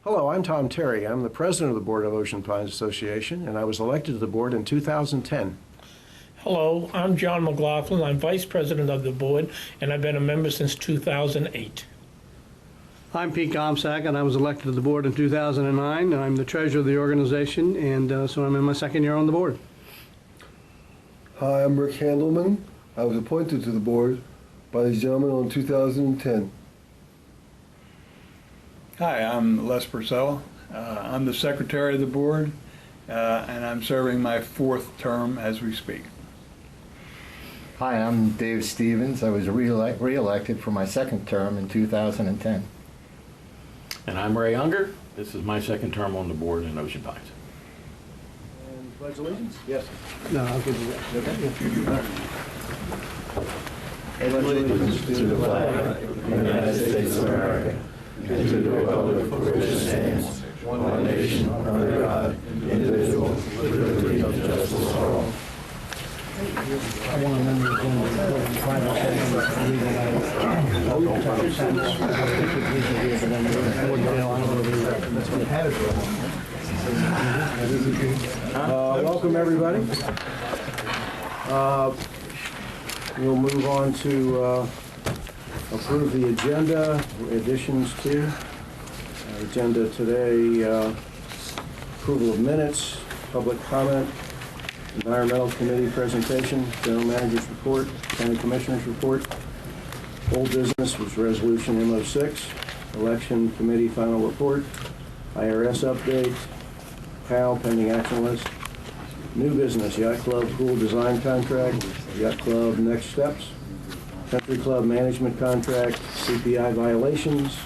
Hello, I'm Tom Terry. I'm the president of the board of Ocean Pines Association, and I was elected to the board in 2010. Hello, I'm John McLaughlin. I'm vice president of the board, and I've been a member since 2008. I'm Pete Gomsack, and I was elected to the board in 2009. I'm the treasurer of the organization, and so I'm in my second year on the board. Hi, I'm Rick Handelman. I was appointed to the board by these gentlemen in 2010. Hi, I'm Les Purcell. I'm the secretary of the board, and I'm serving my 4th term as we speak. Hi, I'm Dave Stevens. I was re-elected for my 2nd term in 2010. And I'm Ray Unger. This is my 2nd term on the board in Ocean Pines. And pledge allegiance? Yes. No, I'll give you that. Pledge allegiance to the flag of the United States of America and to the republic for which it stands, one nation, under God, indivisible, with liberty and justice for all. I want to amend the agenda to 507. Welcome, everybody. We'll move on to approve the agenda, additions to. Agenda today, approval of minutes, public comment, environmental committee presentation, general manager's report, county commissioner's report. Old business was resolution M06, election committee final report, IRS update, PAL pending action list. New business, yacht club pool design contract, yacht club next steps, country club management contract, CPI violations,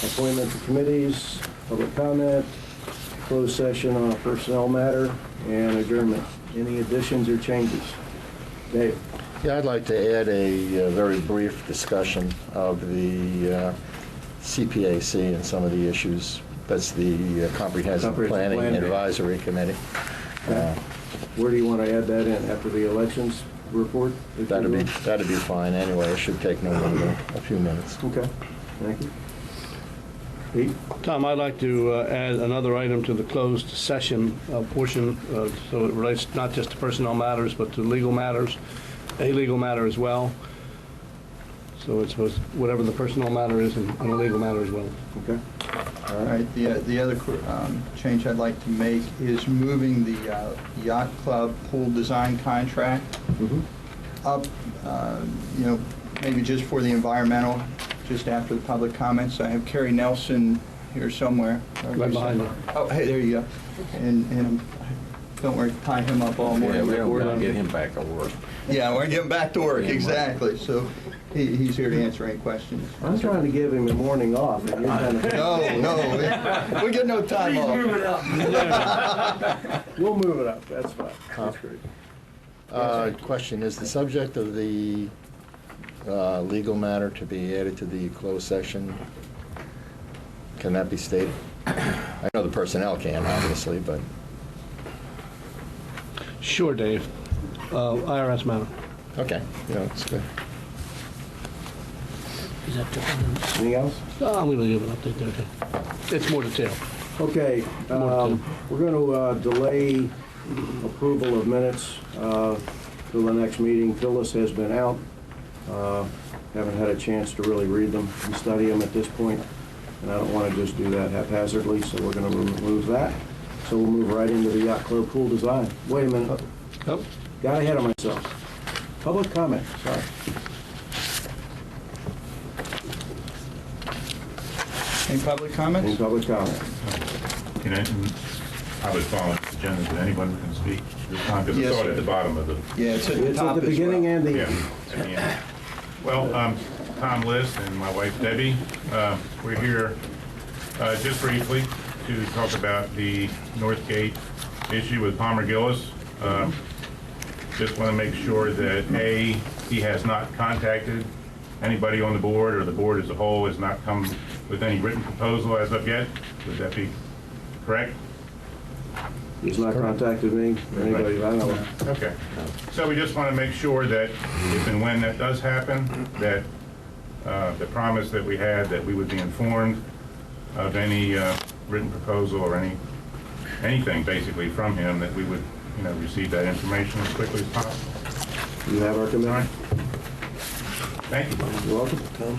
appointment to committees, public comment, closed session on a personnel matter, and adjournment. Any additions or changes? Dave? Yeah, I'd like to add a very brief discussion of the CPAC and some of the issues. That's the Comprehensive Planning Advisory Committee. Where do you want to add that in? After the elections report? That'd be fine anyway. It should take no more than a few minutes. Okay, thank you. Pete? Tom, I'd like to add another item to the closed session portion, so it relates not just to personnel matters, but to legal matters, a legal matter as well. So it's whatever the personnel matter is and a legal matter as well. Okay. All right, the other change I'd like to make is moving the yacht club pool design contract up, maybe just for the environmental, just after the public comments. I have Kerry Nelson here somewhere. Right behind you. Oh, hey, there you go. And don't worry, tie him up all morning. Yeah, we're going to get him back to work. Yeah, we're going to get him back to work, exactly. So he's here to answer any questions. I'm trying to give him the morning off, and you're kind of... No, we get no time off. Move it up. We'll move it up, that's fine. That's great. Question, is the subject of the legal matter to be added to the closed session? Can that be stated? I know the personnel can, obviously, but... Sure, Dave. IRS matter. Okay, yeah, that's good. Is that different? Anything else? I'm going to give an update there, too. It's more detailed. Okay, we're going to delay approval of minutes till the next meeting. Phyllis has been out. Haven't had a chance to really read them and study them at this point, and I don't want to just do that haphazardly, so we're going to remove that. So we'll move right into the yacht club pool design. Wait a minute. Oh. Got ahead of myself. Public comment, sorry. Any public comments? Any public comment? I was following the agenda, but anyone can speak this time, because Yes, I saw it sir. at the bottom of the... Yeah, it's at the It's top at the as beginning well. and the Yeah, end. at the end. Well, Tom List and my wife Debbie, we're here just briefly to talk about the Northgate issue with Palmer Gillis. Just want to make sure that, A, he has not contacted anybody on the board, or the board as a whole has not come with any written proposal as of yet. Would that be correct? He's not contacted me, or anybody that I know of. Okay. So we just want to make sure that if and when that does happen, that the promise that we had, that we would be informed of any written proposal or anything basically from him, that we would, receive that information as quickly as possible. You have our commitment. Thank you. You're welcome. Tom?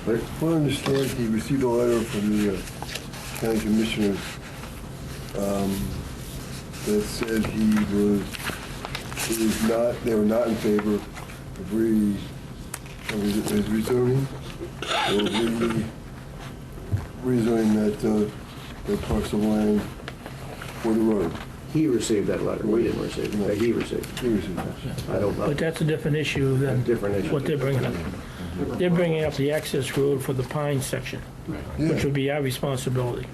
I understand he received a letter from the county commissioners that said they were not in favor of rezoning, or rezoning that parcel of land for the road. He received that letter. We didn't receive it. He received it. He received that. I don't know. But that's a different issue than Different issue. what they're bringing up. They're bringing up the access road for the Pine section, which would be our responsibility.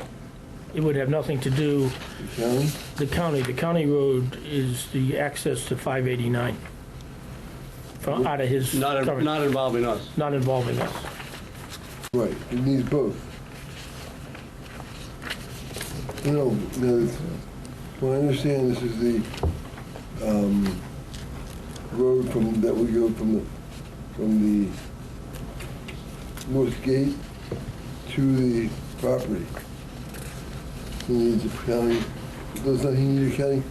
It would have nothing to do, The county? the county road is the access to 589. Out of his, Not involving us. not involving us. Right, it needs both. No, well, I understand this is the road that we go from the north gate to the property. He needs a county, does not he need a county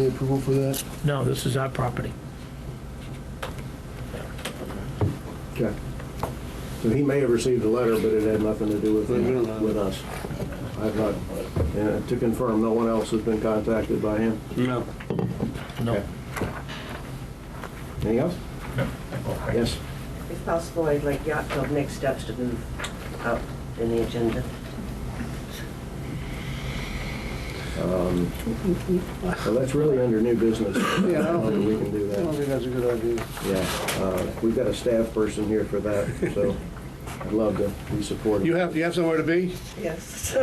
approval for that? No, this is our property. Okay. So he may have received a letter, but it had nothing to do with us. I have not, to confirm, no one else has been contacted by him? No. No. Okay. Anything else? No. Yes. If possible, I'd like Yacht Club next steps to move up in the agenda. So that's really under new business. Yeah, I don't think we can do I don't that. think that's a good idea. Yeah, we've got a staff person here for that, so I'd love to be supportive. You have somewhere to be? Yes.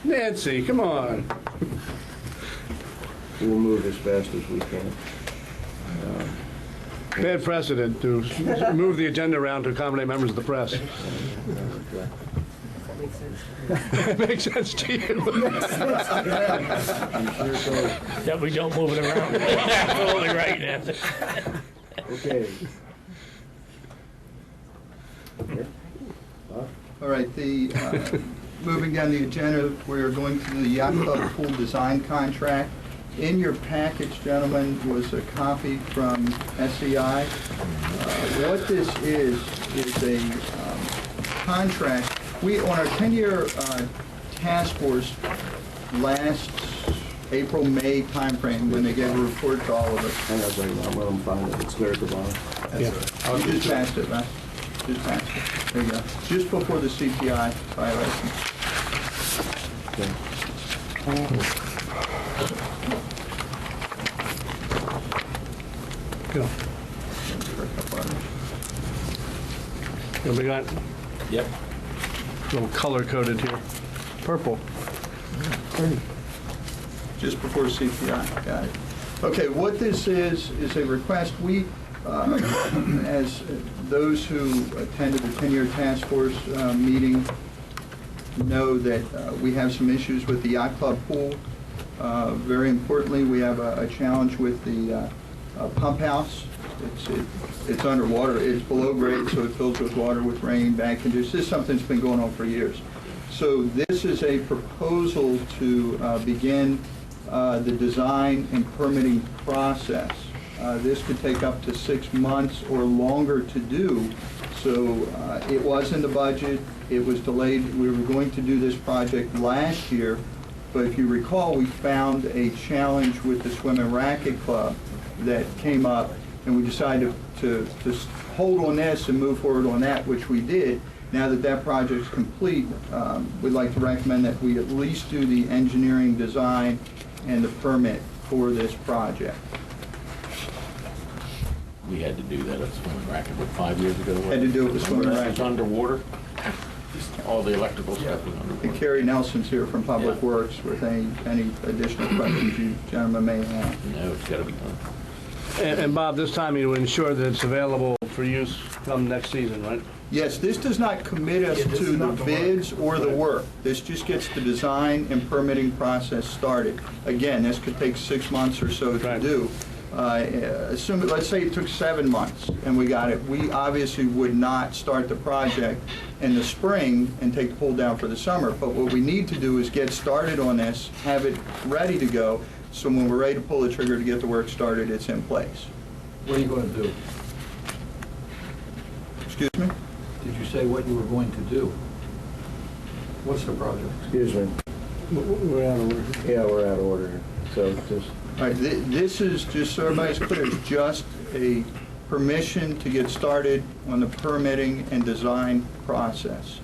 Nancy, come on. We'll move as fast as we can. Bad precedent to move the agenda around to accommodate members of the press. Makes sense to you. That we don't move it around. Absolutely right, Nancy. Okay. All right, moving down the agenda, we are going to the Yacht Club pool design contract. In your package, gentlemen, was a copy from SEI. What this is a contract. We, on our 10-year task force last April, May timeframe, when they gave a report to all of us. Hang on a second, I'm letting them find it. It's there at the bottom. You just passed it, right? Just passed it. There you go. Just before the CPI violation. Go. What we got? Yep. A little color-coded here. Purple. Just before CPI, got it. Okay, what this is a request. We, as those who attended the 10-year task force meeting know that we have some issues with the Yacht Club pool. Very importantly, we have a challenge with the pump house. It's underwater. It's below grade, so it fills with water with rain, bad conditions. This is something that's been going on for years. So this is a proposal to begin the design and permitting process. This could take up to 6 months or longer to do. So it was in the budget. It was delayed. We were going to do this project last year, but if you recall, we found a challenge with the Swim and Racket Club that came up, and we decided to hold on this and move forward on that, which we did. Now that that project's complete, we'd like to recommend that we at least do the engineering design and the permit for this project. We had to do that at Swim and Racket, 5 years ago? Had to do it with Swim and It's Racket. underwater? All the electrical stuff was And underwater. Carrie Nelson's here from Public Yeah. Works with any additional questions you gentlemen may have. No, it's gotta be done. And Bob, this time you ensure that it's available for use come next season, right? Yes, this does not commit us to the bids or the work. This just gets the design and permitting process started. Again, this could take 6 months or so to Right. do. assume, let's say it took 7 months and we got it, we obviously would not start the project in the spring and take the pool down for the summer. But what we need to do is get started on this, have it ready to go, so when we're ready to pull the trigger to get the work started, it's in place. What are you going to do? Excuse me? Did you say what you were going to do? What's the project? Excuse me. We're out of order. Yeah, we're out of order. So just, All right, this is, just so everybody's clear, just a permission to get started on the permitting and design process.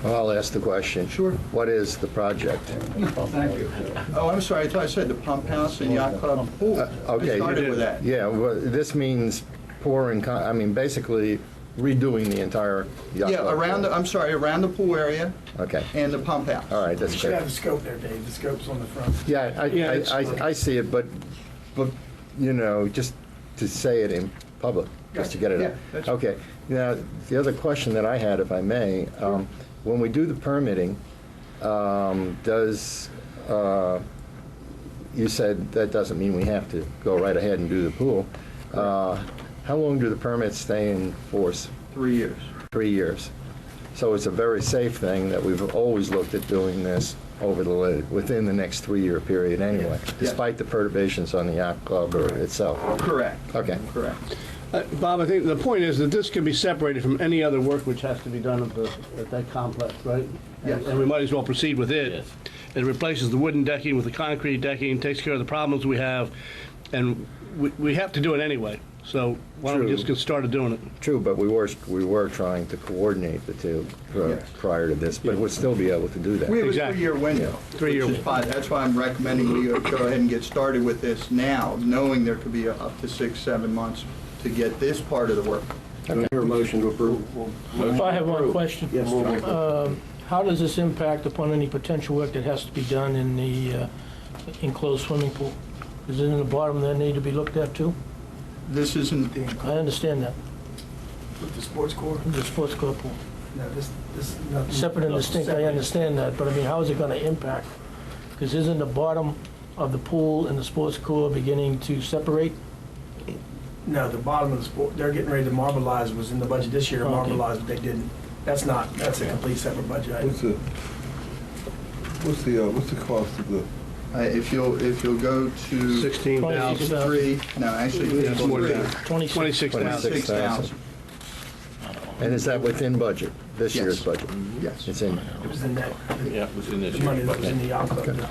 Well, I'll ask the question. Sure. What is the project? Thank you. Oh, I'm sorry, I thought I said the pump house and yacht club pool. Okay. I started with that. Yeah, well, this means pouring, I mean, basically redoing the entire yacht Yeah, club. around the, I'm sorry, around the pool area Okay, and the pump house. all right, that's You should good. have the scope there, Dave. The scope's on the front. Yeah, Yeah, it's- I see it, but, you know, just to say it in public, just to get it Yeah, out. that's- Okay, now, the other question that I had, if I may, when we do the permitting, does, you said that doesn't mean we have to go right ahead and do the pool. How long do the permits stay in force? 3 years. 3 years. So it's a very safe thing that we've always looked at doing this within the next 3-year period anyway, despite the perturbations on the yacht club itself. Correct. Okay. Correct. Bob, I think the point is that this can be separated from any other work which has to be done at that complex, right? Yes. And we might as well proceed with it. Yes. It replaces the wooden decking with the concrete decking, takes care of the problems we have, and we have to do it anyway. So why don't we True. just get started doing it? True, but we were trying to coordinate the two Yes. prior to this, but we'll still be able to do that. We have a Exactly. 3-year window. 3-year which is fine. That's why I'm recommending we go ahead and get started with this now, knowing there could be up to 6-7 months to get this part of the work. do I hear a motion to approve? If I have one question. Yes, sir. How does this impact upon any potential work that has to be done in the enclosed swimming pool? Is it in the bottom that need to be looked at too? This isn't, I understand that, With the sports court? the sports club pool. No, this is nothing. Separate and distinct, I understand that, but I mean, how is it gonna impact? Because isn't the bottom of the pool and the sports court beginning to separate? No, the bottom of the sport, they're getting ready to marbleize, was in the budget this year, Okay. marbleize, but they didn't. That's a complete separate budget item. What's the cost of the, if you'll go to 16,000. 3, no, actually, It's more than 26. 26,000. 26,000. And is that within budget, this Yes. year's budget? Yes. It's in, It was in that, Yeah, it was in this the money year's that was in budget. the yacht club.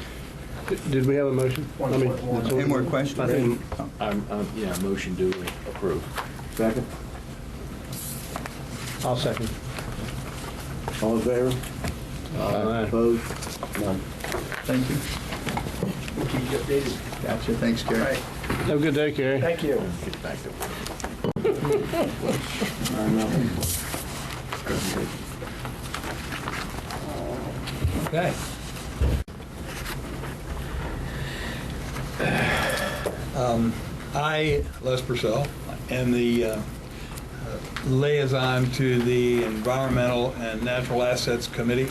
Did we have a motion? I mean, 1.1. that's all- Any more questions? I think- Yeah, motion duly approved. Second? I'll second. All in favor? Aye. Opposed? None. Thank you. We'll keep you updated. Gotcha, thanks, All Gary. right, Have a good day, Carrie. thank you. Get back to Okay. I, Les Purcell, am the liaison to the Environmental and Natural Assets Committee.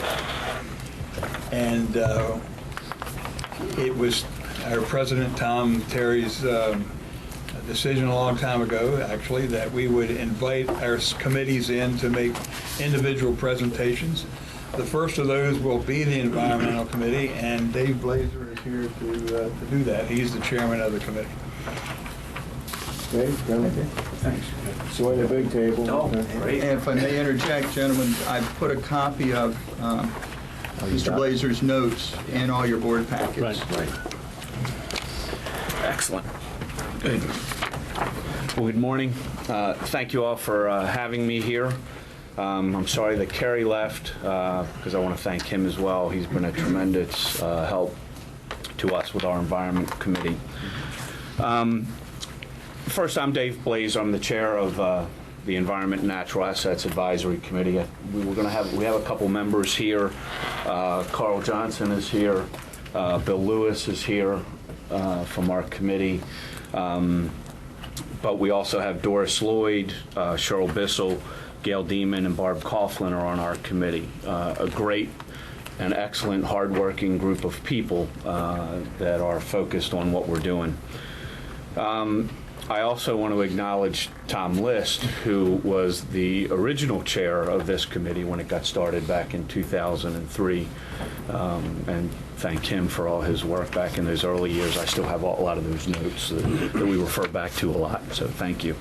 And it was our president, Tom Terry's decision a long time ago, actually, that we would invite our committees in to make individual presentations. The first of those will be the Environmental Committee, and Dave Blazer is here to do that. He's the chairman of the committee. Okay, gentlemen. Thanks. So in the big table. Oh, great. And if I may interject, gentlemen, I put a copy of Mr. Blazer's notes in all your board packets. Right. Excellent. Good. Well, good morning. Thank you all for having me here. I'm sorry that Kerry left, because I want to thank him as well. He's been a tremendous help to us with our Environment Committee. First, I'm Dave Blazer. I'm the chair of the Environment and Natural Assets Advisory Committee. We have a couple members here. Carl Johnson is here. Bill Lewis is here from our committee. But we also have Doris Lloyd, Cheryl Bissell, Gail Deeman, and Barb Coughlin are on our committee. A great and excellent, hardworking group of people that are focused on what we're doing. I also want to acknowledge Tom List, who was the original chair of this committee when it got started back in 2003, and thank him for all his work back in those early years. I still have a lot of those notes that we refer back to a lot, so thank you.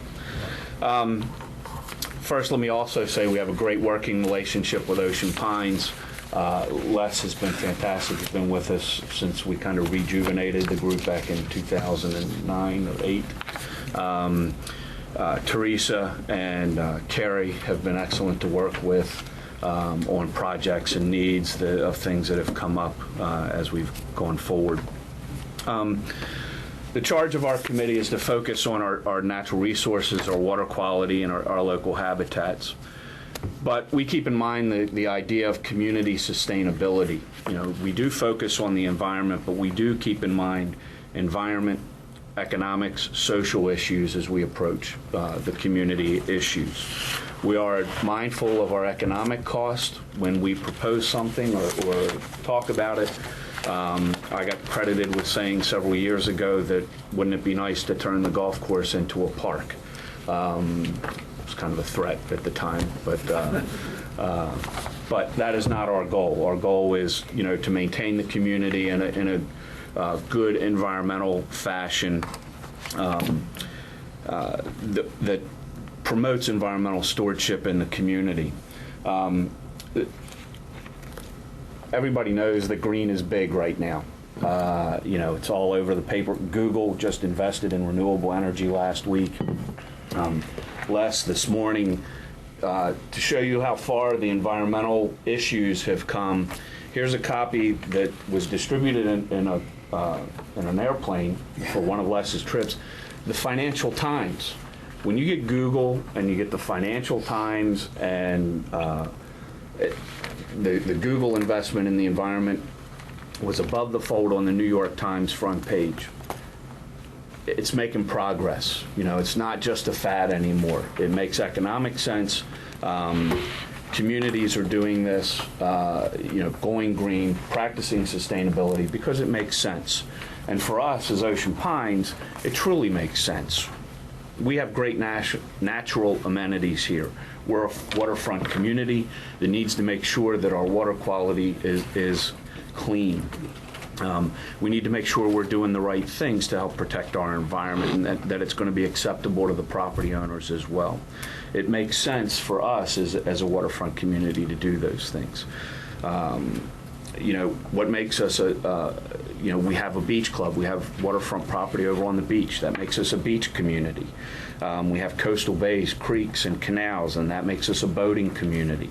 First, let me also say we have a great working relationship with Ocean Pines. Les has been fantastic. He's been with us since we kind of rejuvenated the group back in 2009 or 8. Teresa and Carrie have been excellent to work with on projects and needs of things that have come up as we've gone forward. The charge of our committee is to focus on our natural resources, our water quality, and our local habitats. But we keep in mind the idea of community sustainability. You know, we do focus on the environment, but we do keep in mind environment, economics, social issues as we approach the community issues. We are mindful of our economic cost when we propose something or talk about it. I got credited with saying several years ago that wouldn't it be nice to turn the golf course into a park? It was kind of a threat at the time, but that is not our goal. Our goal is, you know, to maintain the community in a good environmental fashion that promotes environmental stewardship in the community. Everybody knows that green is big right now. You know, it's all over the paper. Google just invested in renewable energy last week. Les, this morning, to show you how far the environmental issues have come, here's a copy that was distributed in an airplane for one of Les's trips. The Financial Times. When you get Google and you get the Financial Times and the Google investment in the environment was above the fold on the New York Times front page. It's making progress. You know, it's not just a fad anymore. It makes economic sense. Communities are doing this, you know, going green, practicing sustainability because it makes sense. And for us as Ocean Pines, it truly makes sense. We have great natural amenities here. We're a waterfront community that needs to make sure that our water quality is clean. We need to make sure we're doing the right things to help protect our environment and that it's going to be acceptable to the property owners as well. It makes sense for us as a waterfront community to do those things. You know, what makes us you know, we have a beach club. We have waterfront property over on the beach. That makes us a beach community. We have coastal bays, creeks, and canals, and that makes us a boating community.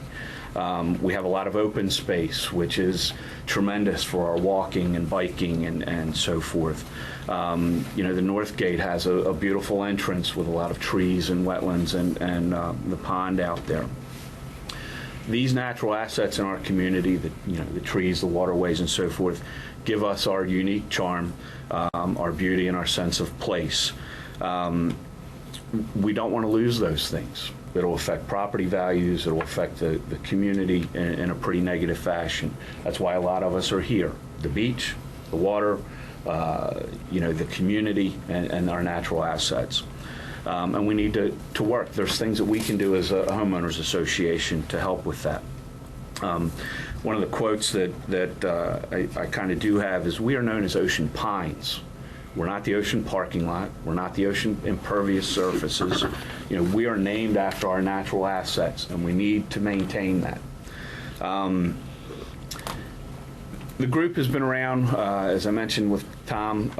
We have a lot of open space, which is tremendous for our walking and biking and so forth. You know, the North Gate has a beautiful entrance with a lot of trees and wetlands and the pond out there. These natural assets in our community, you know, the trees, the waterways, and so forth, give us our unique charm, our beauty, and our sense of place. We don't want to lose those things. It'll affect property values. It'll affect the community in a pretty negative fashion. That's why a lot of us are here. The beach, the water, you know, the community, and our natural assets. And we need to work. There's things that we can do as a homeowners association to help with that. One of the quotes that I kind of do have is, we are known as Ocean Pines. We're not the ocean parking lot. We're not the ocean impervious surfaces. You know, we are named after our natural assets, and we need to maintain that. The group has been around, as I mentioned with Tom,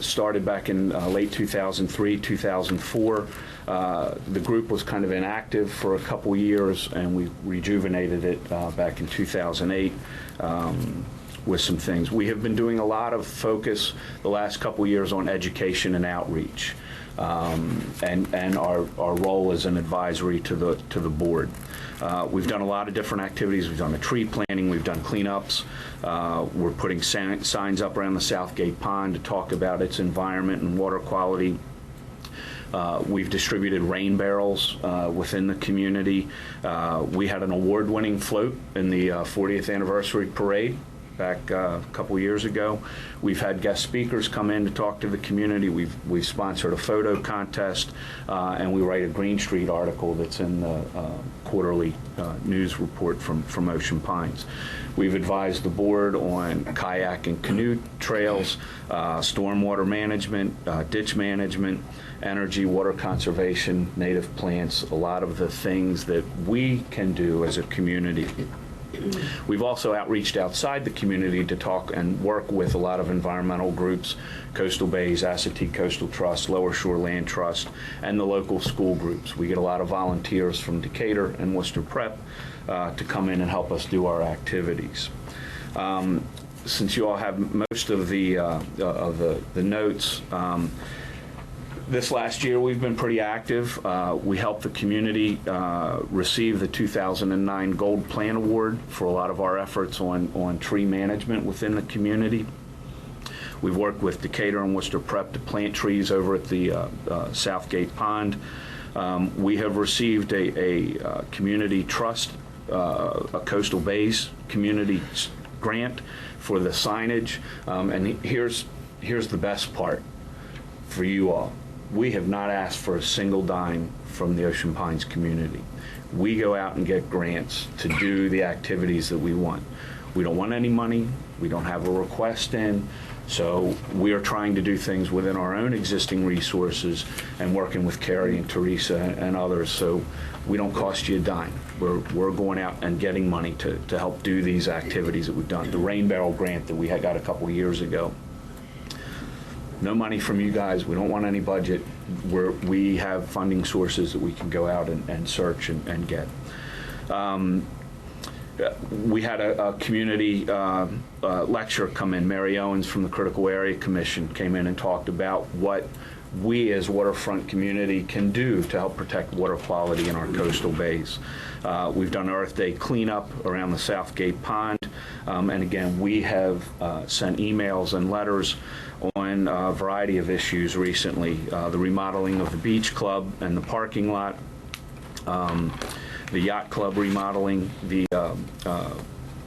started back in late 2003, 2004. The group was kind of inactive for a couple years, and we rejuvenated it back in 2008 with some things. We have been doing a lot of focus the last couple years on education and outreach, and our role as an advisory to the board. We've done a lot of different activities. We've done a tree planting. We've done cleanups. We're putting signs up around the Southgate Pond to talk about its environment and water quality. We've distributed rain barrels within the community. We had an award-winning float in the 40th anniversary parade back a couple years ago. We've had guest speakers come in to talk to the community. We've sponsored a photo contest, and we write a Green Street article that's in the quarterly news report from Ocean Pines. We've advised the board on kayak and canoe trails, stormwater management, ditch management, energy, water conservation, native plants, a lot of the things that we can do as a community. We've also outreached outside the community to talk and work with a lot of environmental groups, Coastal Bays, Assateague Coastal Trust, Lower Shore Land Trust, and the local school groups. We get a lot of volunteers from Decatur and Worcester Prep to come in and help us do our activities. Since you all have most of the notes, this last year we've been pretty active. We helped the community receive the 2009 Gold Plant Award for a lot of our efforts on tree management within the community. We've worked with Decatur and Worcester Prep to plant trees over at the Southgate Pond. We have received a community trust, a Coastal Bays community grant for the signage. And here's the best part for you all. We have not asked for a single dime from the Ocean Pines community. We go out and get grants to do the activities that we want. We don't want any money. We don't have a request in. So we are trying to do things within our own existing resources and working with Carrie and Teresa and others. So we don't cost you a dime. We're going out and getting money to help do these activities that we've done. The Rain Barrel grant that we had got a couple of years ago. No money from you guys. We don't want any budget. We have funding sources that we can go out and search and get. We had a community lecture come in. Mary Owens from the Critical Area Commission came in and talked about what we as waterfront community can do to help protect water quality in our coastal bays. We've done Earth Day cleanup around the Southgate Pond, and again, we have sent emails and letters on a variety of issues recently. The remodeling of the beach club and the parking lot, the yacht club remodeling, the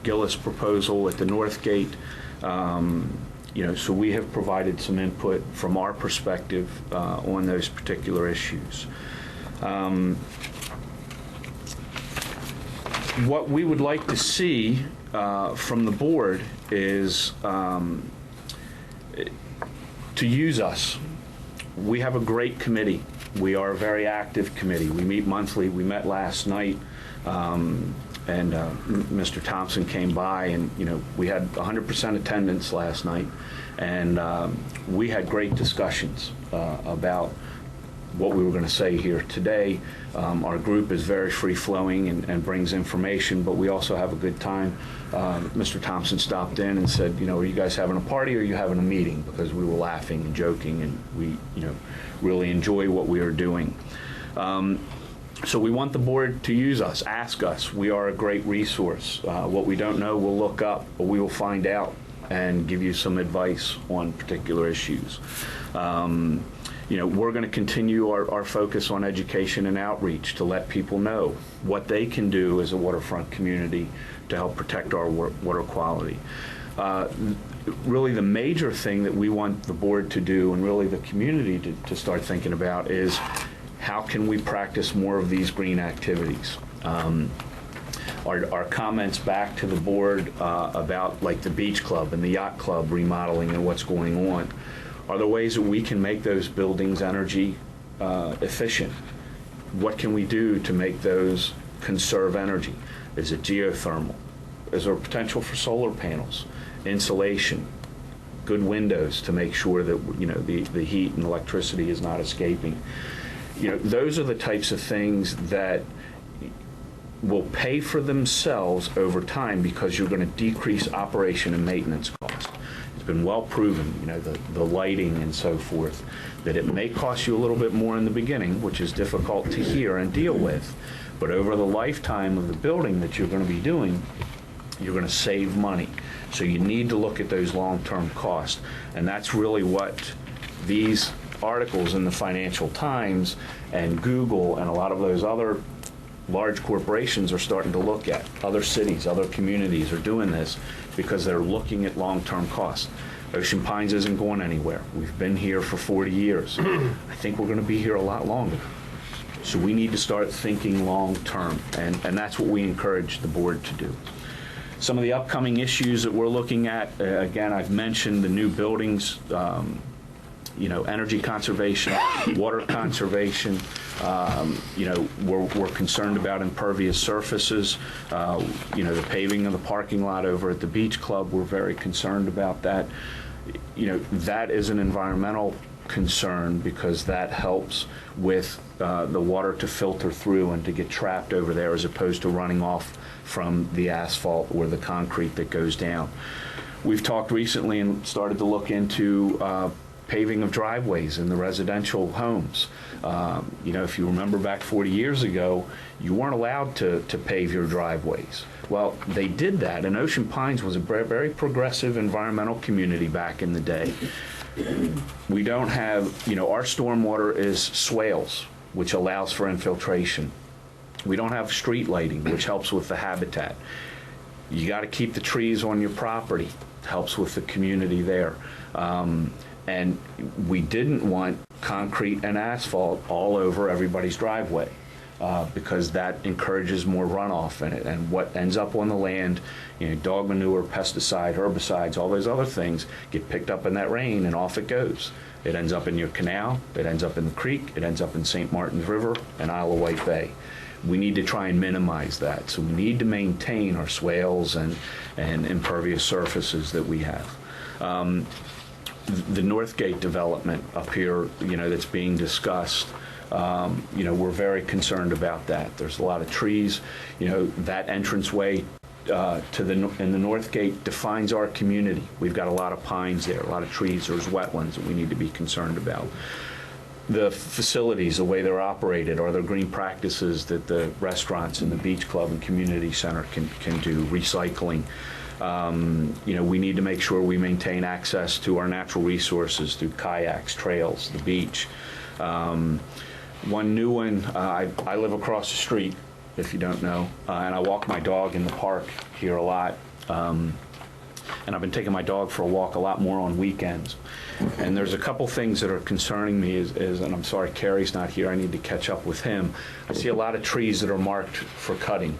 Gillis proposal at the North Gate. So we have provided some input from our perspective on those particular issues. What we would like to see from the board is to use us. We have a great committee. We are a very active committee. We meet monthly. We met last night, and Mr. Thompson came by, and we had 100% attendance last night, and we had great discussions about what we were going to say here today. Our group is very free-flowing and brings information, but we also have a good time. Mr. Thompson stopped in and said, are you guys having a party or are you having a meeting? Because we were laughing and joking, and we, really enjoy what we are doing. So we want the board to use us, ask us. We are a great resource. What we don't know, we'll look up, but we will find out and give you some advice on particular issues. We're going to continue our focus on education and outreach to let people know what they can do as a waterfront community to help protect our water quality. Really the major thing that we want the board to do, and really the community to start thinking about, is how can we practice more of these green activities? Our comments back to the board about like the beach club and the yacht club remodeling and what's going on, are there ways that we can make those buildings energy efficient? What can we do to make those conserve energy? Is it geothermal? Is there potential for solar panels, insulation, good windows to make sure that the heat and electricity is not escaping? Those are the types of things that will pay for themselves over time because you're going to decrease operation and maintenance costs. It's been well proven, the lighting and so forth, that it may cost you a little bit more in the beginning, which is difficult to hear and deal with, but over the lifetime of the building that you're going to be doing, you're going to save money. So you need to look at those long-term costs, and that's really what these articles in the Financial Times and Google and a lot of those other large corporations are starting to look at. Other cities, other communities are doing this because they're looking at long-term costs. Ocean Pines isn't going anywhere. We've been here for 40 years. I think we're going to be here a lot longer. So we need to start thinking long-term, and that's what we encourage the board to do. Some of the upcoming issues that we're looking at, again, I've mentioned the new buildings, energy conservation, water conservation. We're concerned about impervious surfaces. The paving of the parking lot over at the Beach Club, we're very concerned about that. That is an environmental concern because that helps with the water to filter through and to get trapped over there as opposed to running off from the asphalt or the concrete that goes down. We've talked recently and started to look into paving of driveways in the residential homes. If you remember back 40 years ago, you weren't allowed to pave your driveways. Well, they did that, and Ocean Pines was a very progressive environmental community back in the day. We don't have, our stormwater is swales, which allows for infiltration. We don't have street lighting, which helps with the habitat. You got to keep the trees on your property. It helps with the community there. And we didn't want concrete and asphalt all over everybody's driveway because that encourages more runoff in it. And what ends up on the land, dog manure, pesticide, herbicides, all those other things get picked up in that rain and off it goes. It ends up in your canal, it ends up in the creek, it ends up in St. Martin's River and Isle of Wight Bay. We need to try and minimize that. So we need to maintain our swales and impervious surfaces that we have. The Northgate development up here, that's being discussed, we're very concerned about that. There's a lot of trees. That entranceway in the Northgate defines our community. We've got a lot of pines there, a lot of trees. There's wetlands that we need to be concerned about. The facilities, the way they're operated, are there green practices that the restaurants and the Beach Club and Community Center can do, recycling. We need to make sure we maintain access to our natural resources through kayaks, trails, the beach. One new one, I live across the street, if you don't know, and I walk my dog in the park here a lot. And I've been taking my dog for a walk a lot more on weekends. And there's a couple things that are concerning me and I'm sorry Carrie's not here, I need to catch up with him. I see a lot of trees that are marked for cutting.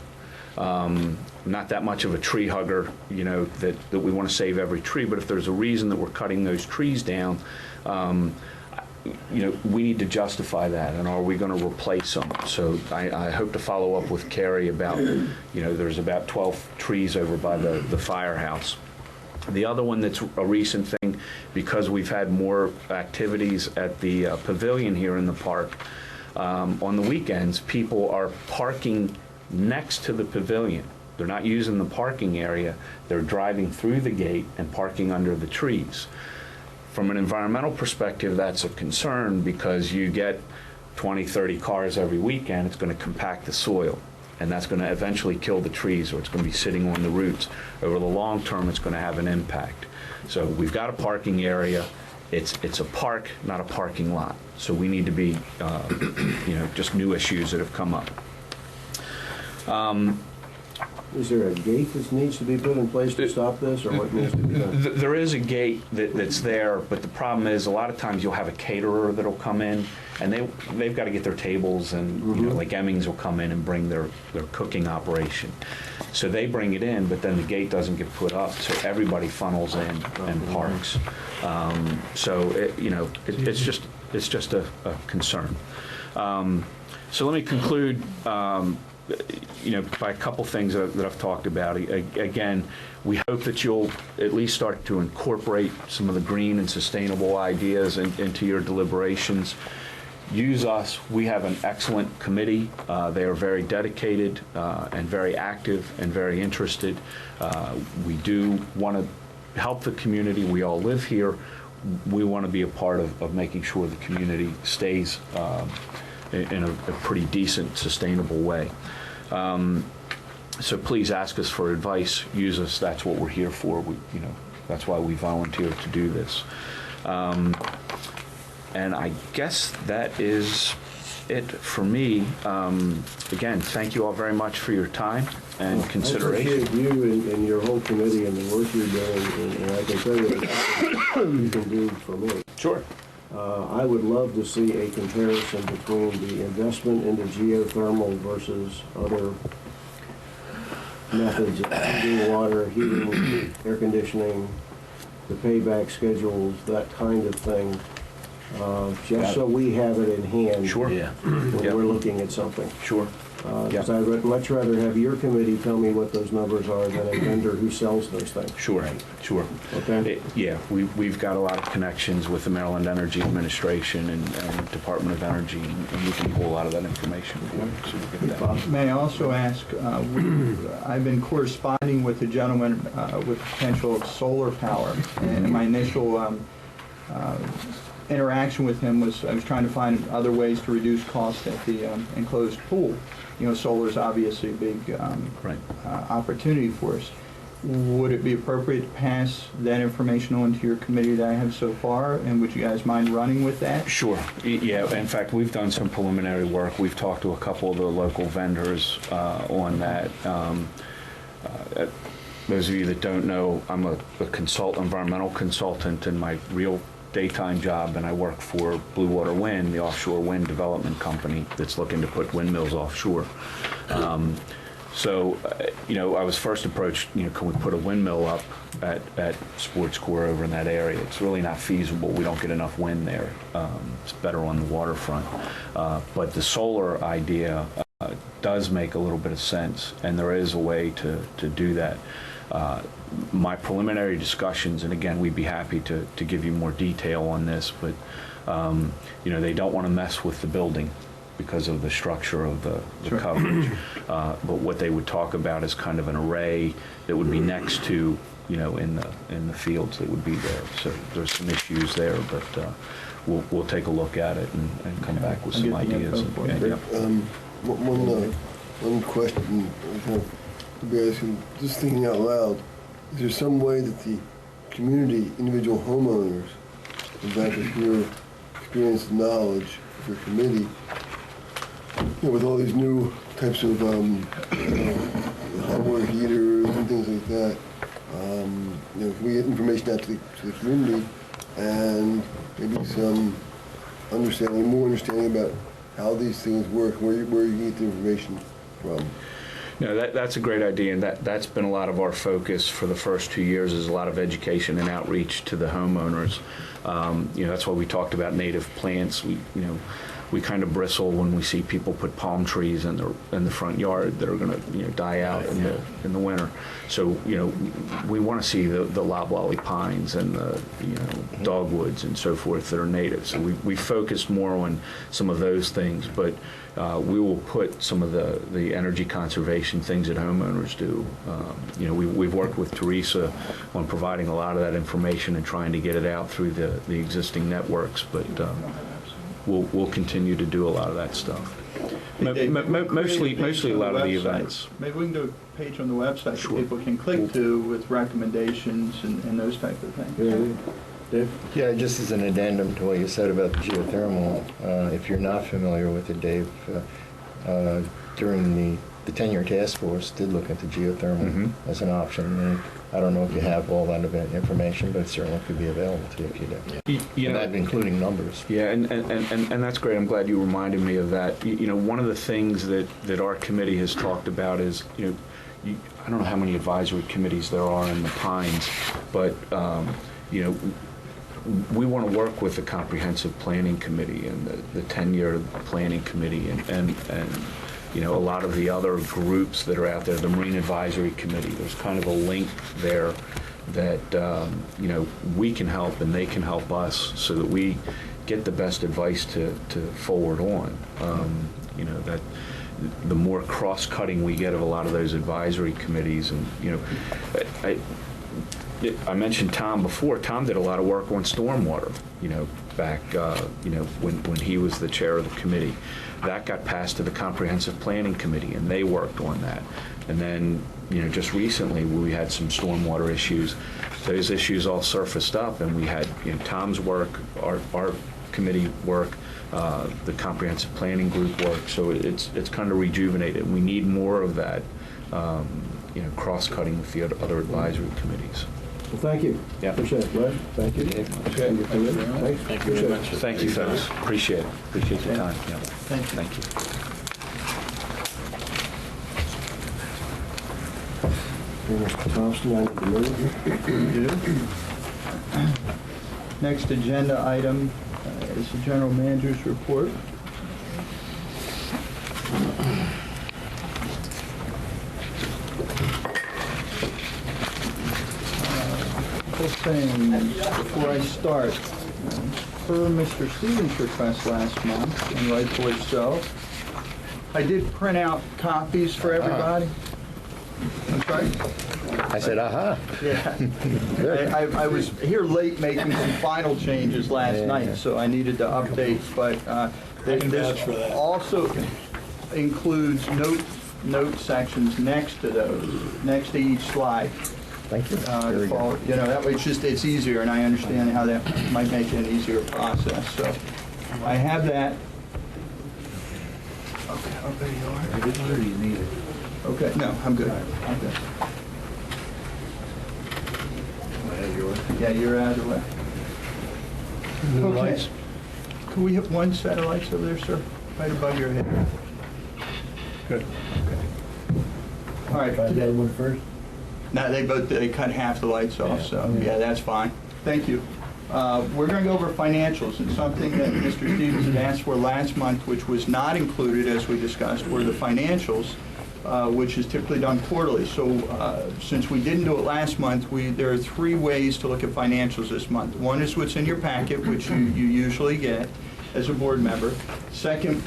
Not that much of a tree hugger, that we want to save every tree, but if there's a reason that we're cutting those trees down, we need to justify that, and are we going to replace them? So I hope to follow up with Carrie about, there's about 12 trees over by the firehouse. The other one that's a recent thing, because we've had more activities at the pavilion here in the park, on the weekends, people are parking next to the pavilion. They're not using the parking area. They're driving through the gate and parking under the trees. From an environmental perspective, that's a concern because you get 20, 30 cars every weekend. It's going to compact the soil, and that's going to eventually kill the trees, or it's going to be sitting on the roots. Over the long term, it's going to have an impact. So we've got a parking area. It's a park, not a parking lot. So we need to be, just new issues that have come up. Is there a gate that needs to be put in place to stop this, or what needs to be done? There is a gate that's there, but the problem is a lot of times you'll have a caterer that'll come in, and they've got to get their tables, and like Emmings will come in and bring their cooking operation. So they bring it in, but then the gate doesn't get put up, so everybody funnels in and parks. So it's just a concern. So let me conclude. By a couple things that I've talked about. Again, we hope that you'll at least start to incorporate some of the green and sustainable ideas into your deliberations. Use us. We have an excellent committee. They are very dedicated and very active and very interested. We do want to help the community. We all live here. We want to be a part of making sure the community stays in a pretty decent, sustainable way. So please ask us for advice. Use us. That's what we're here for. That's why we volunteer to do this. And I guess that is it for me. Again, thank you all very much for your time and consideration. I appreciate you and your whole committee and the work you're doing, and I can tell you what you can do for me. Sure. I would love to see a comparison between the investment into geothermal versus other methods of heating water, heating, air conditioning, the payback schedules, that kind of thing, just so we have it in hand. Sure. When we're looking at something. Sure. Because I would much rather have your committee tell me what those numbers are than a vendor who sells those things. Sure. Sure. Okay? Yeah, we've got a lot of connections with the Maryland Energy Administration and Department of Energy, and we can pull a lot of that information. So we'll get that. May I also ask, I've been corresponding with a gentleman with potential of solar power, and my initial interaction with him was I was trying to find other ways to reduce costs at the enclosed pool. You know, solar is obviously a big opportunity for us. Would it be appropriate to pass that information on to your committee that I have so far, and would you guys mind running with that? Sure. Yeah, in fact, we've done some preliminary work. We've talked to a couple of the local vendors on that. Those of you that don't know, I'm a environmental consultant in my real daytime job, and I work for Blue Water Wind, the offshore wind development company that's looking to put windmills offshore. You know, I was first approached, you know, can we put a windmill up at Sports Core over in that area? It's really not feasible. We don't get enough wind there. It's better on the waterfront. But the solar idea does make a little bit of sense, and there is a way to do that. My preliminary discussions, and again, we'd be happy to give you more detail on this, but you know, they don't want to mess with the building because of the structure of the Sure. coverage. But what they would talk about is kind of an array that would be next to, you know, in the fields that would be there. So there's some issues there, but we'll take a look at it and come back with I'll some get the ideas. info for you. One question, to be asking, just thinking out loud, is there some way that the community, individual homeowners, in fact, with your experience and knowledge of your committee, you know, with all these new types of hot water heaters and things like that, you know, if we get information out to the community and maybe some more understanding about how these things work, where you get the information from. No, that's a great idea, and that's been a lot of our focus for the first 2 years, is a lot of education and outreach to the homeowners. You know, that's why we talked about native plants. We kind of bristle when we see people put palm trees in the front yard that are going to, you know, die out in the winter. So, you know, we want to see the loblolly pines and the, you know, dogwoods and so forth that are native. So we focused more on some of those things, but we will put some of the energy conservation things that homeowners do. You know, we've worked with Teresa on providing a lot of that information and trying to get it out through the existing networks, but we'll continue to do a lot of that stuff. Mostly a lot of the events. Maybe we can do a page on the website Sure. that people can click to with recommendations and those type of things. Dave? Yeah, just as an addendum to what you said about the geothermal, if you're not familiar with it, Dave, during the 10-year task force did look into geothermal as an option. And I don't know if you have all that information, but it certainly could be available to you if you do. You know, and that including numbers. Yeah, and that's great. I'm glad you reminded me of that. You know, one of the things that our committee has talked about is, you know, I don't know how many advisory committees there are in the Pines, but, you know, we want to work with the Comprehensive Planning Committee and the 10-year Planning Committee and you know, a lot of the other groups that are out there, the Marine Advisory Committee. There's kind of a link there that, you know, we can help and they can help us so that we get the best advice to forward on. You know, that the more cross-cutting we get of a lot of those advisory committees, and, you know, I mentioned Tom before. Tom did a lot of work on stormwater, you know, back, you know, when he was the chair of the committee. That got passed to the Comprehensive Planning Committee, and they worked on that. And then, you know, just recently we had some stormwater issues. Those issues all surfaced up, and we had, you know, Tom's work, our subcommittee work, the comprehensive planning group work. So it's kind of rejuvenated. We need more of that, cross-cutting with the other advisory committees. Well, thank you. Yeah. Appreciate it, Glenn. Thank you. Thank you very much. Thank you, fellas. Appreciate it. Appreciate your time. Yeah. Thank you. Mr. Thompson, I need to move. Next agenda item is the general manager's report. Couple things before I start. Per Mr. Stevens' request last month, and rightfully so, I did print out copies for everybody. I'm sorry? I said, aha. Yeah. I was here late making some final changes last night, so I needed to update, but this also includes note sections next to those, next to each slide. Thank you. To follow. That way it's easier, and I understand how that might make it an easier process. So I have that. Okay, I'll bet you are. I didn't know you needed. Okay, no, I'm good. I'm good. Yeah, you're out of the way. New Okay. lights? Can we have one set of lights over there, sir? Right above your head. Good. All right. Try the other one first. No, they cut half the lights off, so yeah, that's fine. Thank you. We're going to go over financials, and something that Mr. Stevens had asked for last month, which was not included as we discussed, were the financials, which is typically done quarterly. So since we didn't do it last month, there are 3 ways to look at financials this month. One is what's in your packet, which you usually get as a board member. Second,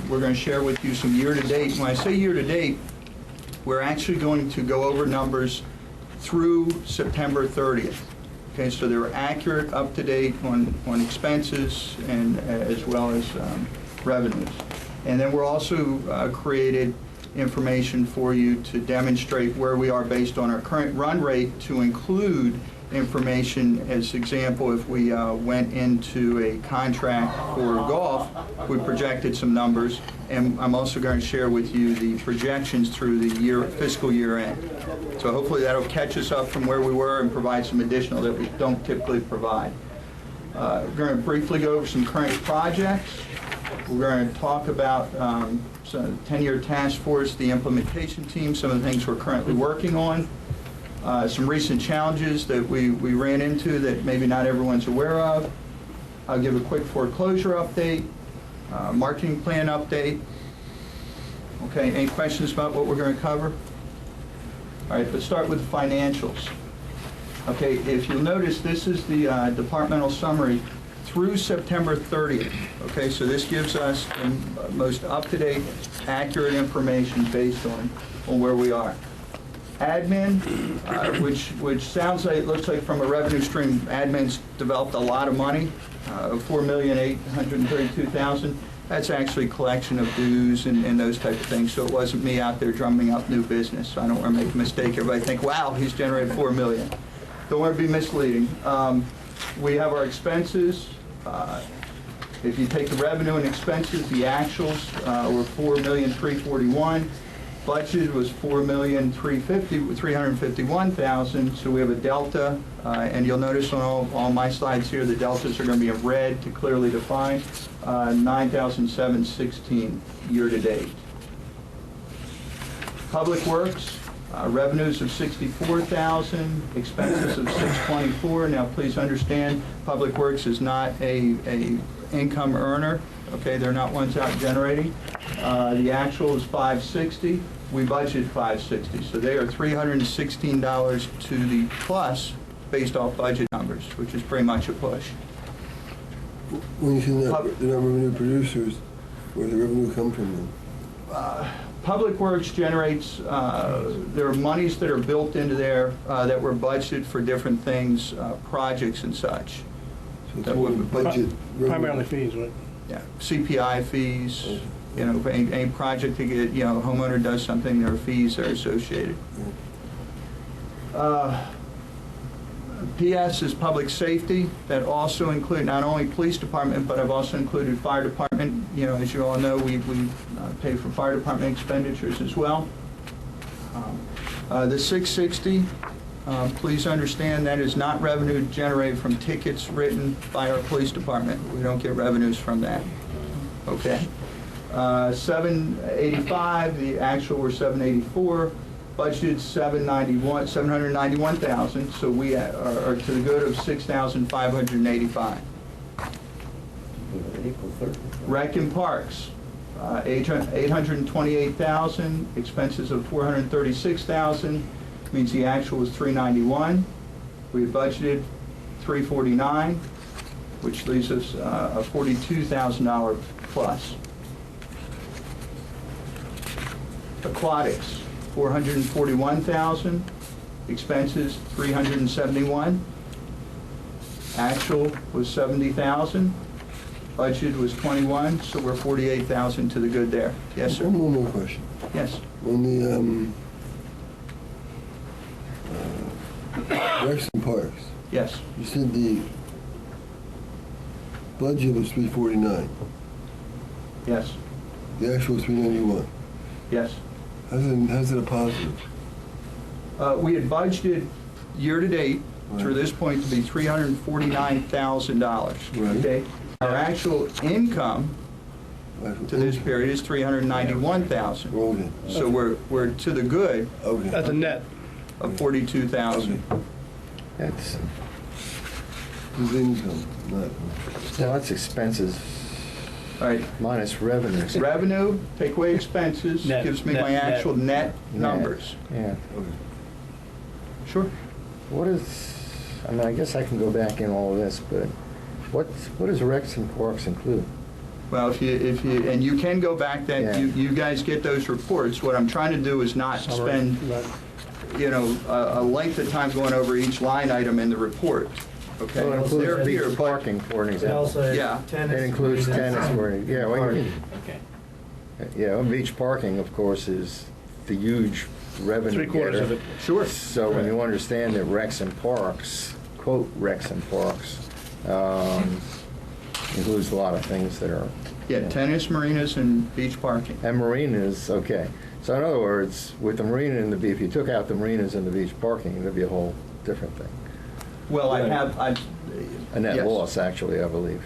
we're going to share with you some year-to-date. When I say year-to-date, we're actually going to go over numbers through September 30th. Okay, so they're accurate, up-to-date on expenses and as well as revenues. And then we're also created information for you to demonstrate where we are based on our current run rate, to include information as example, if we went into a contract for golf, we projected some numbers, and I'm also going to share with you the projections through the fiscal year end. So hopefully that'll catch us up from where we were and provide some additional that we don't typically provide. We're going to briefly go over some current projects. We're going to talk about some 10-year task force, the implementation team, some of the things we're currently working on. Some recent challenges that we ran into that maybe not everyone's aware of. I'll give a quick foreclosure update, marketing plan update. Okay, any questions about what we're going to cover? All right, let's start with the financials. Okay, if you'll notice, this is the departmental summary through September 30th. Okay, so this gives us the most up-to-date, accurate information based on where we are. Admin, which sounds like, looks like from a revenue stream, admin's developed a lot of money, $4,832,000. That's actually collection of dues and those type of things. So it wasn't me out there drumming up new business. So I don't want to make a mistake. Everybody think, wow, he's generated $4 million. Don't want to be misleading. We have our expenses. If you take the revenue and expenses, the actuals were $4,341,000. Budget was $4,351,000. So we have a delta, and you'll notice on all my slides here, the deltas are going to be in red to clearly define. 9,716 year to date. Public Works, revenues of $64,000, expenses of $624,000. Now, please understand, Public Works is not a income earner. Okay, they're not ones out generating. The actual is $560. We budgeted $560, so they are $316 to the plus based off budget numbers, which is pretty much a push. When you say they're not revenue producers, where does the revenue come from then? Public Works generates, there are monies that are built into there that were budgeted for different things, projects and such. So it's more of a budget. Primarily fees, right? Yeah, CPI fees, you know, any project to get, you know, a homeowner does something, there are fees that are associated. PS is public safety. That also include not only police department, but I've also included fire department. You know, as you all know, we pay for fire department expenditures as well. The 660, please understand that is not revenue generated from tickets written by our police department. We don't get revenues from that. Okay. 785, the actual were 784. Budgeted 791,000, so we are to the good of 6,585. Rec and Parks, 828,000, expenses of 436,000, means the actual was 391. We had budgeted 349, which leaves us a $42,000 plus. Aquatics, 441,000, expenses 371. Actual was 70,000, budget was 21, so we're 48,000 to the good there. Yes, sir. One more question. Yes. On the Rex and Parks, Yes. you said the budget was 349. Yes. The actual was 391. Yes. How's it a positive? We had budgeted year-to-date through this point to be $349,000. Right. Okay. Our actual income to this period is $391,000. Okay. So we're to the good Okay. That's a net. of $42,000. That's, His income, not. well, that's expenses All right. minus revenues. Revenue, take away expenses, Net, gives me net, my net. actual net Net. numbers. Yeah. Okay. Sure. What is, I mean, I guess I can go back in all of this, but what does Rex and Parks include? Well, if you, and you can go back, that Yeah. you guys get those reports. What I'm trying to do is not spend, you know, a length of time going over each line item in the report. Okay? So it They're includes here, beach but- parking, for an It example. also has Yeah. tennis. It includes marinas. tennis, where, yeah, well, Okay. yeah, beach parking, of course, is the huge revenue Three-quarters of getter. it. Sure. So when you understand that Rex and Parks, quote, Rex and Parks, includes a lot of things that are. Yeah, tennis, marinas, and beach parking. And marinas, okay. So in other words, with the marina and if you took out the marinas and the beach parking, it'd be a whole different thing. Well, I A net yes. loss, actually, I believe.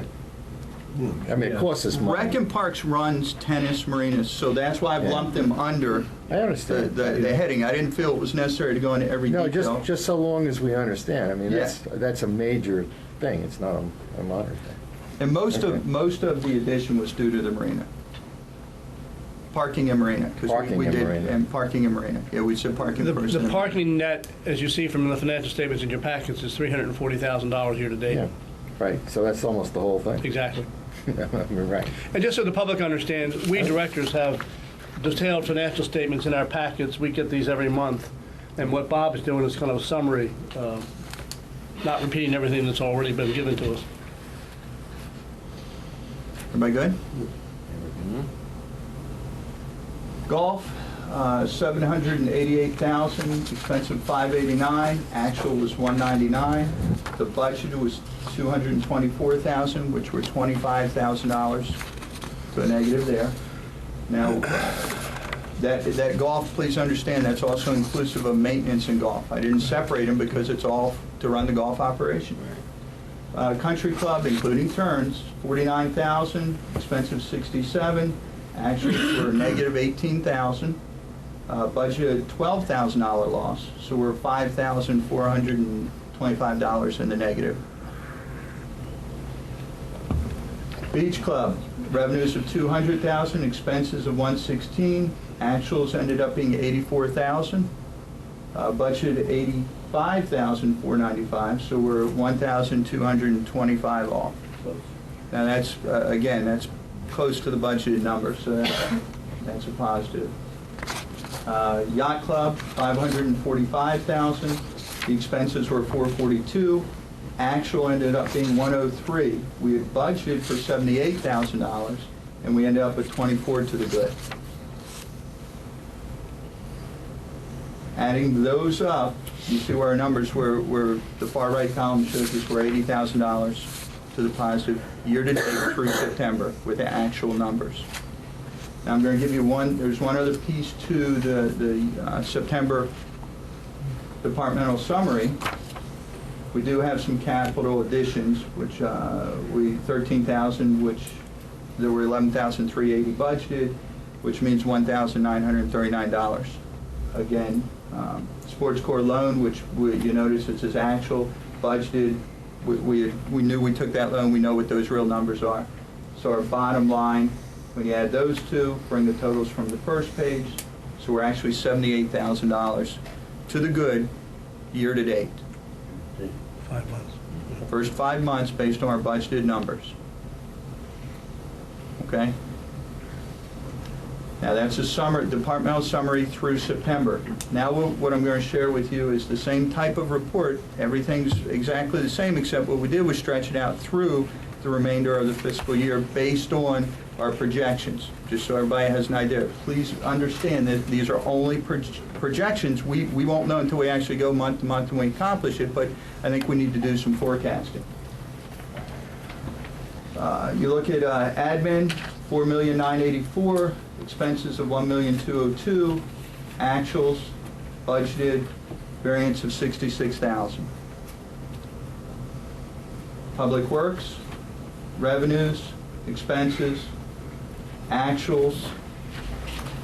I mean, it costs us money. Rec and Parks runs tennis, marinas, so that's why I've Yeah. lumped them under I understand. the heading. I didn't feel it was necessary to go into every No, detail. just so long as we understand. I mean, Yeah. that's a major thing. It's not a minor thing. And most Okay. of the addition was due to the marina. Parking and marina. 'Cause Parking we and did, marina. and parking and marina. Yeah, we said parking first. The and then- parking net, as you see from the financial statements in your packets, is $340,000 year-to-date. Yeah, right. So that's almost the whole thing. Exactly. I mean, right. And just so the public understands, we directors have detailed financial statements in our packets. We get these every month. And what Bob is doing is kind of a summary, not repeating everything that's already been given to us. Everybody good? Golf, 788,000, expense of 589, actual was 199. The budget was 224,000, which were $25,000, so a negative there. Now, that golf, please understand, that's also inclusive of maintenance and golf. I didn't separate them because it's all to run the golf operation. Country Club, including turns, 49,000, expensive 67, actually for negative 18,000, budgeted $12,000 loss, so we're $5,425 in the negative. Beach Club, revenues of 200,000, expenses of 116, actuals ended up being 84,000, budgeted 85,495, so we're 1,225 off. Now that's, again, that's close to the budgeted number, so that's a positive. Yacht Club, 545,000, the expenses were 442, actual ended up being 103. We had budgeted for $78,000, and we ended up at 24 to the good. Adding those up, you see where our numbers were, where the far right column shows us we're $80,000 to the positive year-to-date through September with the actual numbers. Now I'm going to give you there's one other piece to the September departmental summary. We do have some capital additions, which 13,000, which there were 11,380 budgeted, which means $1,939. Again, sports core loan, which you notice it's as actual budgeted. We knew we took that loan. We know what those real numbers are. So our bottom line, when you add those two, bring the totals from the first page. So we're actually $78,000 to the good year to date. 5 months. First 5 months based on our budgeted numbers. Okay? Now that's a departmental summary through September. Now what I'm going to share with you is the same type of report. Everything's exactly the same, except what we did was stretch it out through the remainder of the fiscal year based on our projections, just so everybody has an idea. Please understand that these are only projections. We won't know until we actually go month to month and we accomplish it, but I think we need to do some forecasting. You look at admin, $4,984,000, expenses of $1,202,000, actuals, budgeted, variance of $66,000. Public Works, revenues, expenses, actuals,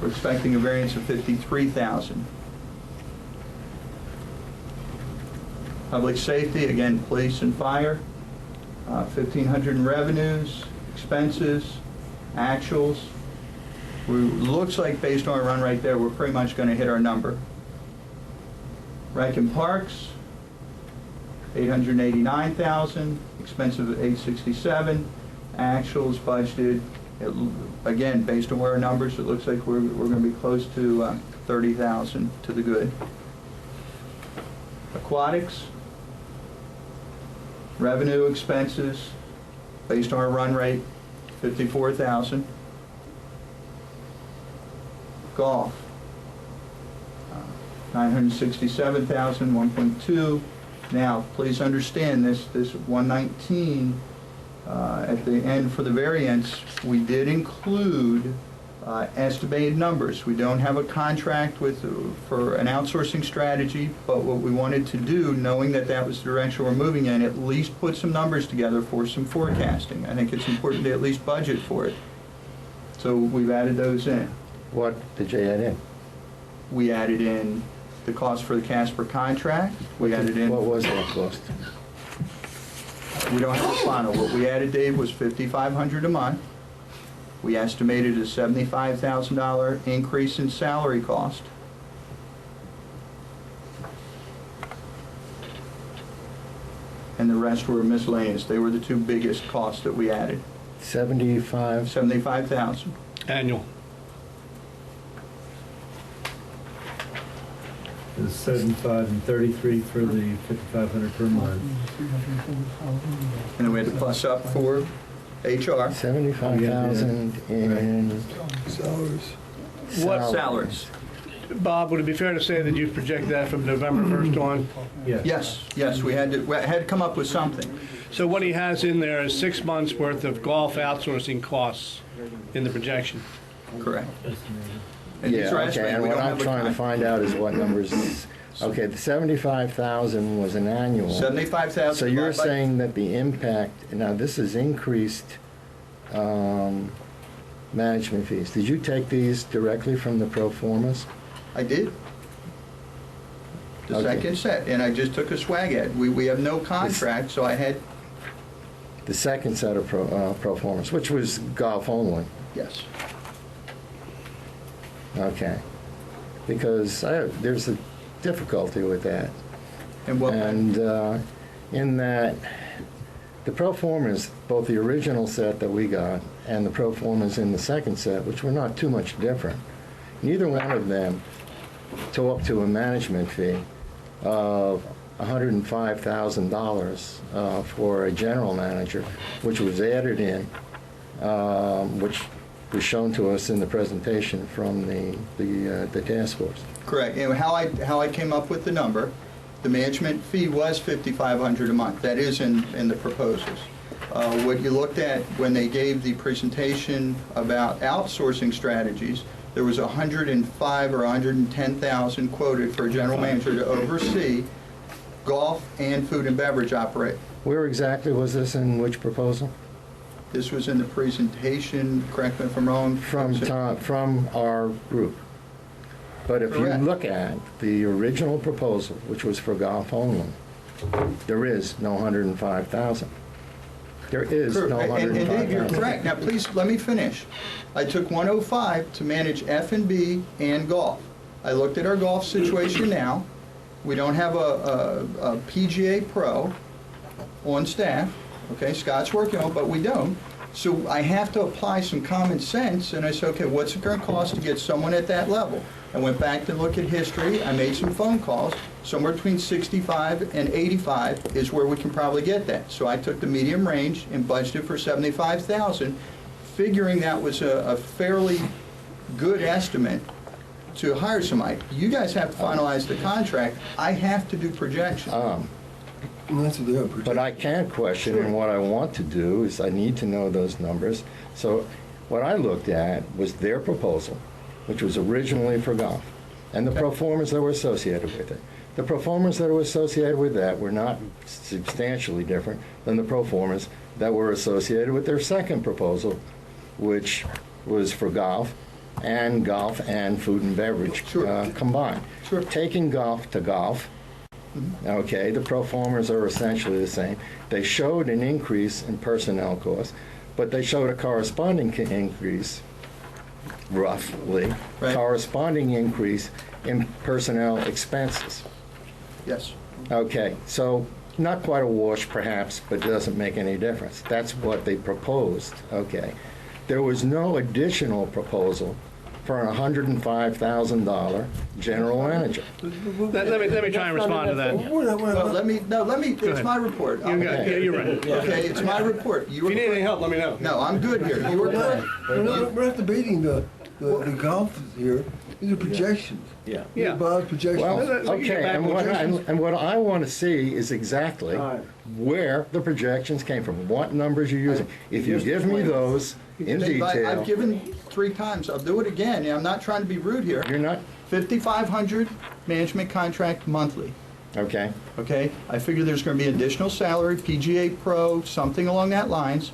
we're expecting a variance of $53,000. Public Safety, again, police and fire, 1,500 in revenues, expenses, actuals. Looks like based on our run right there, we're pretty much going to hit our number. Rec and Parks, $889,000, expensive at $867,000, actuals budgeted. Again, based on where our numbers, it looks like we're going to be close to $30,000 to the good. Aquatics, revenue, expenses, based on our run rate, $54,000. Golf, $967,000, 1.2. Now, please understand this 119 at the end for the variance, we did include estimated numbers. We don't have a contract for an outsourcing strategy, but what we wanted to do, knowing that that was the direction we're moving in, at least put some numbers together for some forecasting. I think it's important to at least budget for it. So we've added those in. What did you add in? We added in the cost for the Casper contract. We added in. What was that cost? We don't have the final. What we added, Dave, was $5,500 a month. We estimated a $75,000 increase in salary cost. And the rest were miscellaneous. They were the two biggest costs that we added. 75,000. Annual. It was 75 and 33 for the 5,500 per month. And then we had to plus up for HR. 75,000 in Salaries. What Salaries. Bob, would it be fair to say that you projected that from November 1st on? Yes, we had to come up with something. So what he has in there is 6 months' worth of golf outsourcing costs in the projection. Correct. And these are okay, estimated. and We what don't I'm have a trying to find out is what numbers, okay, the 75,000 was an annual. 75,000. So you're divided by- saying that the impact, now this is increased management fees. Did you take these directly from the pro formas? I did. The Okay. second set, and I just took a swag at it. We have no contract, so I had, The second set of pro formas, which was golf only. yes. Okay. Because there's a difficulty with that. And what, And in that, the pro formas, both the original set that we got and the pro formas in the second set, which were not too much different, neither one of them talked to a management fee of $105,000 for a general manager, which was added in, which was shown to us in the presentation from the task force. Correct. And how I came up with the number, the management fee was $5,500 a month. That is in the proposals. What you looked at when they gave the presentation about outsourcing strategies, there was 105 or 110,000 quoted for a general manager to oversee golf and food and beverage operate. Where exactly was this, in which proposal? This was in the presentation, correct me if I'm wrong. From our group. But if you Correct. look at the original proposal, which was for golf only, there is no 105,000. There is no And Dave, you're 105,000. correct. Now, please, let me finish. I took 105 to manage F&B and golf. I looked at our golf situation now. We don't have a PGA pro on staff. Okay, Scott's working on it, but we don't. So I have to apply some common sense, and I said, okay, what's it going to cost to get someone at that level? I went back to look at history. I made some phone calls. Somewhere between 65 and 85 is where we can probably get that. So I took the medium range and budgeted for 75,000, figuring that was a fairly good estimate to hire somebody. You guys have to finalize the contract. I have to do projections. And that's what they are, projections. But I can't question, and what I want to do is I need to know those numbers. So what I looked at was their proposal, which was originally for golf, and the pro formas that were associated with it. The pro formas that were associated with that were not substantially different than the pro formas that were associated with their second proposal, which was for golf and food and beverage combined. Sure. Taking golf to golf, okay, the pro formas are essentially the same. They showed an increase in personnel costs, but they showed a corresponding increase, roughly, Right. corresponding increase in personnel expenses. Yes. Okay, so not quite a wash perhaps, but it doesn't make any difference. That's what they proposed, okay. There was no additional proposal for a $105,000 general manager. Let me try and respond to that. Well, let me, it's ahead. my report. Yeah, you're right. Okay, it's my report. You If were you need any correct. help, let me know. No, I'm good here. You were correct. We're not debating the golf here. These are projections. Yeah. Yeah. Bob's projections. Well, Let's get okay, back and to what, projections. and what I want to see is exactly All right. where the projections came from, what numbers you're using. If you Just give me explain. those in Dave, I've detail, given 3 times. I'll do it again. I'm not trying to be rude here. you're not, 5,500 management contract monthly. okay? Okay? I figure there's going to be additional salary, PGA Pro, something along that lines.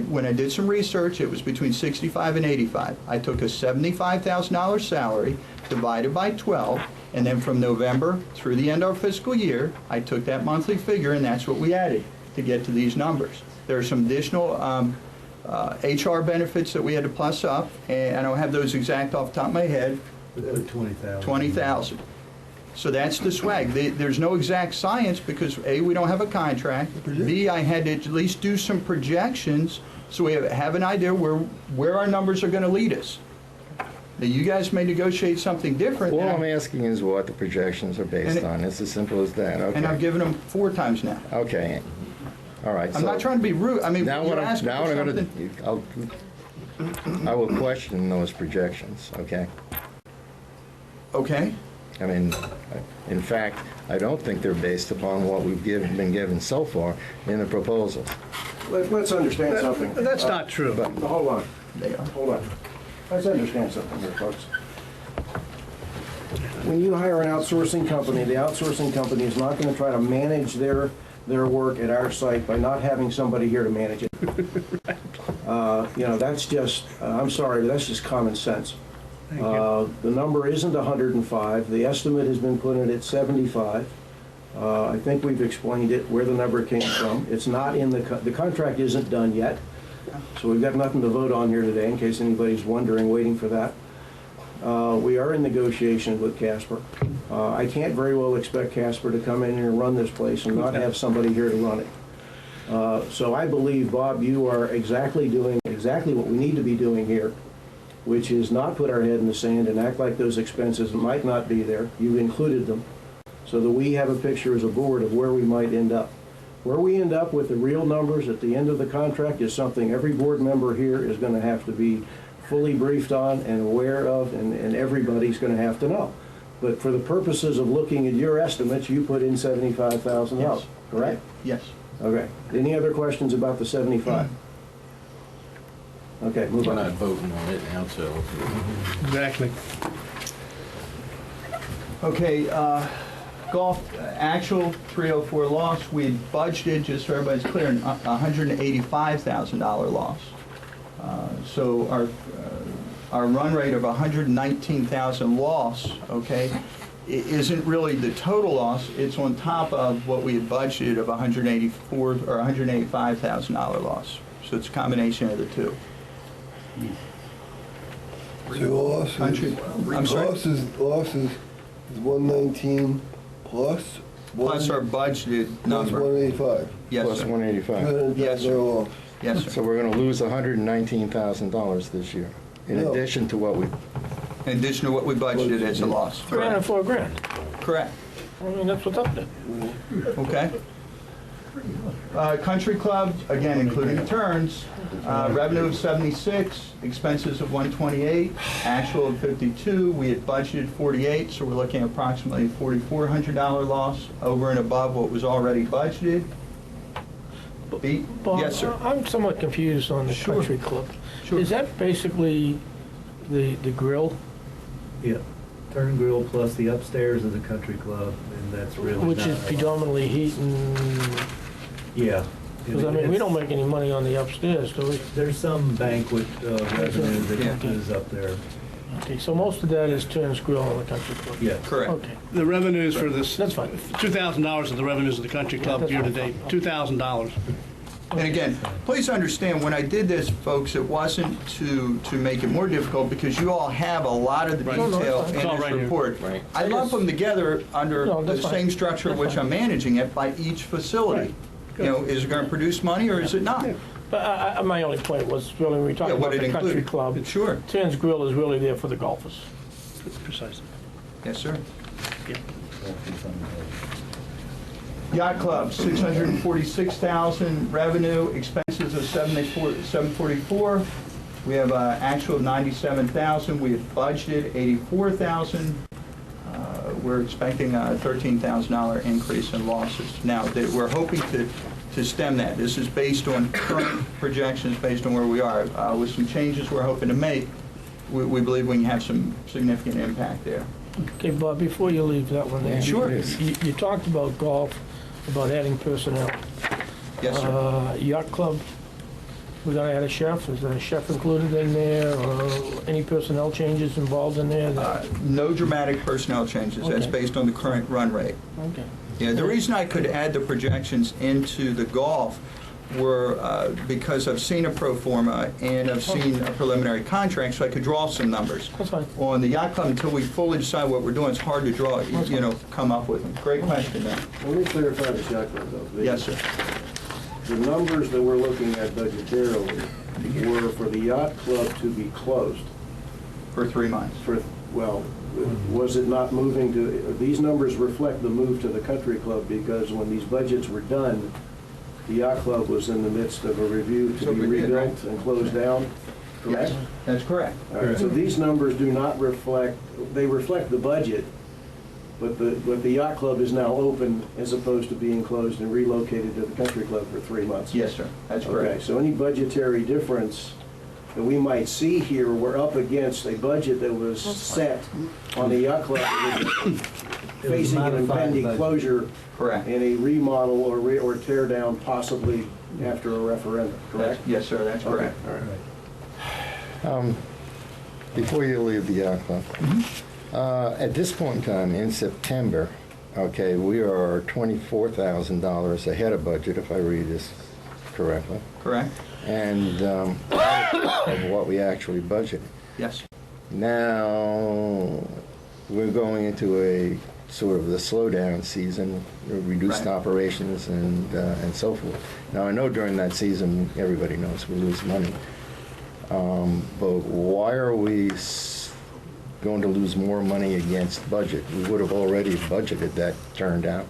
When I did some research, it was between 65 and 85. I took a $75,000 salary, divided by 12, and then from November through the end of our fiscal year, I took that monthly figure, and that's what we added to get to these numbers. There are some additional HR benefits that we had to plus up, and I don't have those exact off the top of my head. 20,000. 20,000. So that's the swag. There's no exact science because A, we don't have a contract. B, I had to at least do some projections so we have an idea where our numbers are going to lead us. Now, you guys may negotiate something different. All now, I'm asking is what the projections are based And it- on. It's as simple as that, and I've okay? given them 4 times now. Okay, all right. I'm not trying to be rude. I mean, Now you're what I'm, asking now for what I'm something. I will question those projections, okay? Okay. I mean, in fact, I don't think they're based upon what we've been given so far in the proposals. Let's understand something. That's not true. Hold on, They are. hold on. Let's understand something here, folks. When you hire an outsourcing company, the outsourcing company is not going to try to manage their work at our site by not having somebody here to manage it. You know, that's just, I'm sorry, but that's just common sense. The number isn't 105. The estimate has been put in at 75. I think we've explained it, where the number came from. It's not in the contract isn't done yet, so we've got nothing to vote on here today, in case anybody's wondering, waiting for that. We are in negotiation with Casper. I can't very well expect Casper to come in here and run this place and not have somebody here to run it. So I believe, Bob, you are doing exactly what we need to be doing here, which is not put our head in the sand and act like those expenses might not be there. You've included them, so that we have a picture as a board of where we might end up. Where we end up with the real numbers at the end of the contract is something every board member here is going to have to be fully briefed on and aware of, and everybody's gonna have to know. But for the purposes of looking at your estimates, you put in $75,000, Yes. correct? Yes. Okay. Any other questions about the 75? Okay, move We're on. not voting on it now, so. Exactly. Okay, golf, actual 304 loss, we had budgeted, just so everybody's clear, a $185,000 loss. So our run rate of 119,000 loss, okay, isn't really the total loss, it's on top of what we had budgeted of $185,000 loss. So it's a combination of the two. So loss Country, I'm sorry? Loss is 119 plus? Plus our budgeted Plus number. 185. Yes, Plus sir. 185. Yes, sir. Loss. Yes, sir. So we're going to lose $119,000 this year, in No. addition to what we, In addition to what we budgeted as a loss. $300 for $1,000. Correct. I mean, that's what's up there. Okay. Country Club, again, including returns, revenue of 76, expenses of 128, actual of 52. We had budgeted 48, so we're looking at approximately $4,400 loss over and above what was already budgeted. Pete? Bob, Yes, sir. I'm somewhat confused on the Sure. country club. Sure. Is that basically the grill, Yeah, turn grill plus the upstairs of the country club, and that's really which not is a lot. predominantly heat and, Yeah. because I mean, we don't make any money on the upstairs, do we? There's some banquet revenue Yeah. that is up there. Okay, so most of that is Turner's Grill and the country club? Yeah. Correct. Okay, The revenues for this. That's fine. $2,000 of the revenues of the country club that's year-to-date, fine. $2,000. And again, please understand, when I did this, folks, it wasn't to make it more difficult, because you all have a lot of the Right. No, no, detail it's in fine. It's all this right here. report. Right. I lump them together under No, the that's fine. same structure That's which fine. I'm managing it by each facility. You know, is it going to produce money or is it not? but my only point was, really, when we talk Yeah, about what it the country included. club, Sure. Turner's Grill is really there for the golfers. Precisely. Yes, sir. Yacht Club, 646,000 revenue, expenses of 744. We have actual of 97,000. We had budgeted 84,000. We're expecting a $13,000 increase in losses. Now, we're hoping to stem that. This is based on current projections, based on where we are. With some changes we're hoping to make, we believe we can have some significant impact there. Okay, Bob, before you leave that one there. Sure. You talked about golf, about adding personnel. Yes, sir. Yacht Club, we're gonna add a chef, is there a chef included in there, or any personnel changes involved in there? No dramatic personnel changes. That's Okay. based on the current run rate. Okay. Yeah, the reason I could add the projections into the golf were because I've seen a pro forma and I've seen a preliminary contract, so I could draw some numbers. That's fine. On the yacht club, until we fully decide what we're doing, it's hard to draw, come up with them. Great question, man. Let me clarify the yacht club though. Yes, sir. The numbers that we're looking at budgetarily were for the yacht club to be closed For 3 months. was it not moving to, these numbers reflect the move to the country club because when these budgets were done, the yacht club was in the midst of a review So to be we did, right? rebuilt and closed down, correct? Yes, that's correct. All right, so these numbers do not reflect, they reflect the budget, but the yacht club is now open as opposed to being closed and relocated to the country club for 3 months. Yes, sir. That's Okay, correct. so any budgetary difference that we might see here, we're up against a budget that was set on the yacht club facing an impending closure Correct. and a remodel or tear down possibly after a referendum, correct? Yes, sir, that's Okay, correct. all right. before you leave the yacht club, at this point in time, in September, okay, we are $24,000 ahead of budget, if I read this correctly, Correct? and of what we actually budgeted. Yes. Now, we're going into a sort of the slowdown season, reduced Right. operations and so forth. Now, I know during that season, everybody knows we lose money. But why are we going to lose more money against budget? We would have already budgeted that turned out.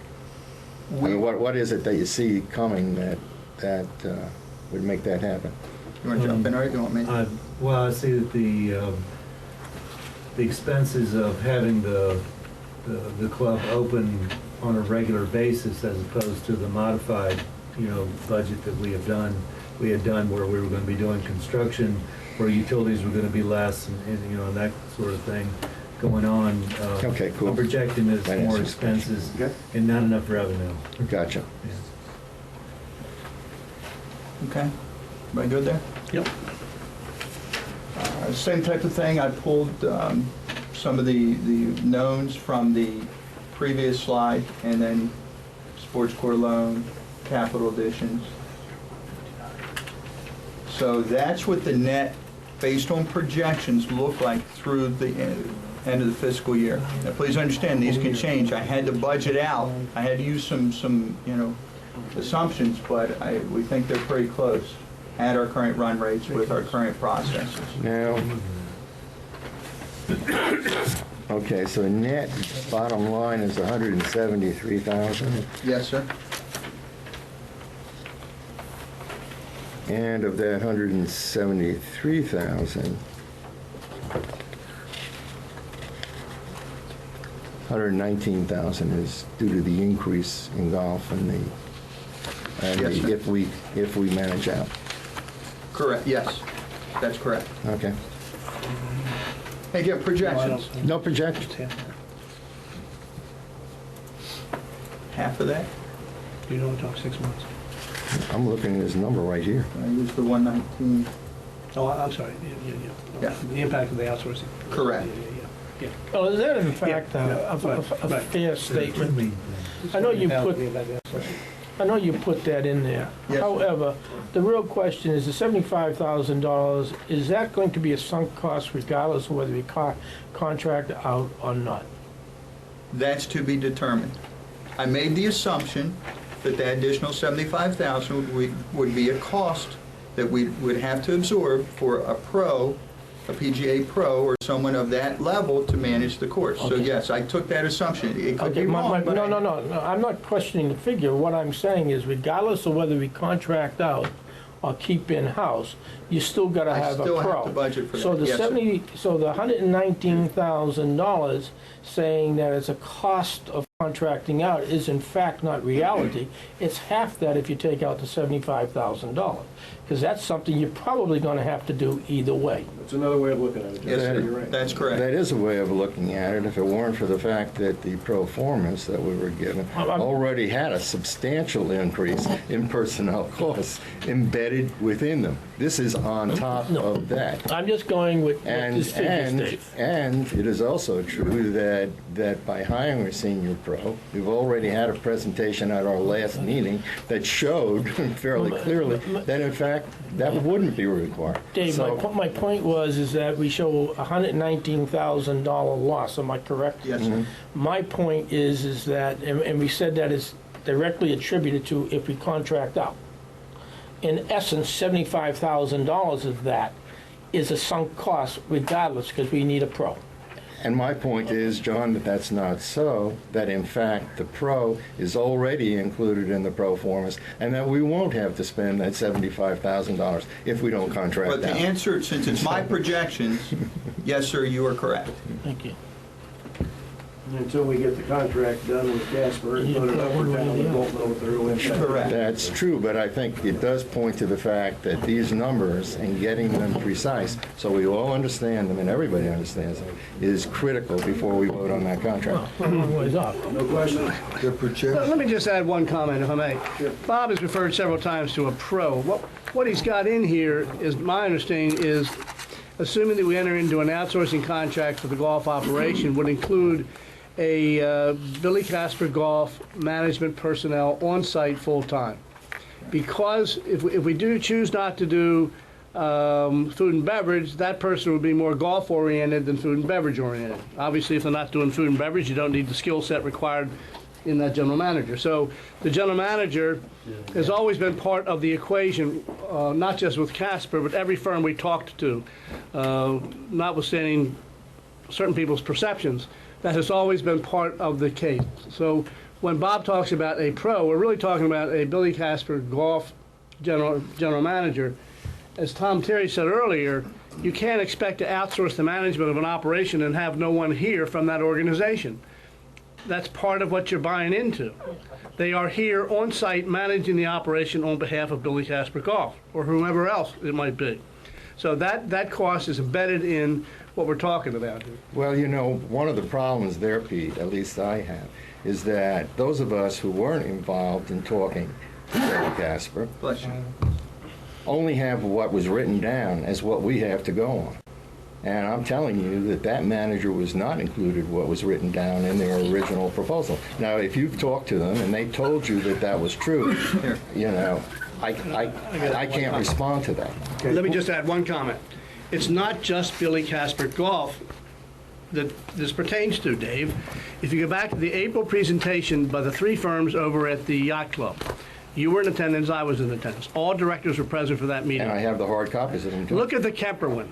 I mean, what is it that you see coming that would make that happen? You want to jump in, or you want me? Well, I see that the expenses of having the club open on a regular basis as opposed to the modified, budget that we had done where we were going to be doing construction, where utilities were going to be less and that sort of thing going on. Okay, cool. I'm projecting that That it's more answers the question. expenses Okay. and not enough revenue. Gotcha. Okay, everybody good there? Yep. Same type of thing, I pulled some of the knowns from the previous slide, and then sports core loan, capital additions. So that's what the net, based on projections, look like through the end of the fiscal year. Now, please understand, these can change. I had to budget out, I had to use some assumptions, but we think they're pretty close at our current run rates with our current processes. Now, okay, so net bottom line is 173,000, Yes, sir? and of that 173,000, 119,000 is due to the increase in golf and Yes, sir. if we manage out. Correct, yes, that's correct. Okay. Hey, again, projections, No projections. half of that, You don't talk 6 months. I'm looking at his number right here. I used the 119. Oh, I'm sorry. Yeah. The impact of the outsourcing. Correct. Yeah. Well, is that in fact Yeah, a right. fair statement? I know you put that in there. Yes. However, the real question is the $75,000, is that going to be a sunk cost regardless of whether we contract out or not? That's to be determined. I made the assumption that that additional 75,000 would be a cost that we would have to absorb for a PGA pro or someone of that level to manage the course. So Okay. yes, I took that assumption. It could Okay, be wrong, but no, I'm not questioning the figure. What I'm saying is regardless of whether we contract out or keep in-house, you still gotta I have a pro. still have to budget for that. So the Yes, sir. so the $119,000 saying that it's a cost of contracting out is in fact not reality. It's half that if you take out the $75,000, because that's something you're probably gonna have to do either way. That's another way of looking at it. Yes, sir. That's correct. That is a way of looking at it, if it weren't for the fact that the pro formas that we were given already had a substantial increase in personnel costs embedded within them. This is on top of that. I'm just going with this figure, Dave. And it is also true that by hiring a senior pro, we've already had a presentation at our last meeting that showed fairly clearly that in fact that wouldn't be required. Dave, So- my point is that we show a $119,000 loss, am I correct? Yes, sir. My point is that, and we said that is directly attributed to if we contract out. In essence, $75,000 of that is a sunk cost regardless, because we need a pro. And my point is, John, that that's not so, that in fact the pro is already included in the pro formas, and that we won't have to spend that $75,000 if we don't contract But the out. answer, since it's my projections, yes, sir, you are correct. Thank you. Until we get the contract done with Casper and put it up or down, we won't know what the real impact is. Correct. That's true, but I think it does point to the fact that these numbers and getting them precise, so we all understand them and everybody understands them, is critical before we vote on that contract. We're a long ways off. No question. The projection. Let me just add one comment, if I may. Bob has referred several times to a pro. What he's got in here is, my understanding is, assuming that we enter into an outsourcing contract for the golf operation, would include a Billy Casper Golf management personnel on site full-time. Because if we do choose not to do food and beverage, that person would be more golf-oriented than food and beverage-oriented. Obviously, if they're not doing food and beverage, you don't need the skill set required in that general manager. So the general manager has always been part of the equation, not just with Casper, but every firm we talked to, notwithstanding certain people's perceptions. That has always been part of the case. So when Bob talks about a pro, we're really talking about a Billy Casper Golf general manager. As Tom Terry said earlier, You can't expect to outsource the management of an operation and have no one here from that organization. That's part of what you're buying into. They are here on site managing the operation on behalf of Billy Casper Golf or whomever else it might be. So that cost is embedded in what we're talking about here. Well, you know, one of the problems there, Pete, at least I have, is that those of us who weren't involved in talking to Billy Casper Bless you. only have what was written down as what we have to go on. And I'm telling you that that manager was not included what was written down in their original proposal. Now, if you've talked to them and they told you that that was true, you know, I can't respond to that. Let me just add one comment. It's not just Billy Casper Golf that this pertains to, Dave. If you go back to the April presentation by the three firms over at the Yacht Club, you were in attendance, I was in attendance. All directors were present for that meeting. And I have the hard copies of them too. Look at the Kemper one.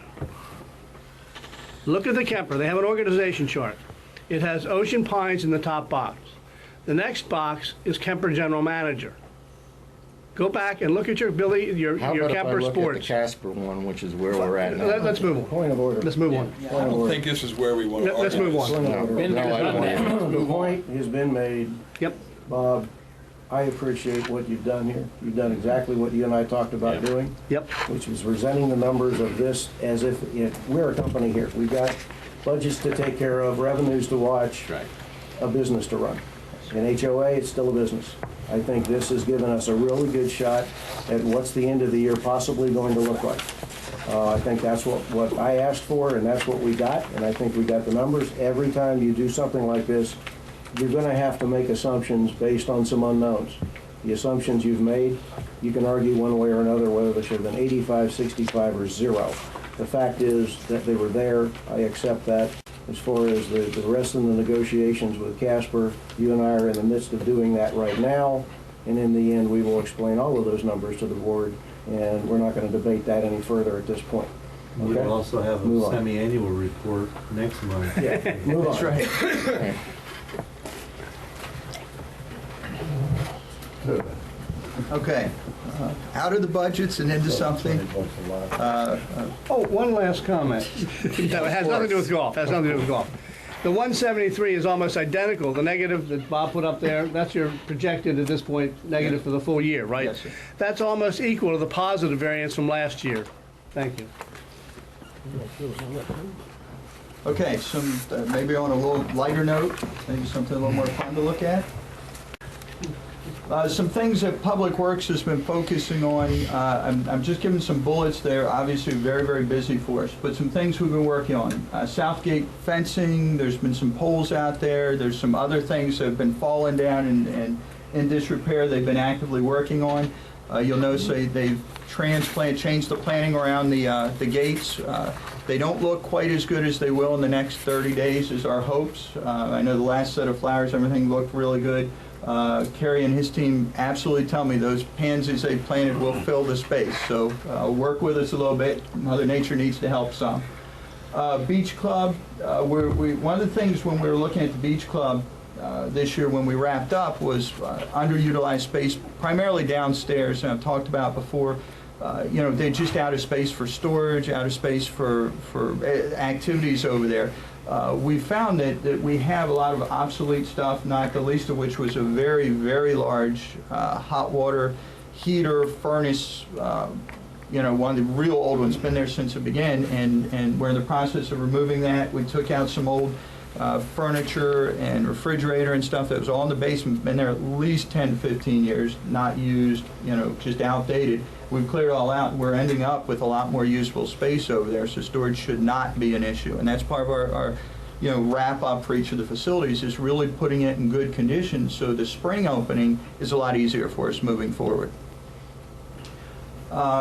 Look at the Kemper. They have an organization chart. It has Ocean Pines in the top box. The next box is Kemper General Manager. Go back and look at your Billy, your How about if I Kemper look at the Sports. Casper one, which is where we're at now? Let's move on. Point of order. Let's move on. I don't think this is where we want to Let's move on. Point of order. No, I don't want to. The point has been made. Yep. Bob, I appreciate what you've done here. You've done exactly what you and I talked about doing, Yep. which is presenting the numbers of this as if we're a company here. We've got budgets to take care of, revenues to watch, a business to run. In HOA, it's still a business. I think this has given us a really good shot at what's the end of the year possibly going to look like. I think that's what I asked for, and that's what we got, and I think we got the numbers. Every time you do something like this, you're going to have to make assumptions based on some unknowns. The assumptions you've made, you can argue one way or another whether they should have been 85, 65, or 0. The fact is that they were there. I accept that. As far as the rest of the negotiations with Casper, you and I are in the midst of doing that right now, and in the end, we will explain all of those numbers to the board, and we're not going to debate that any further at this point. Okay? We'll also have Move a on. semi-annual report next month. Yeah, move on. That's right. Okay, out of the budgets and into something. Oh, one last comment. That has nothing to do with golf, has nothing to do with golf. The 173 is almost identical. The negative that Bob put up there, that's your projected at this point negative for the full year, right? Yes, sir. That's almost equal to the positive variance from last year. Thank you. Okay, some, maybe on a little lighter note, maybe something a little more fun to look at. Some things that Public Works has been focusing on, I'm just giving some bullets there, obviously very, very busy for us, but some things we've been working on. Southgate fencing, there's been some poles out there, there's some other things that have been falling down and in disrepair they've been actively working on. You'll notice they've changed the planning around the gates. They don't look quite as good as they will in the next 30 days is our hopes. I know the last set of flowers, everything looked really good. Kerry and his team absolutely tell me those pansies they planted will fill the space. So work with us a little bit. Mother Nature needs to help some. Beach Club, one of the things when we were looking at the Beach Club this year when we wrapped up was underutilized space, primarily downstairs, and I've talked about before. You know, they're just out of space for storage, out of space for activities over there. We found that we have a lot of obsolete stuff, not the least of which was a very, very large hot water heater furnace, you know, one of the real old ones, been there since it began, and we're in the process of removing that. We took out some old furniture and refrigerator and stuff that was all in the basement, been there at least 10 to 15 years, not used, you know, just outdated. We've cleared it all out, and we're ending up with a lot more usable space over there, so storage should not be an issue. And that's part of our you know, wrap up for each of the facilities, is really putting it in good condition so the spring opening is a lot easier for us moving forward.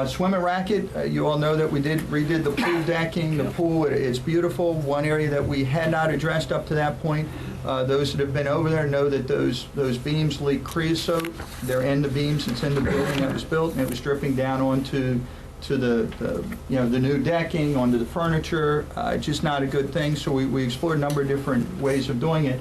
Swim and racket, you all know that we redid the pool decking. The pool, it's beautiful. One area that we had not addressed up to that point, those that have been over there know that those beams leak creosote. They're in the beams, it's in the building that was built, and it was dripping down onto the you know, the new decking, onto the furniture. Just not a good thing, so we explored a number of different ways of doing it.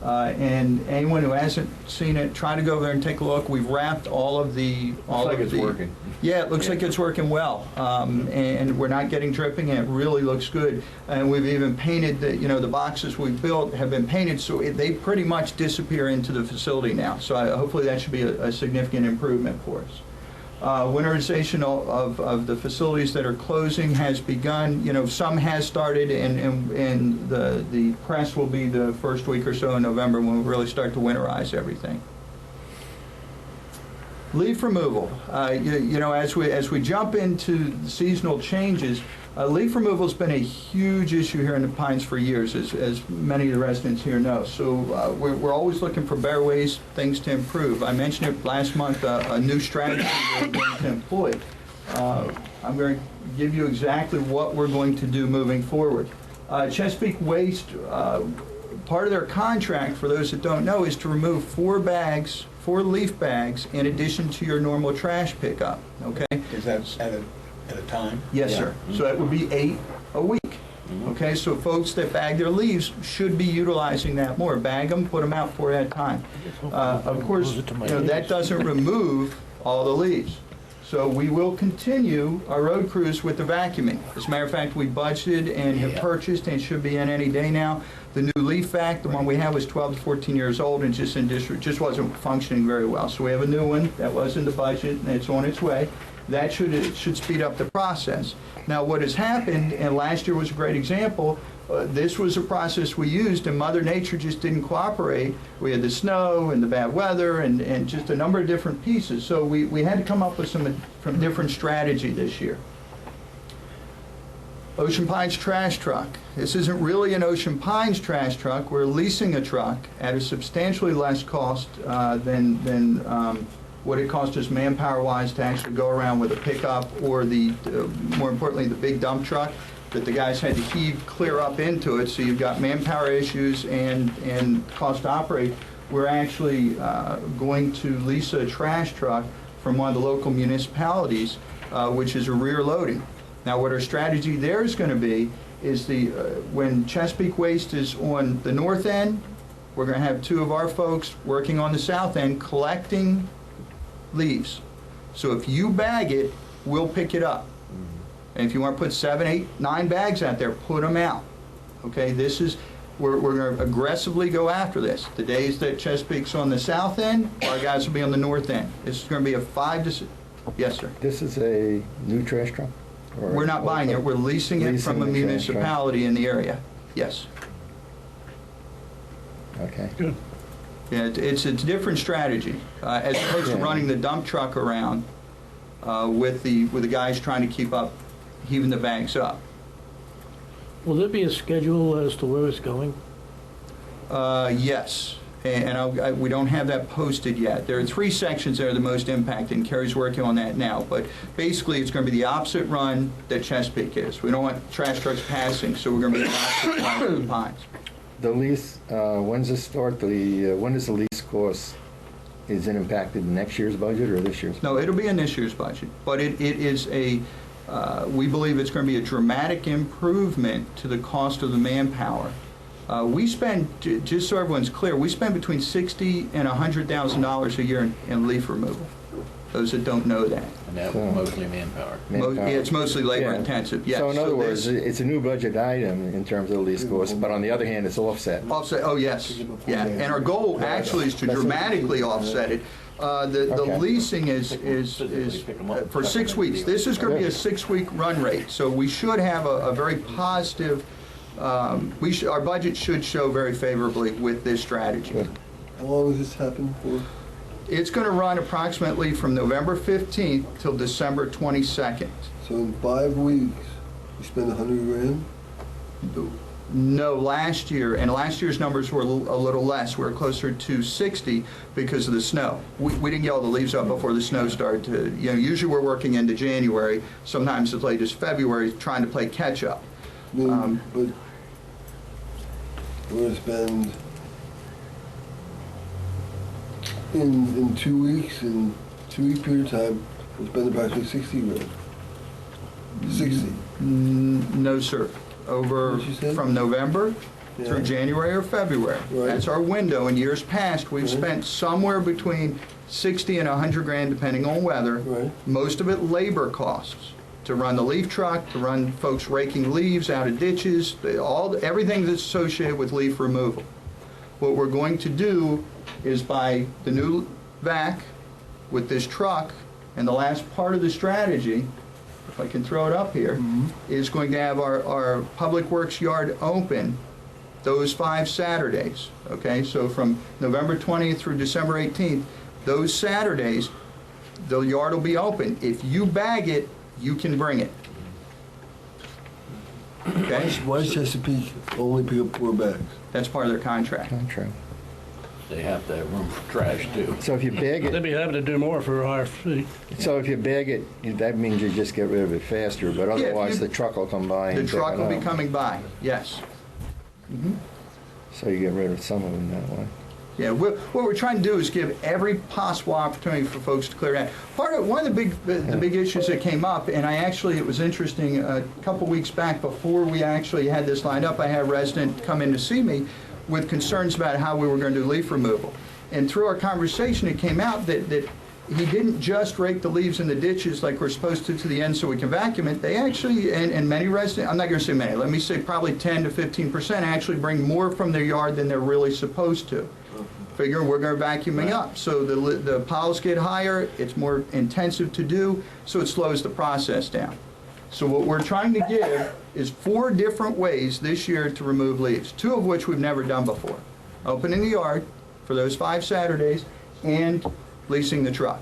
And anyone who hasn't seen it, try to go there and take a look. We've wrapped all of the... working. Yeah, it looks like it's working well. And we're not getting dripping, and it really looks good. And we've even painted, the boxes we built have been painted, so they pretty much disappear into the facility now. So hopefully that should be a significant improvement for us. Winterization of the facilities that are closing has begun. Some has started, and the press will be the first week or so in November when we really start to winterize everything. Leaf removal. As we jump into the seasonal changes, leaf removal has been a huge issue here in the Pines for years, as many of the residents here know. So we're always looking for better ways, things to improve. I mentioned it last month, a new strategy we're going to employ. I'm going to give you exactly what we're going to do moving forward. Chesapeake Waste, part of their contract, for those that don't know, is to remove 4 leaf bags in addition to your normal trash pickup, okay? Is that at a time? Yes, sir. So that would be 8 a week. Okay, so folks that bag their leaves should be utilizing that more. Bag them, put them out 4 at a time. Of course, that doesn't remove all the leaves. So we will continue our road crews with the vacuuming. As a matter of fact, we budgeted and have purchased, and should be in any day now, the new leaf vac. The one we had was 12 to 14 years old and just wasn't functioning very well. So we have a new one that was in the budget, and it's on its way. That should speed up the process. Now, what has happened, and last year was a great example, this was a process we used, and Mother Nature just didn't cooperate. We had the snow and the bad weather and just a number of different pieces. So we had to come up with some different strategy this year. Ocean Pines trash truck. This isn't really an Ocean Pines trash truck. We're leasing a truck at a substantially less cost than what it cost us manpower-wise to actually go around with a pickup, or more importantly, the big dump truck that the guys had to heave clear up into it. So you've got manpower issues and cost to operate. We're actually going to lease a trash truck from one of the local municipalities, which is a rear loading. Now, what our strategy there is going to be is when Chesapeake Waste is on the north end, we're going to have 2 of our folks working on the south end collecting leaves. So if you bag it, we'll pick it up. And if you want to put 7, 8, 9 bags out there, put them out. Okay, we're going to aggressively go after this. The days that Chesapeake's on the south end, our guys will be on the north end. This is going to be a 5 to 6. Yes, sir. This is a new trash truck? We're not buying it. We're leasing it from a municipality in the area. Yes. Okay. Good. Yeah, it's a different strategy as opposed to running the dump truck around with the guys trying to keep up, heaving the bags up. Will there be a schedule as to where it's going? Yes, and we don't have that posted yet. There are 3 sections that are the most impacted, and Kerry's working on that now. But basically, it's going to be the opposite run that Chesapeake is. We don't want trash trucks passing, so we're going to be the opposite run of the Pines. The lease, when does it start? When does the lease cost? Is it impacted in next year's budget or this year's? No, it'll be in this year's budget, but it is we believe it's going to be a dramatic improvement to the cost of the manpower. We spend, just so everyone's clear, we spend between $60,000 and $100,000 a year in leaf removal. Those that don't know that. And that was mostly manpower. Yeah, it's mostly labor intensive, yes. So in other words, it's a new budget item in terms of the lease cost, but on the other hand, it's offset. Offset, oh yes, yeah. And our goal actually is to dramatically offset it. The leasing is for 6 weeks. This is going to be a 6-week run rate, so we should have a very positive, our budget should show very favorably with this strategy. How long does this happen for? It's going to run approximately from November 15th till December 22nd. So in 5 weeks, you spend $100,000? No, last year, and last year's numbers were a little less. We were closer to 60 because of the snow. We didn't get all the leaves up before the snow started to, usually we're working into January, sometimes as late as February, trying to play catch up. But we're going to spend, in 2 weeks, in 2-week period of time, we'll spend approximately $60,000. 60. No, sir. Over from November through January or February. Right. That's our window. In years past, we've spent somewhere between 60 and 100 grand, depending on weather. Right. Most of it labor costs, to run the leaf truck, to run folks raking leaves out of ditches, everything that's associated with leaf removal. What we're going to do is buy the new vac with this truck, and the last part of the strategy, if I can throw it up here, is going to have our Public Works yard open those 5 Saturdays, okay? So from November 20th through December 18th, those Saturdays, the yard will be open. If you bag it, you can bring it. Okay? Why does Chesapeake only pick up 4 bags? That's part of their contract. They have to have room for trash too. So if you bag They'd it, be happy to do more for a higher fee. so if you bag it, that means you just get rid of it faster, but if otherwise you- the truck will come by and The pick truck it will be up. coming by, yes. So you get rid of some of them that way. Yeah, what we're trying to do is give every possible opportunity for folks to clear that. One of the big issues that came up, and it was interesting, a couple weeks back before we actually had this lined up, I had a resident come in to see me with concerns about how we were going to do leaf removal. And through our conversation, it came out that he didn't just rake the leaves in the ditches like we're supposed to the end so we can vacuum it. They actually, and many residents, I'm not going to say many, let me say probably 10 to 15% actually bring more from their yard than they're really supposed to. Figure we're going to vacuuming up. So the piles get higher, it's more intensive to do, so it slows the process down. So what we're trying to give is 4 different ways this year to remove leaves, 2 of which we've never done before. Opening the yard for those 5 Saturdays and leasing the truck.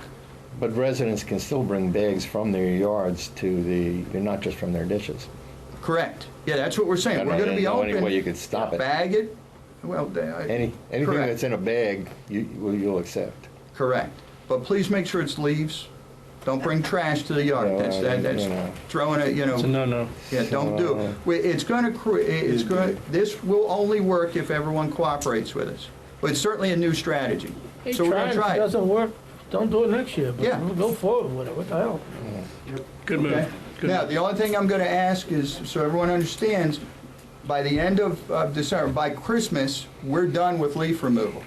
But residents can still bring bags from their yards to not just from their ditches. Correct. Yeah, that's what we're saying. I We're going to be don't know any open. way you could stop it. Bag it. Well, Anything correct. that's in a bag, you'll accept. Correct. But please make sure it's leaves. Don't bring trash to the yard. No, That's no. throwing it, It's a no-no. Yeah, don't do it. It's going to, this will only work if everyone cooperates with us. But it's certainly a new strategy. Hey, So we're going to If try it it. doesn't work, don't do it next year, but Yeah. we'll go forward with it. What the hell? Good move. Okay. Good Now, move. the only thing I'm going to ask is, so everyone understands, by the end of December, by Christmas, we're done with leaf removal.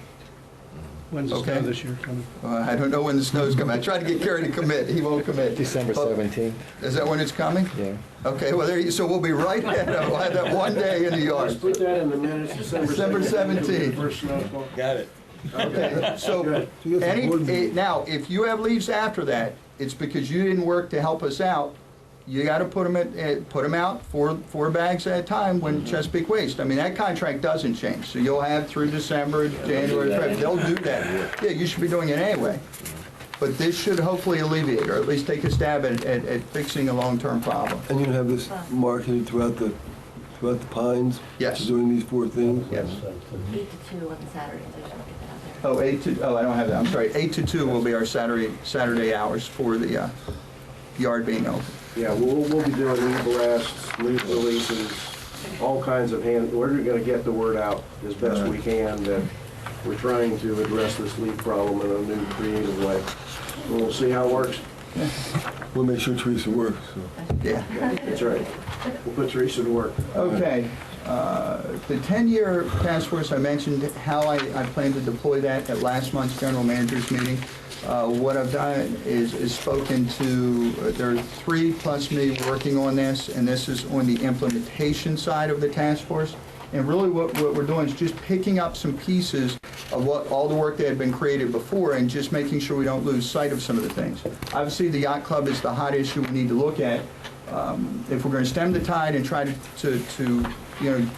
When's the Okay. snow this year coming? I don't know when the snow's coming. I tried to get Kerry to commit. He won't commit. December But- 17th, Is that when it's coming? yeah. Okay, well, so we'll be right at it. We'll have that one day in the Let's yard. put that in the minutes, December 17th. First snowfall. Got it. Okay, so So you have to board- now, if you have leaves after that, it's because you didn't work to help us out. You got to put them out 4 bags at a time when Chesapeake Waste. I mean, that contract doesn't change. So you'll have through December, January, February. They'll do that. Yeah, you should be doing it anyway. But this should hopefully alleviate, or at least take a stab at fixing a long-term problem. And you have this marketed throughout the Pines? Yes. Doing these 4 things? Yes. 8 to 2 on Saturdays, I just want to get that out there. I don't have that. I'm sorry. 8 to 2 will be our Saturday hours for the yard being open. Yeah, we'll be doing e-blasts, leaf releases, all kinds of we're going to get the word out as best we can that we're trying to address this leaf problem in a new, creative way. And we'll see how it works. We'll make sure Teresa works, so. Yeah. That's right. We'll put Teresa to work. Okay. The 10-year task force, I mentioned how I plan to deploy that at last month's general managers meeting. What I've done is spoken to, there are 3 plus me working on this, and this is on the implementation side of the task force. And really what we're doing is just picking up some pieces of all the work that had been created before and just making sure we don't lose sight of some of the things. Obviously, the yacht club is the hot issue we need to look at. If we're going to stem the tide and try to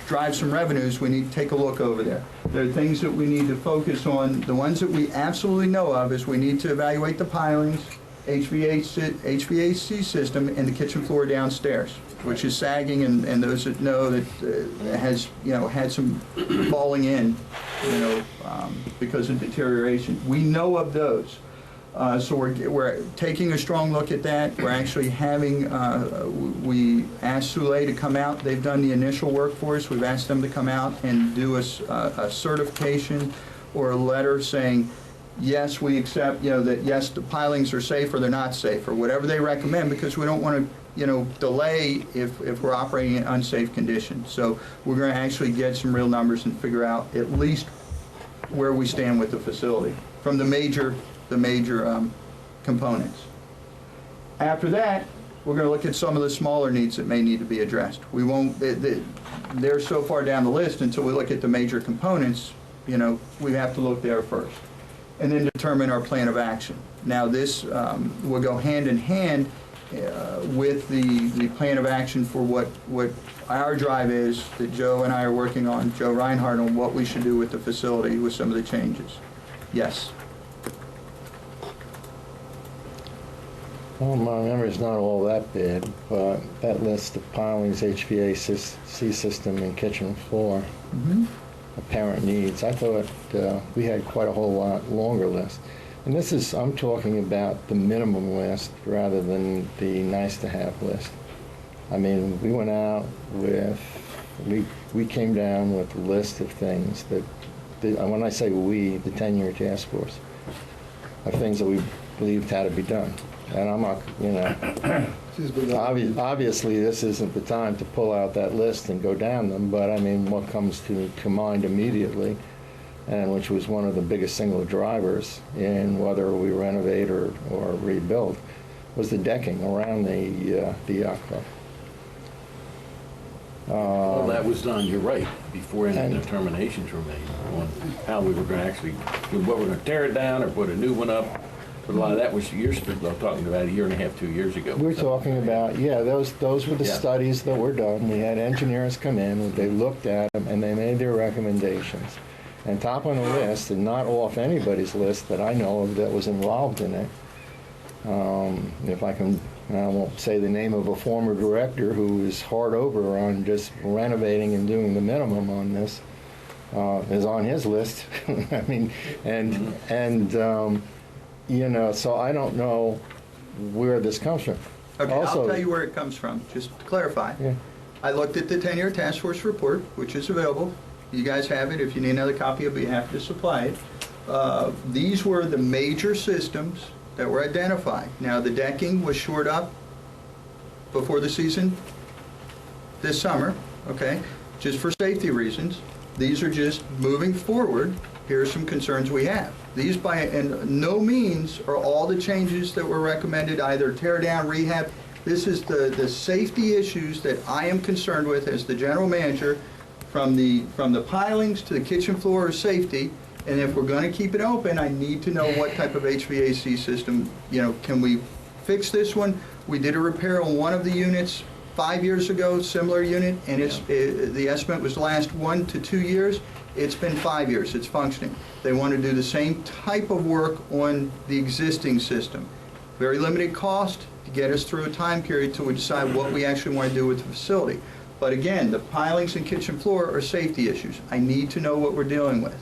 drive some revenues, we need to take a look over there. There are things that we need to focus on. The ones that we absolutely know of is we need to evaluate the pilings, HVAC system, and the kitchen floor downstairs, which is sagging, and those that know that has had some falling in, because of deterioration. We know of those. So we're taking a strong look at that. We're actually having, we asked Soulé to come out. They've done the initial work for us. We've asked them to come out and do a certification or a letter saying, yes, we accept, that yes, the pilings are safe or they're not safe, or whatever they recommend, because we don't want delay if we're operating in unsafe conditions. So we're going to actually get some real numbers and figure out at least where we stand with the facility from the major components. After that, we're going to look at some of the smaller needs that may need to be addressed. We won't, they're so far down the list until we look at the major components, we have to look there first. And then determine our plan of action. Now this will go hand in hand with the plan of action for what our drive is that Joe and I are working on, Joe Reinhardt, on what we should do with the facility with some of the changes. Yes. Well, my memory's not all that bad, but that list of pilings, HVAC system, and kitchen floor, apparent needs, I thought we had quite a whole lot longer list. And this is, I'm talking about the minimum list rather than the nice-to-have list. I mean, we went out with, we came down with a list of things that, when I say we, the 10-year task force, of things that we believed had to be done. And I'm not, obviously this isn't the time to pull out that list and go down them, but I mean, what comes to mind immediately, and which was one of the biggest single drivers in whether we renovate or rebuild, was the decking around the yacht club. Well, that was done, you're right, before any determinations were made on how we were going to actually, what we're going to tear it down or put a new one up. But a lot of that was years, we're talking about a year and a half, 2 years ago. We're talking about, those were the studies that were done. We had engineers come in, they looked at them, and they made their recommendations. And top on the list, and not off anybody's list that I know of that was involved in it, if I can, I won't say the name of a former director who is hard over on just renovating and doing the minimum on this, is on his list. I mean, so I don't know where this comes from. Okay, also, I'll tell you where it comes from, just to clarify. Yeah. I looked at the 10-year task force report, which is available. You guys have it. If you need another copy, I'll be happy to supply it. These were the major systems that were identified. Now, the decking was shored up before the season this summer, okay, just for safety reasons. These are just moving forward. Here are some concerns we have. These by no means are all the changes that were recommended, either tear down, rehab. This is the safety issues that I am concerned with as the general manager, from the pilings to the kitchen floor or safety. And if we're going to keep it open, I need to know what type of HVAC system, can we fix this one? We did a repair on one of the units 5 years ago, similar unit, and the estimate was last 1 to 2 years. It's been 5 years, it's functioning. They want to do the same type of work on the existing system. Very limited cost to get us through a time period till we decide what we actually want to do with the facility. But again, the pilings and kitchen floor are safety issues. I need to know what we're dealing with.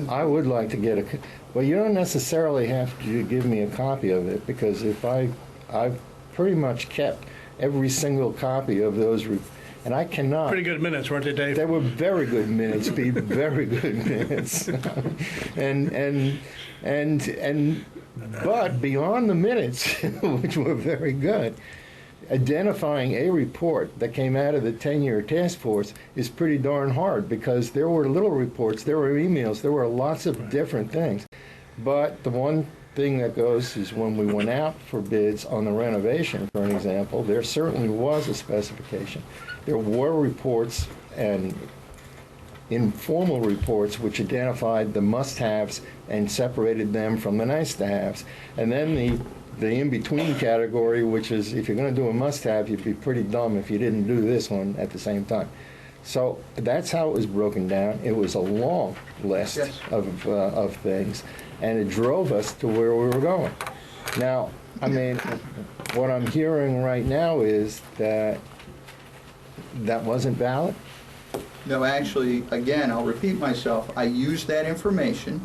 I would like to get well, you don't necessarily have to give me a copy of it, because if I've pretty much kept every single copy of those, and I cannot. Pretty good minutes, weren't they, Dave? They were very good minutes, Pete, very good minutes. But beyond the minutes, which were very good, identifying a report that came out of the 10-year task force is pretty darn hard, because there were little reports, there were emails, there were lots of different things. But the one thing that goes is when we went out for bids on the renovation, for an example, there certainly was a specification. There were reports and informal reports which identified the must-haves and separated them from the nice-to-haves. And then the in-between category, which is, if you're going to do a must-have, you'd be pretty dumb if you didn't do this one at the same time. So that's how it was broken down. It was a long list of things, and it drove us to where we were going. Now, I mean, what I'm hearing right now is that wasn't valid? No, actually, again, I'll repeat myself. I used that information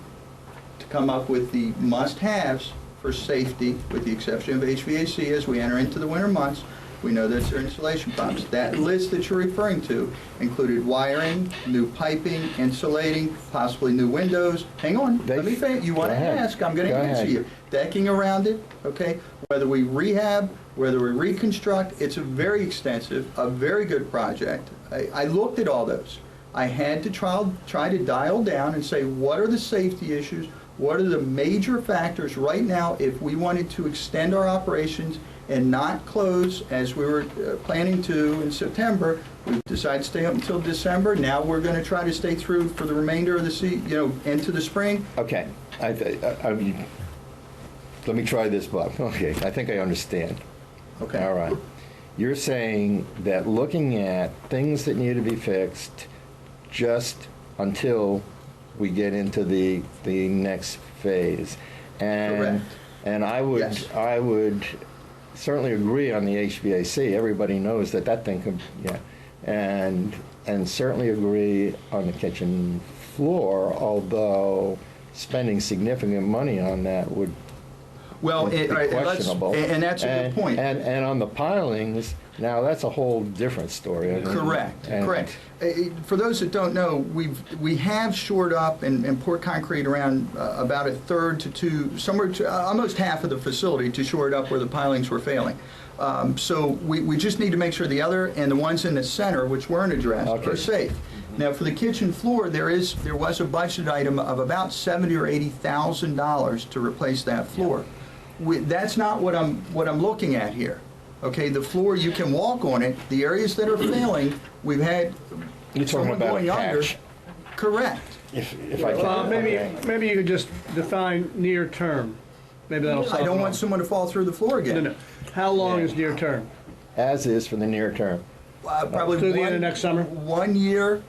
to come up with the must-haves for safety, with the exception of HVAC as we enter into the winter months. We know there's insulation problems. That list that you're referring to included wiring, new piping, insulating, possibly new windows. Hang on, let me finish. You want to ask, I'm going to answer you. Decking around it, okay? Whether we rehab, whether we reconstruct, it's a very extensive, a very good project. I looked at all those. I had to try to dial down and say, what are the safety issues? What are the major factors right now if we wanted to extend our operations and not close as we were planning to in September? We decided to stay up until December. Now we're going to try to stay through for the remainder of the into the spring. Okay, I mean, let me try this, Bob. Okay, I think I understand. Okay. All right. You're saying that looking at things that need to be fixed just until we get into the next phase. And, correct. And I would, yes. I would certainly agree on the HVAC. Everybody knows that thing can, yeah. And certainly agree on the kitchen floor, although spending significant money on that would be questionable. And that's a good point. And on the pilings, now that's a whole different story. Correct, correct. For those that don't know, we have shored up and poured concrete around about a third to somewhere to almost half of the facility to shore it up where the pilings were failing. So we just need to make sure the other and the ones in the center, which weren't addressed, are safe. Now, for the kitchen floor, there was a budget item of about $70,000 or $80,000 to replace that floor. That's not what I'm looking at here. Okay, the floor, you can walk on it. The areas that are failing, we've had someone going under. Correct. If I can, maybe you could just define near term. Maybe that'll solve I don't want someone to fall through the floor again. No. How long is near term? As is for the near term. Probably through the end of next summer? 1 year.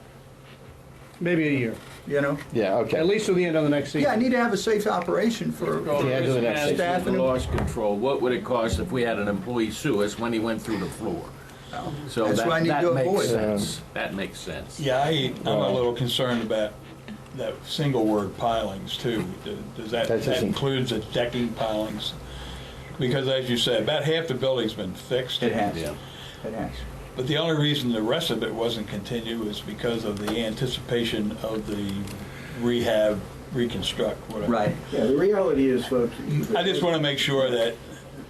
Maybe a year. You know? Yeah, okay. At least to the end of the next season. Yeah, I need to have a safe operation for the end of the next staff and loss control. What would it cost if we had an employee sue us when he went through the floor? So that's what I need to avoid. Sense. That makes sense. Yeah, I'm a little concerned about that single word pilings too. Does that includes the decking pilings? Because as you said, about half the building's been fixed. It has. Yeah. It has. But the only reason the rest of it wasn't continued was because of the anticipation of the rehab, reconstruct, whatever. Right. Yeah, the reality is, folks. I just want to make sure that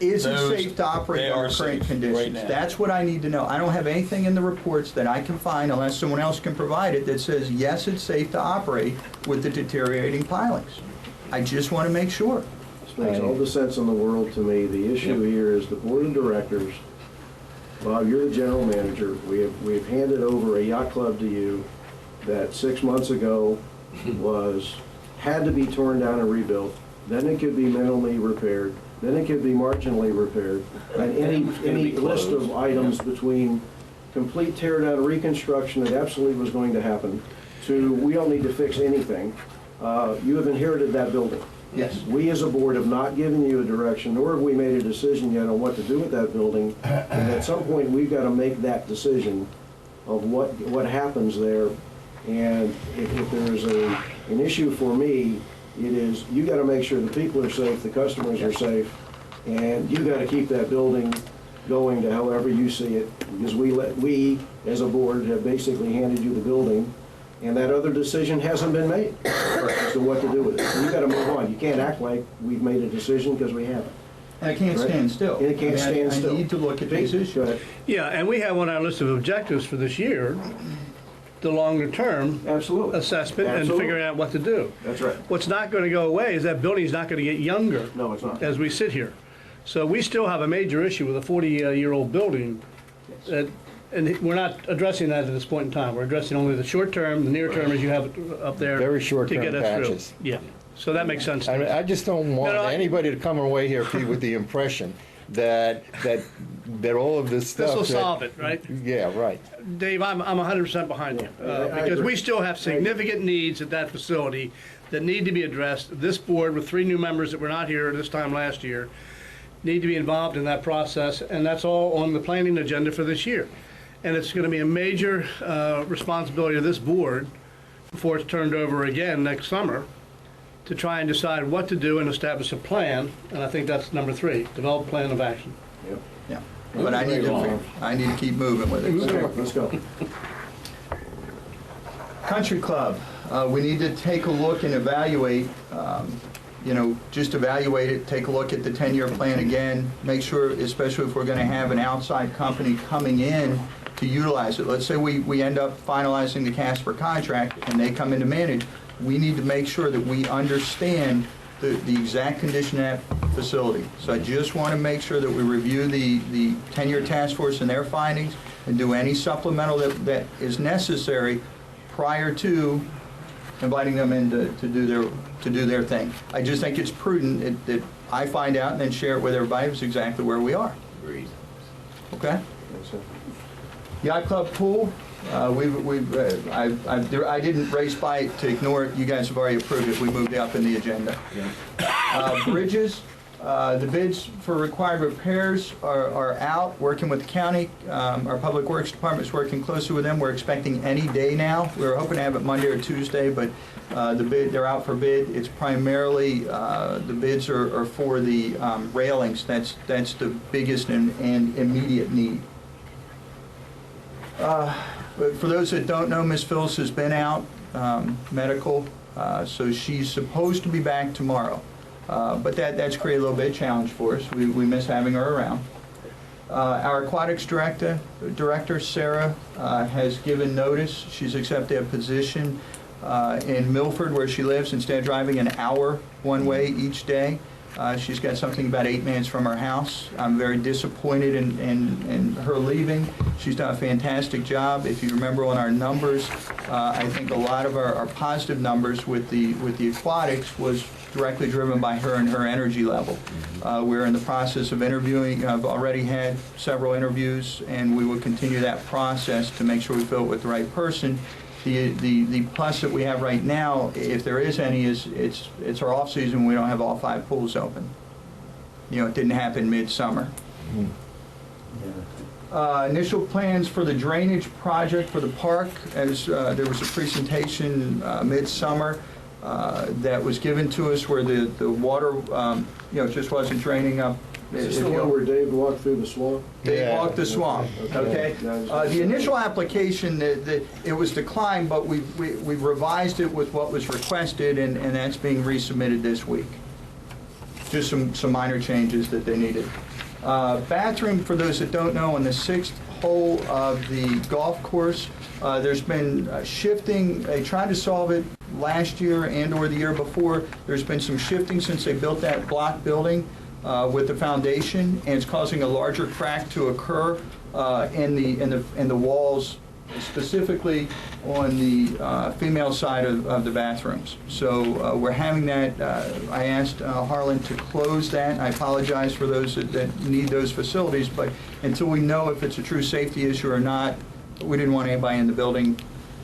is it safe to operate under current conditions? Right. That's what I need to know. I don't have anything in the reports that I can find, unless someone else can provide it, that says, yes, it's safe to operate with the deteriorating pilings. I just want to make sure. This makes all the sense in the world to me. The issue here is the board of directors. Bob, you're the general manager. We've handed over a yacht club to you that 6 months ago had to be torn down and rebuilt. Then it could be minimally repaired. Then it could be marginally repaired. And any list of items between complete tear down and reconstruction that absolutely was going to happen to we don't need to fix anything. You have inherited that building. Yes. We as a board have not given you a direction, nor have we made a decision yet on what to do with that building. And at some point, we've got to make that decision of what happens there. And if there's an issue for me, it is you got to make sure the people are safe, the customers are safe, and you got to keep that building going to however you see it. Because we as a board have basically handed you the building. And that other decision hasn't been made as to what to do with it. We've got to move on. You can't act like we've made a decision because we haven't. And I can't stand still. And it can't stand still. I need to look at these issues. Yeah, and we have on our list of objectives for this year the longer term assessment and figuring out what to do. That's right. What's not going to go away is that building's not going to get younger. No, it's not. As we sit here. So we still have a major issue with a 40-year-old building. And we're not addressing that at this point in time. We're addressing only the short term, the near term as you have it up there. Very short term to get us patches. through. Yeah. So that makes sense. I just don't want anybody to come away here, Pete, with the impression that all of this stuff. This will solve it, right? Yeah, right. Dave, I'm 100% behind you because we still have significant needs at that facility that need to be addressed. This board, with 3 new members that were not here this time last year, need to be involved in that process, and that's all on the planning agenda for this year. And it's going to be a major responsibility of this board before it's turned over again next summer to try and decide what to do and establish a plan. And I think that's number 3, develop a plan of action. Yep. Yeah. but I need to keep moving with it. Let's go. Country Club, we need to take a look and evaluate, just evaluate it, take a look at the 10-year plan again, make sure, especially if we're going to have an outside company coming in to utilize it. Let's say we end up finalizing the Casper contract and they come in to manage. We need to make sure that we understand the exact condition of that facility. So I just want to make sure that we review the 10-year task force and their findings and do any supplemental that is necessary prior to inviting them in to do their thing. I just think it's prudent that I find out and then share it with everybody is exactly where we are. Agreed. Okay? Yacht Club pool, I didn't race by it to ignore it. You guys have already approved it. We moved it up in the agenda. Bridges, the bids for required repairs are out, working with the county. Our Public Works Department is working closely with them. We're expecting any day now. We were hoping to have it Monday or Tuesday, but they're out for bid. It's primarily, the bids are for the railings. That's the biggest and immediate need. But for those that don't know, Ms. Phillips has been out, medical, so she's supposed to be back tomorrow. But that's created a little bit of challenge for us. We miss having her around. Our aquatics director Sarah, has given notice. She's accepted a position in Milford where she lives. Instead of driving an hour one way each day, she's got something about 8 minutes from her house. I'm very disappointed in her leaving. She's done a fantastic job. If you remember on our numbers, I think a lot of our positive numbers with the aquatics was directly driven by her and her energy level. We're in the process of interviewing. I've already had several interviews, and we will continue that process to make sure we fill it with the right person. The plus that we have right now, if there is any, is it's our off season. We don't have all 5 pools open. It didn't happen midsummer. Initial plans for the drainage project for the park, as there was a presentation midsummer that was given to us where the water, just wasn't draining up. Is this the one where Dave walked through the swamp? They walked the swamp, okay? The initial application, it was declined, but we revised it with what was requested, and that's being resubmitted this week. Just some minor changes that they needed. Bathroom, for those that don't know, on the 6th hole of the golf course, there's been shifting. They tried to solve it last year and or the year before. There's been some shifting since they built that block building with the foundation, and it's causing a larger crack to occur in the walls, specifically on the female side of the bathrooms. So we're having that. I asked Harlan to close that. I apologize for those that need those facilities, but until we know if it's a true safety issue or not, we didn't want anybody in the building.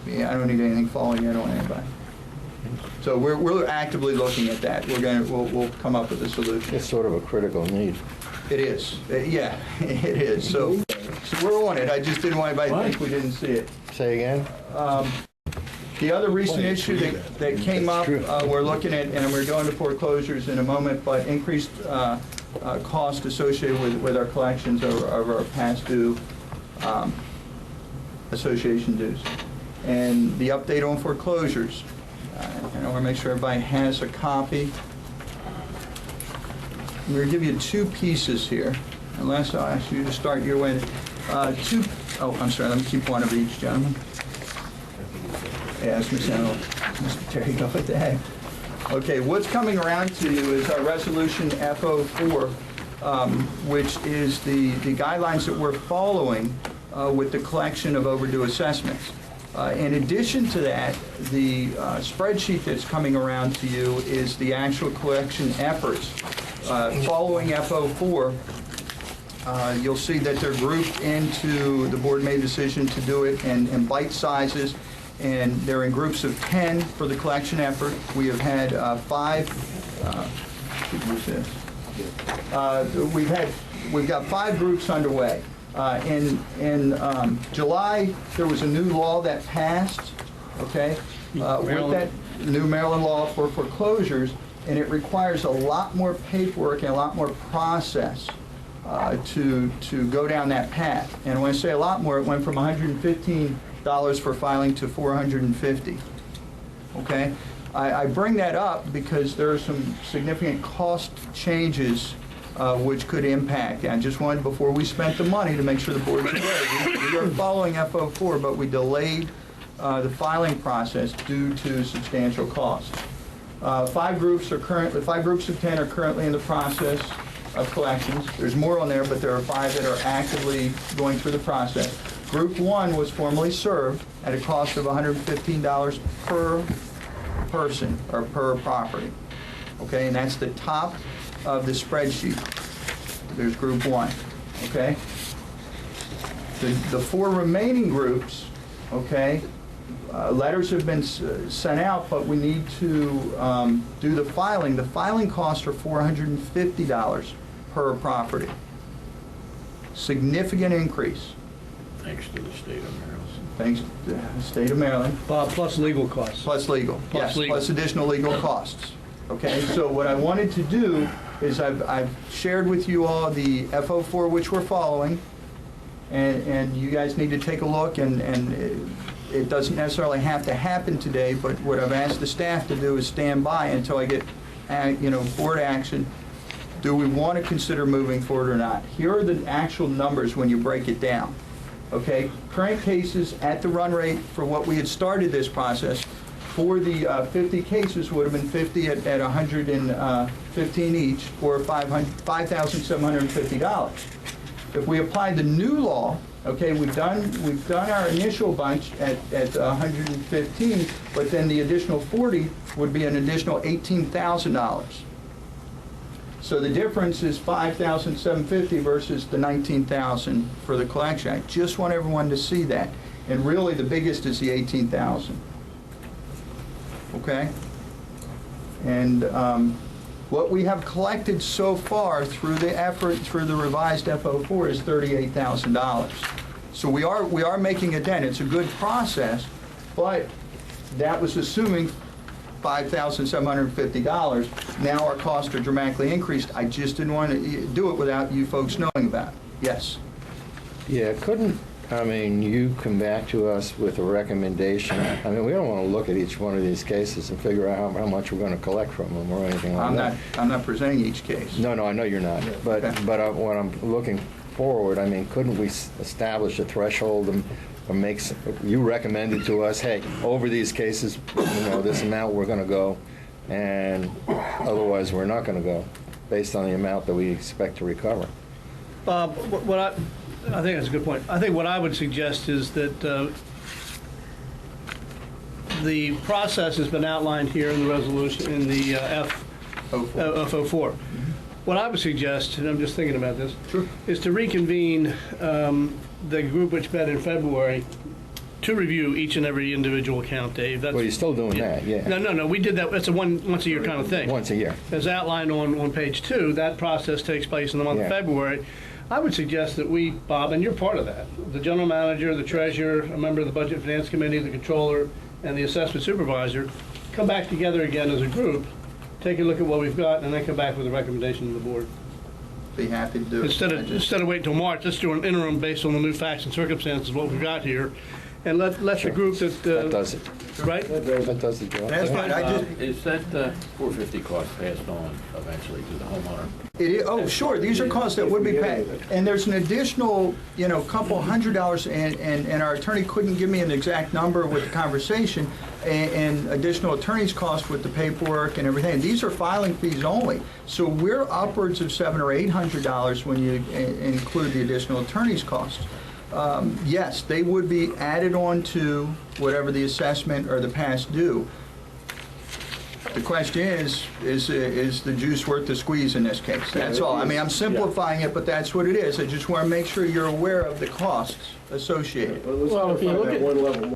I don't need anything falling in on anybody. So we're actively looking at that. We'll come up with a solution. It's sort of a critical need. It is. Yeah, it is. So we're on it. I just didn't want anybody to think we didn't see it. Say again? The other recent issue that came up, we're looking at, and we're going to foreclosures in a moment, but increased cost associated with our collections of our past due association dues. And the update on foreclosures. I want to make sure everybody has a copy. I'm going to give you 2 pieces here, unless I'll ask you to start your way. I'm sorry, let me keep one of each, gentlemen. Yeah, Mr. Terry, go with that. Okay, what's coming around to you is our resolution FO4, which is the guidelines that we're following with the collection of overdue assessments. In addition to that, the spreadsheet that's coming around to you is the actual collection efforts. Following FO4, you'll see that they're grouped into, the board made a decision to do it in bite sizes, and they're in groups of 10 for the collection effort. We have had 5, we've got 5 groups underway. In July, there was a new law that passed, okay, with that new Maryland law for foreclosures, and it requires a lot more paperwork and a lot more process to go down that path. And when I say a lot more, it went from $115 for filing to $450. Okay? I bring that up because there are some significant cost changes which could impact. I just wanted, before we spent the money, to make sure the board's aware. We are following FO4, but we delayed the filing process due to substantial costs. 5 groups of 10 are currently in the process of collections. There's more on there, but there are 5 that are actively going through the process. Group 1 was formally served at a cost of $115 per person or per property. Okay, and that's the top of the spreadsheet. There's Group 1. Okay? The 4 remaining groups, okay, letters have been sent out, but we need to do the filing. The filing costs are $450 per property. Significant increase. Thanks to the state of Maryland. Thanks to the state of Maryland. Bob, plus legal costs. Plus legal, yes, legal. plus additional legal costs. Okay, so what I wanted to do is I've shared with you all the FO4 which we're following, and you guys need to take a look, and it doesn't necessarily have to happen today, but what I've asked the staff to do is stand by until I get, board action. Do we want to consider moving forward or not? Here are the actual numbers when you break it down. Okay, current cases at the run rate for what we had started this process, for the 50 cases would have been 50 at 115 each, or $5,750. If we apply the new law, okay, we've done our initial bunch at 115, but then the additional 40 would be an additional $18,000. So the difference is $5,750 versus the $19,000 for the collection. I just want everyone to see that. And really, the biggest is the $18,000. Okay? And what we have collected so far through the effort, through the revised FO4, is $38,000. So we are making a dent. It's a good process, but that was assuming $5,750. Now our costs are dramatically increased. I just didn't want to do it without you folks knowing about it. Yes? Yeah, you come back to us with a recommendation? We don't want to look at each one of these cases and figure out how much we're going to collect from them or anything like that. I'm not presenting each case. No, I know you're not. But Okay. What I'm looking forward, couldn't we establish a threshold and you recommended to us, hey, over these cases, this amount we're going to go, and otherwise we're not going to go, based on the amount that we expect to recover. Bob, I think that's a good point. I think what I would suggest is that the process has been outlined here in the resolution, in the FO4. What I would suggest, and I'm just thinking about this, Sure. is to reconvene the group which met in February to review each and every individual account, Dave. Well, you're still doing that, yeah. No, we did that. It's a once a year kind of thing. Once a year. As outlined on page 2, that process takes place in the month of February. I would suggest that we, Bob, and you're part of that, the general manager, the treasurer, a member of the Budget and Finance Committee, the controller, and the assessment supervisor, come back together again as a group, take a look at what we've got, and then come back with a recommendation to the board. Be happy to do it. Instead of waiting till March, let's do an interim based on the new facts and circumstances, what we've got here, and let the group that... That does it. Right? That does the job. That's fine. Is that $450 cost passed on eventually to the homeowner? It is, oh, sure, these are costs that would be paid. And there's an additional, couple $100, and our attorney couldn't give me an exact number with the conversation, and additional attorney's costs with the paperwork and everything. These are filing fees only. So we're upwards of $700 or $800 when you include the additional attorney's costs. Yes, they would be added on to whatever the assessment or the past due. The question is the juice worth the squeeze in this case? That's all. I'm simplifying it, but that's what it is. I just want to make sure you're aware of the costs associated. Well, if you look at one level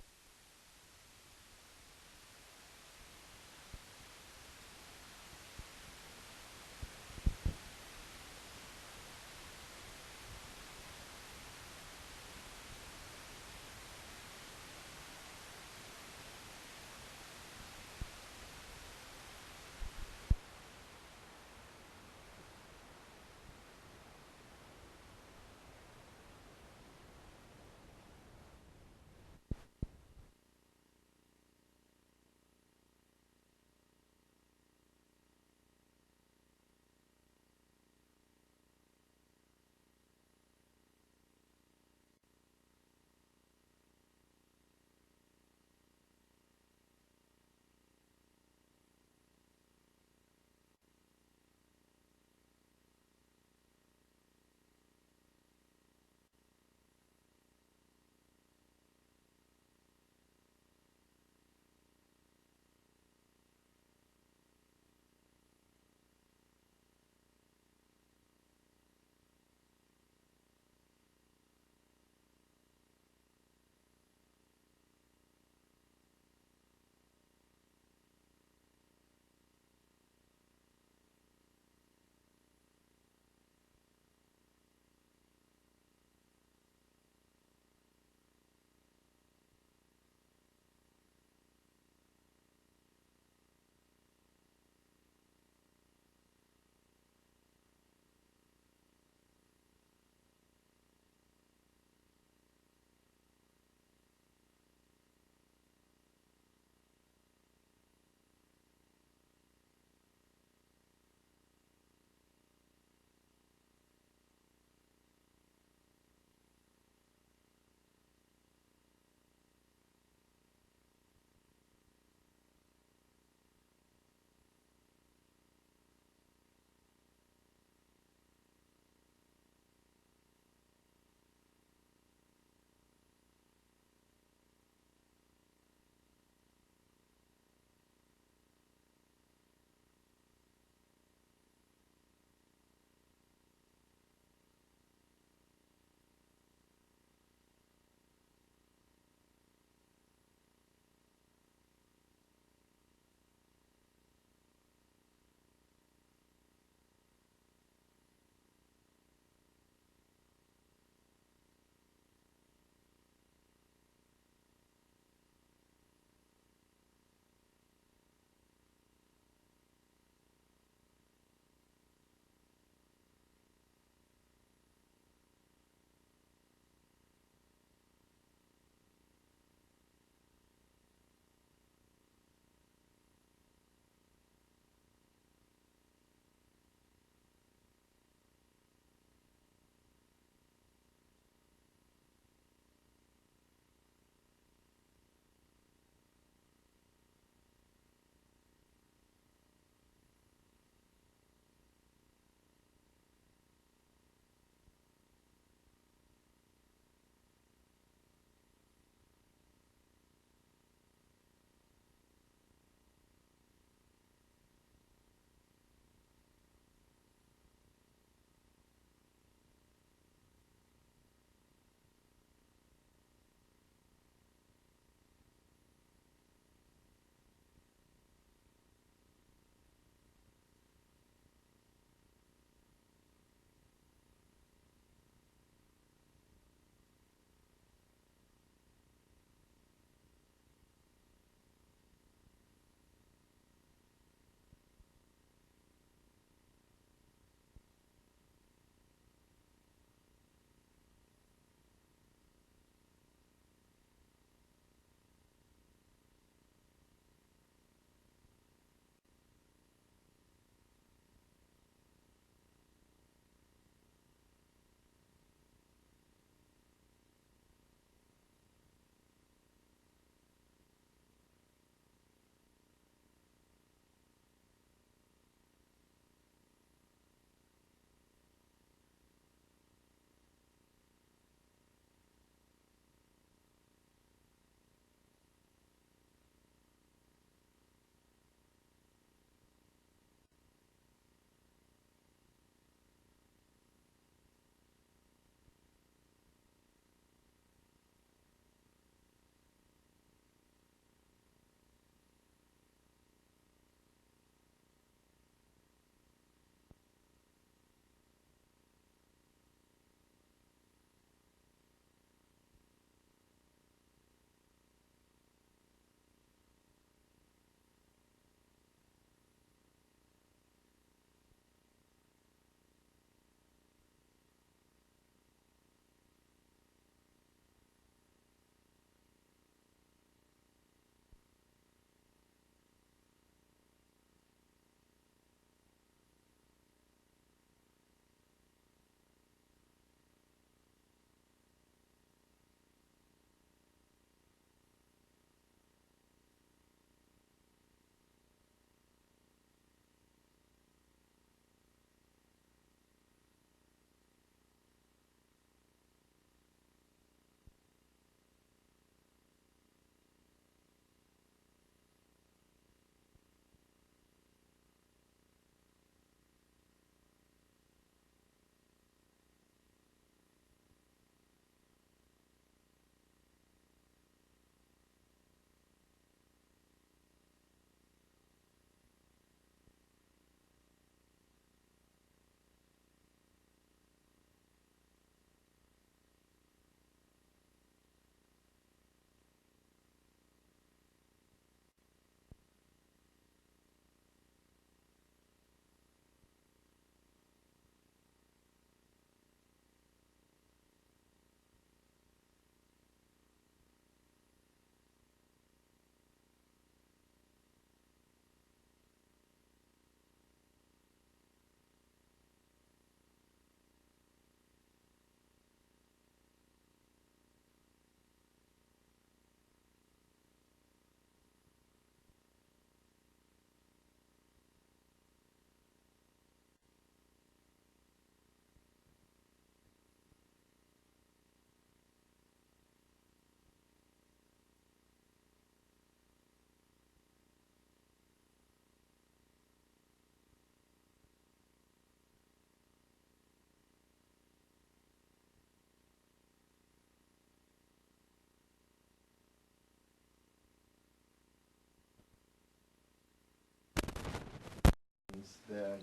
that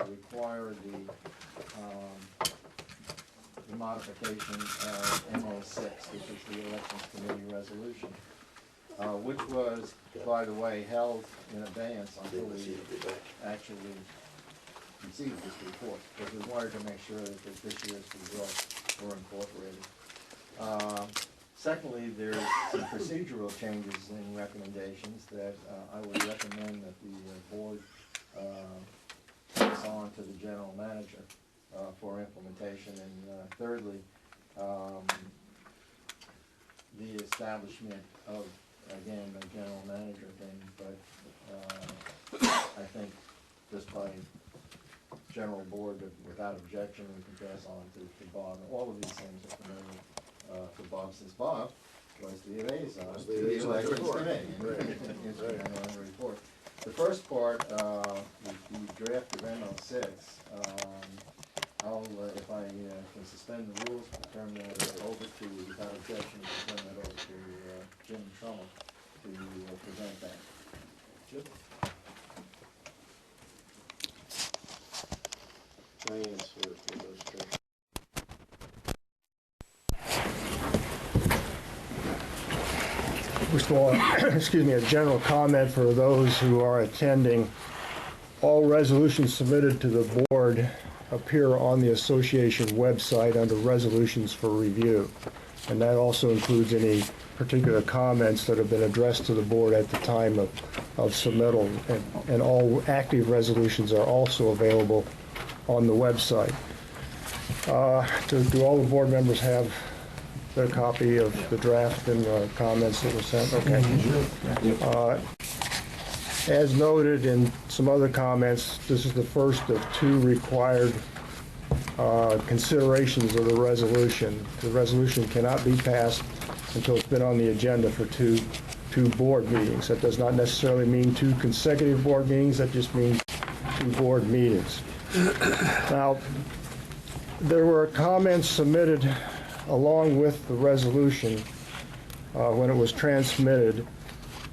require the modification of MO6, which is the Elections Committee resolution, which was, by the way, held in abeyance until we actually received this report, because we wanted to make sure that this year's results were incorporated. Secondly, there's some procedural changes in recommendations that I would recommend that the board pass on to the general manager for implementation. And thirdly, the establishment of, again, a general manager thing, but I think just by general board, without objection, we can pass on to Bob. All of these things are familiar to Bob, since Bob was the liaison to the Elections Committee. Right. Report. The first part, the draft of MO6, I'll, if I can suspend the rules, turn that over to, without objection, turn that over to Jim Trummel to present that. Jim? First of all, excuse me, a general comment for those who are attending. All resolutions submitted to the board appear on the association website under resolutions for review. And that also includes any particular comments that have been addressed to the board at the time of submittal. And all active resolutions are also available on the website. Do all the board members have their copy of the draft and comments that were sent? Okay. As noted in some other comments, this is the first of two required considerations of the resolution. The resolution cannot be passed until it's been on the agenda for two board meetings. That does not necessarily mean two consecutive board meetings. That just means two board meetings. Now, there were comments submitted along with the resolution when it was transmitted.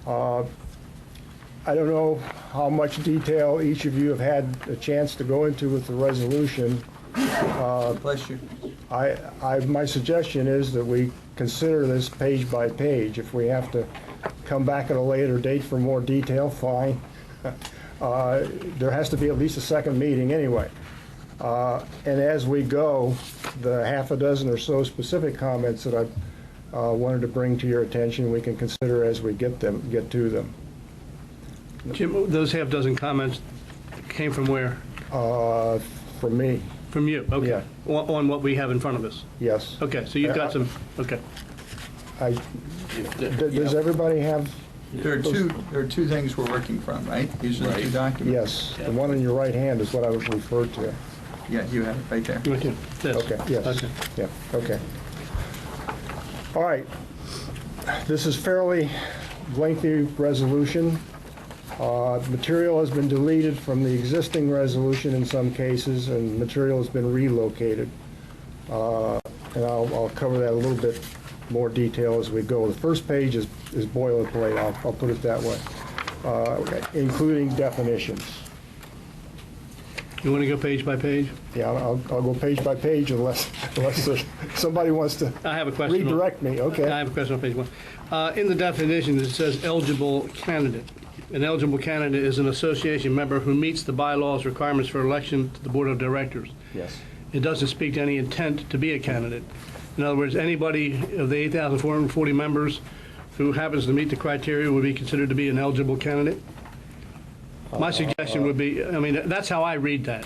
I don't know how much detail each of you have had a chance to go into with the resolution. Bless you. My suggestion is that we consider this page by page. If we have to come back at a later date for more detail, fine. There has to be at least a second meeting anyway. And as we go, the half a dozen or so specific comments that I wanted to bring to your attention, we can consider as we get to them. Jim, those half dozen comments came from where? From me. From you, okay. Yeah. On what we have in front of us? Yes. Okay, so you've got some, okay. Does everybody have? There are two things we're working from, right? These are the two documents. Yes. The one in your right hand is what I was referred to. Yeah, you have it right there. Right here. Yes. Okay, yes. Okay. Yeah, okay. All right. This is fairly lengthy resolution. Material has been deleted from the existing resolution in some cases, and material has been relocated. And I'll cover that a little bit more detail as we go. The first page is boilerplate, I'll put it that way, including definitions. You want to go page by page? Yeah, I'll go page by page unless somebody wants to I have a question. redirect me. Okay. I have a question on page one. In the definition, it says eligible candidate. An eligible candidate is an association member who meets the bylaws requirements for election to the board of directors. Yes. It doesn't speak to any intent to be a candidate. In other words, anybody of the 8,440 members who happens to meet the criteria would be considered to be an eligible candidate? My suggestion would be, I mean, that's how I read that.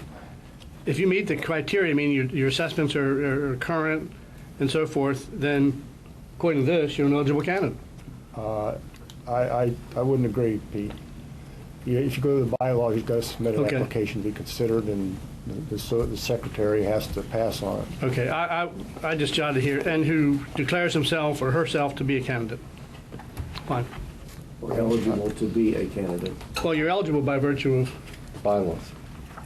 If you meet the criteria, I mean, your assessments are current and so forth, then according to this, you're an eligible candidate. I wouldn't agree, Pete. If you go to the bylaw, you've got to submit an application to be considered, and the secretary has to pass on it. Okay, I just jotted here, and who declares himself or herself to be a candidate. Fine. Or eligible to be a candidate. Well, you're eligible by virtue of Bylaws.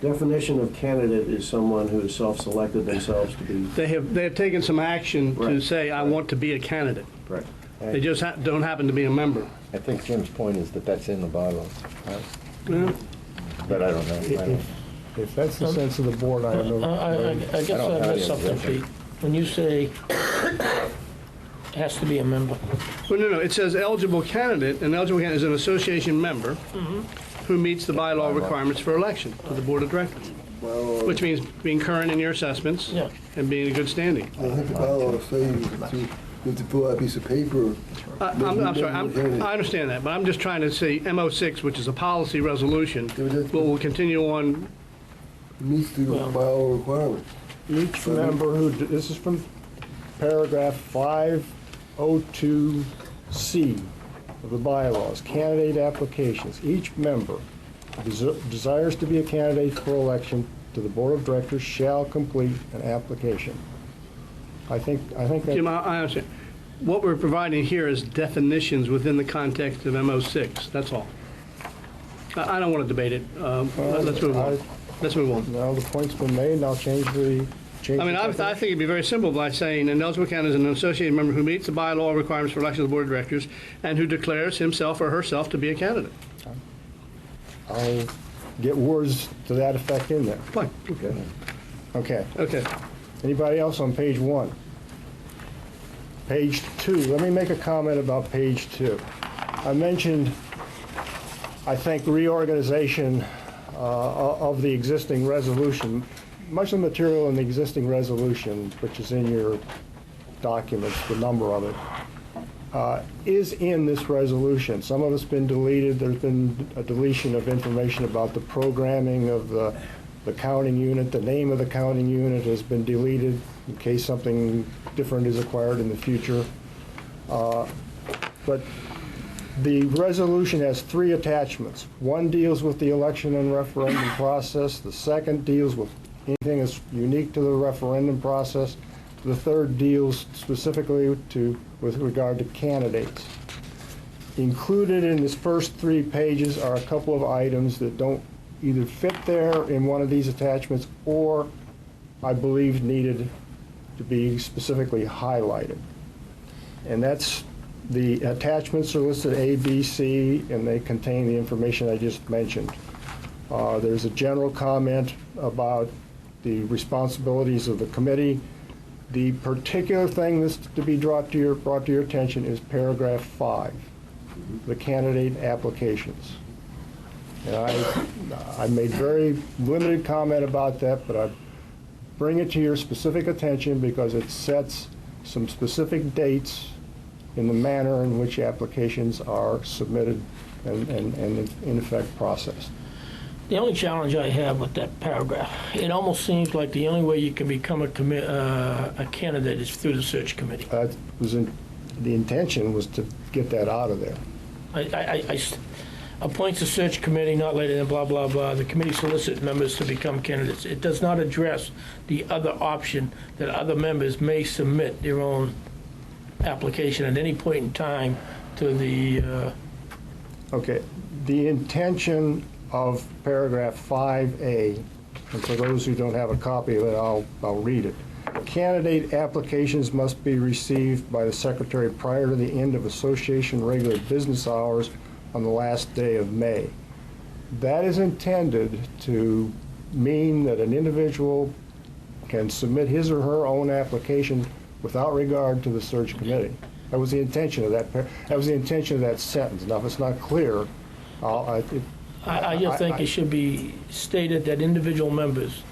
Definition of candidate is someone who has self-selected themselves to be. They have taken some action to Right. say, I want to be a candidate. Right. They just don't happen to be a member. I think Jim's point is that that's in the bylaws. Well, but I don't know. I don't- If that's the sense of the board, I don't know. I guess I don't I have missed any something, objection. Pete. When you say has to be a member, Well, no, it says eligible candidate, and eligible candidate is an association member who meets the bylaw requirements for election to the board of directors, Bylaw, which means being current in your assessments yeah. and being in good standing. I think the bylaws say you have to fill out a piece of paper. I'm sorry, I understand that, but I'm just trying to say MO6, which is a policy resolution, but will continue on. Meets the bylaw requirements. Each member who, this is from paragraph 502C of the bylaws, candidate applications. Each member who desires to be a candidate for election to the Board of Directors shall complete an application. I think Jim, that, I understand. What we're providing here is definitions within the context of MO6, that's all. I don't want to debate it. Let's move on. Let's move on. now the point's been made, and I'll change the. I mean, I think it'd be very simple by saying an eligible candidate is an associated member who meets the bylaw requirements for election to the board of directors and who declares himself or herself to be a candidate. I'll get words to that effect in there. Fine. Okay. Okay. Anybody else on page 1? Page 2, let me make a comment about page 2. I mentioned, I think, reorganization of the existing resolution. Much of the material in the existing resolution, which is in your documents, the number of it, is in this resolution. Some of it's been deleted. There's been a deletion of information about the programming of the counting unit. The name of the counting unit has been deleted in case something different is acquired in the future. But the resolution has 3 attachments. One deals with the election and referendum process. The second deals with anything that's unique to the referendum process. The third deals specifically with regard to candidates. Included in this first 3 pages are a couple of items that don't either fit there in one of these attachments or, I believe, needed to be specifically highlighted. And that's, the attachments are listed A, B, C, and they contain the information I just mentioned. There's a general comment about the responsibilities of the committee. The particular thing that's to be brought to your attention is paragraph 5, the candidate applications. And I made very limited comment about that, but I bring it to your specific attention because it sets some specific dates in the manner in which applications are submitted and in effect processed. The only challenge I have with that paragraph, it almost seems like the only way you can become a candidate is through the search committee. The intention was to get that out of there. Appoints a search committee not later than blah, blah, blah. The committee solicits members to become candidates. It does not address the other option that other members may submit their own application at any point in time to the... Okay. The intention of paragraph 5A, and for those who don't have a copy of it, I'll read it. Candidate applications must be received by the secretary prior to the end of association regular business hours on the last day of May. That is intended to mean that an individual can submit his or her own application without regard to the search committee. That was the intention of that. That was the intention of that sentence. Now, if it's not clear, I just think it should be stated that individual members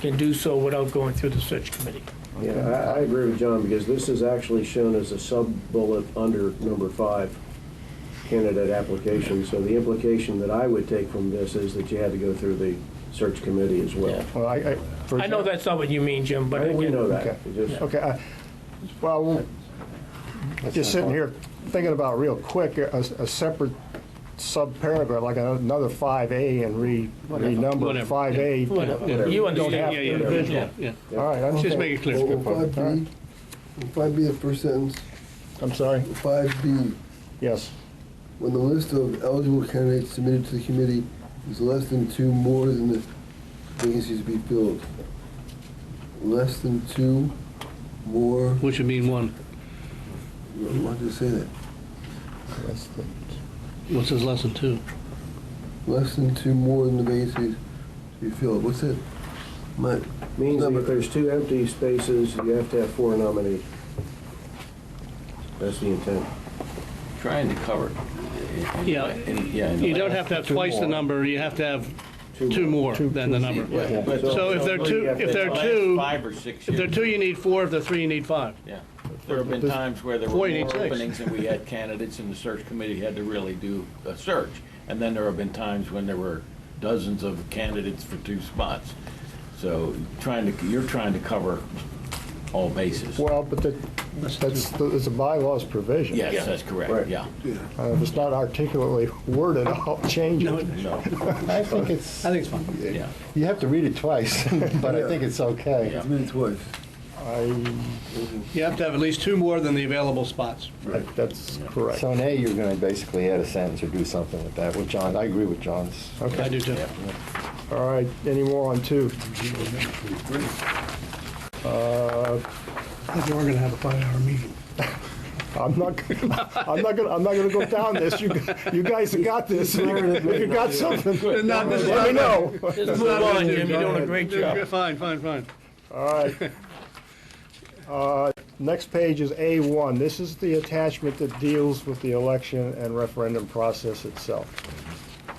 can do so without going through the search committee. Yeah, I agree with John, because this is actually shown as a sub-bullet under number 5, candidate application. So the implication that I would take from this is that you had to go through the search committee as well. Yeah. Well, I know that's not what you mean, Jim, but We again, know that. Okay. It just- Okay. Well, just sitting here thinking about real quick, a separate sub-paragraph, like another 5A and renumber Whatever. 5A. whatever. You Don't have understand. individual. Yeah. All right. I'm Just okay. make it clear. Well, 5B, 5B, the first sentence, I'm sorry? 5B, Yes. when the list of eligible candidates submitted to the committee is less than 2 more than the vacancies to be filled. Less than 2 more, Which would mean 1. why did it say that? That's the- What says less than 2? less than 2, more than the bases, you fill it. What's that? Means that if there's 2 empty spaces, you have to have 4 nominees. That's the intent. Trying to cover. Yeah. You don't have to have twice the number, you have to have 2 more than the number. So if there are 2, if there are 2, 5 or 6 if there are years. 2, you need 4, if there are 3, you need 5. Yeah. There have been times where there were 4, you need more 6. openings and we had candidates and the search committee had to really do a search. And then there have been times when there were dozens of candidates for 2 spots. So you're trying to cover all bases. Well, but that's a bylaws provision. Yes, that's correct, Right. yeah. If it's not articulately worded, I'll change it. No, I think it's, I think it's fine. yeah. you have to read it twice, but I think it's okay. Yeah. Read it twice. You have to have at least 2 more than the available spots. That's correct. So in A, you're going to basically add a sentence or do something with that, with John. I agree with John's. I do too. All right, any more on 2? I think you are going to have a 5-hour meeting. I'm not gonna go down this. You guys have got this. If you got something, Not this let me know. Just move on, Jim, you're doing a great job. Fine. All right. Next page is A1. This is the attachment that deals with the election and referendum process itself.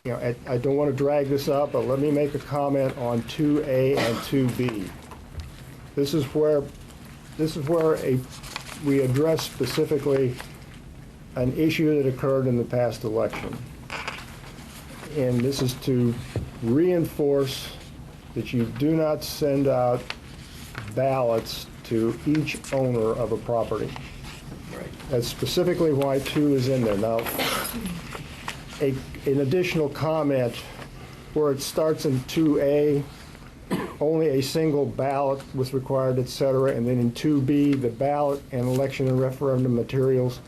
You know, I don't want to drag this out, but let me make a comment on 2A and 2B. This is where we address specifically an issue that occurred in the past election. And this is to reinforce that you do not send out ballots to each owner of a property. Right. That's specifically why 2 is in there. Now, an additional comment where it starts in 2A, only a single ballot was required, et cetera, and then in 2B, the ballot and election and referendum materials,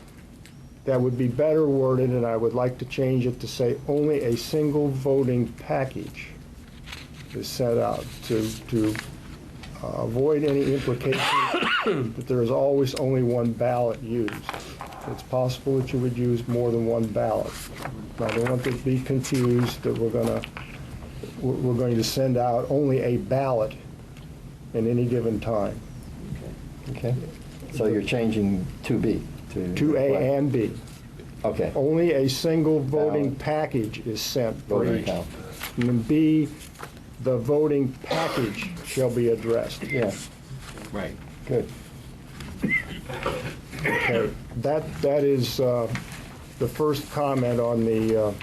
that would be better worded, and I would like to change it to say only a single voting package is sent out to avoid any implication that there is always only one ballot used. It's possible that you would use more than one ballot. I don't want to be confused that we're going to send out only a ballot in any given time. Okay. So you're changing 2B to... 2A and B. Okay. Only a single voting Ballot. package is sent for Voting each. count. And then B, the voting package shall be addressed. Yeah, Right. good. Okay, that is the first comment on the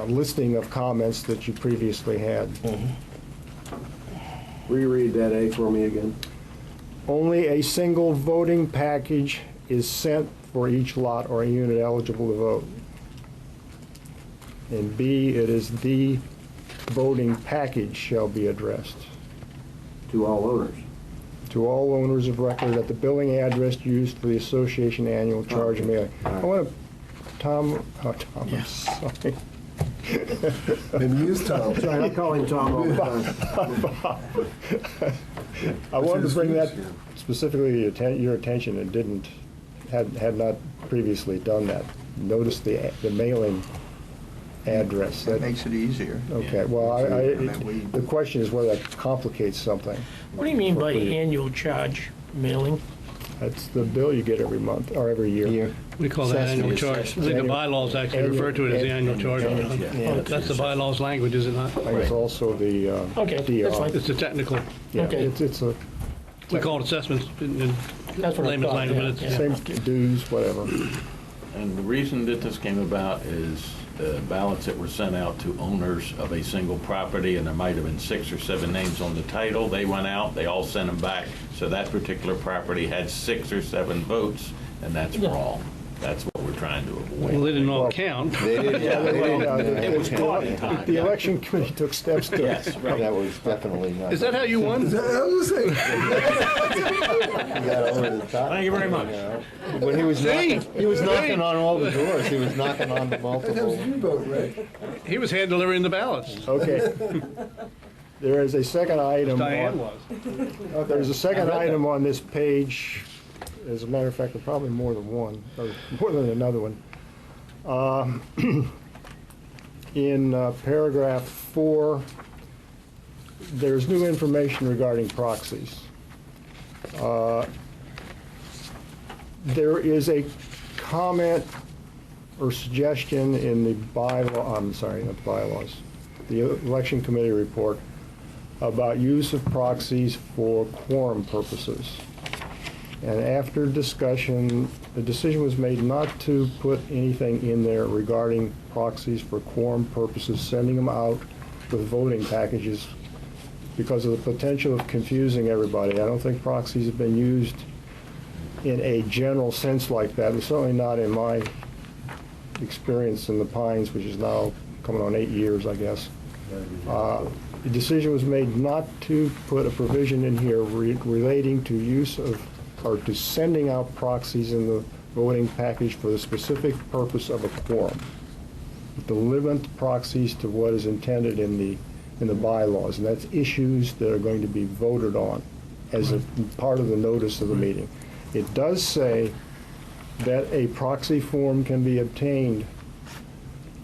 listing of comments that you previously had. Reread that A for me again. Only a single voting package is sent for each lot or unit eligible to vote. And B, it is the voting package shall be addressed To all owners. to all owners of record at the billing address used for the association annual charge and mailing. I want to, Tom, I'm sorry. Maybe use Tom. Sorry, I call him Tom all the time. I wanted to bring that specifically your attention and didn't, had not previously done that. Notice the mailing address. That makes it easier. Okay, well, the question is whether that complicates something. What do you mean by annual charge mailing? That's the bill you get every month, or every year. We call that annual charge. I think the bylaws actually refer to it as the annual charge. That's the bylaws language, is it not? I think it's also the Okay, that's fine. It's a technical, Yeah, Okay. it's a we call it assessments in That's what I layman's thought, language, but it's, yeah. same dues, whatever. And the reason that this came about is ballots that were sent out to owners of a single property, and there might have been 6 or 7 names on the title. They went out, they all sent them back. So that particular property had 6 or 7 votes, and that's wrong. That's what we're trying to well, avoid. they didn't all count. It was caught in time. The yeah. election committee took steps to. Yes, right. That was definitely not... Is that how you won? I was saying, You got over the top. Thank you very much. You know? When he was knocking on all the doors, he was knocking on the that was multiple... your vote, right? He was hand delivering the ballots. Okay. There is a second item. Diane on- was. There's a second item on this page. As a matter of fact, there are probably more than one, or more than another one. in paragraph 4, there's new information regarding proxies. There is a comment or suggestion in the the election committee report about use of proxies for quorum purposes. And after discussion, the decision was made not to put anything in there regarding proxies for quorum purposes, sending them out with voting packages because of the potential of confusing everybody. I don't think proxies have been used in a general sense like that, and certainly not in my experience in the Pines, which is now coming on 8 years, I guess. The decision was made not to put a provision in here relating to use of, or to sending out proxies in the voting package for the specific purpose of a quorum. To limit proxies to what is intended in the bylaws, and that's issues that are going to be voted on as a part of the notice of the meeting. It does say that a proxy form can be obtained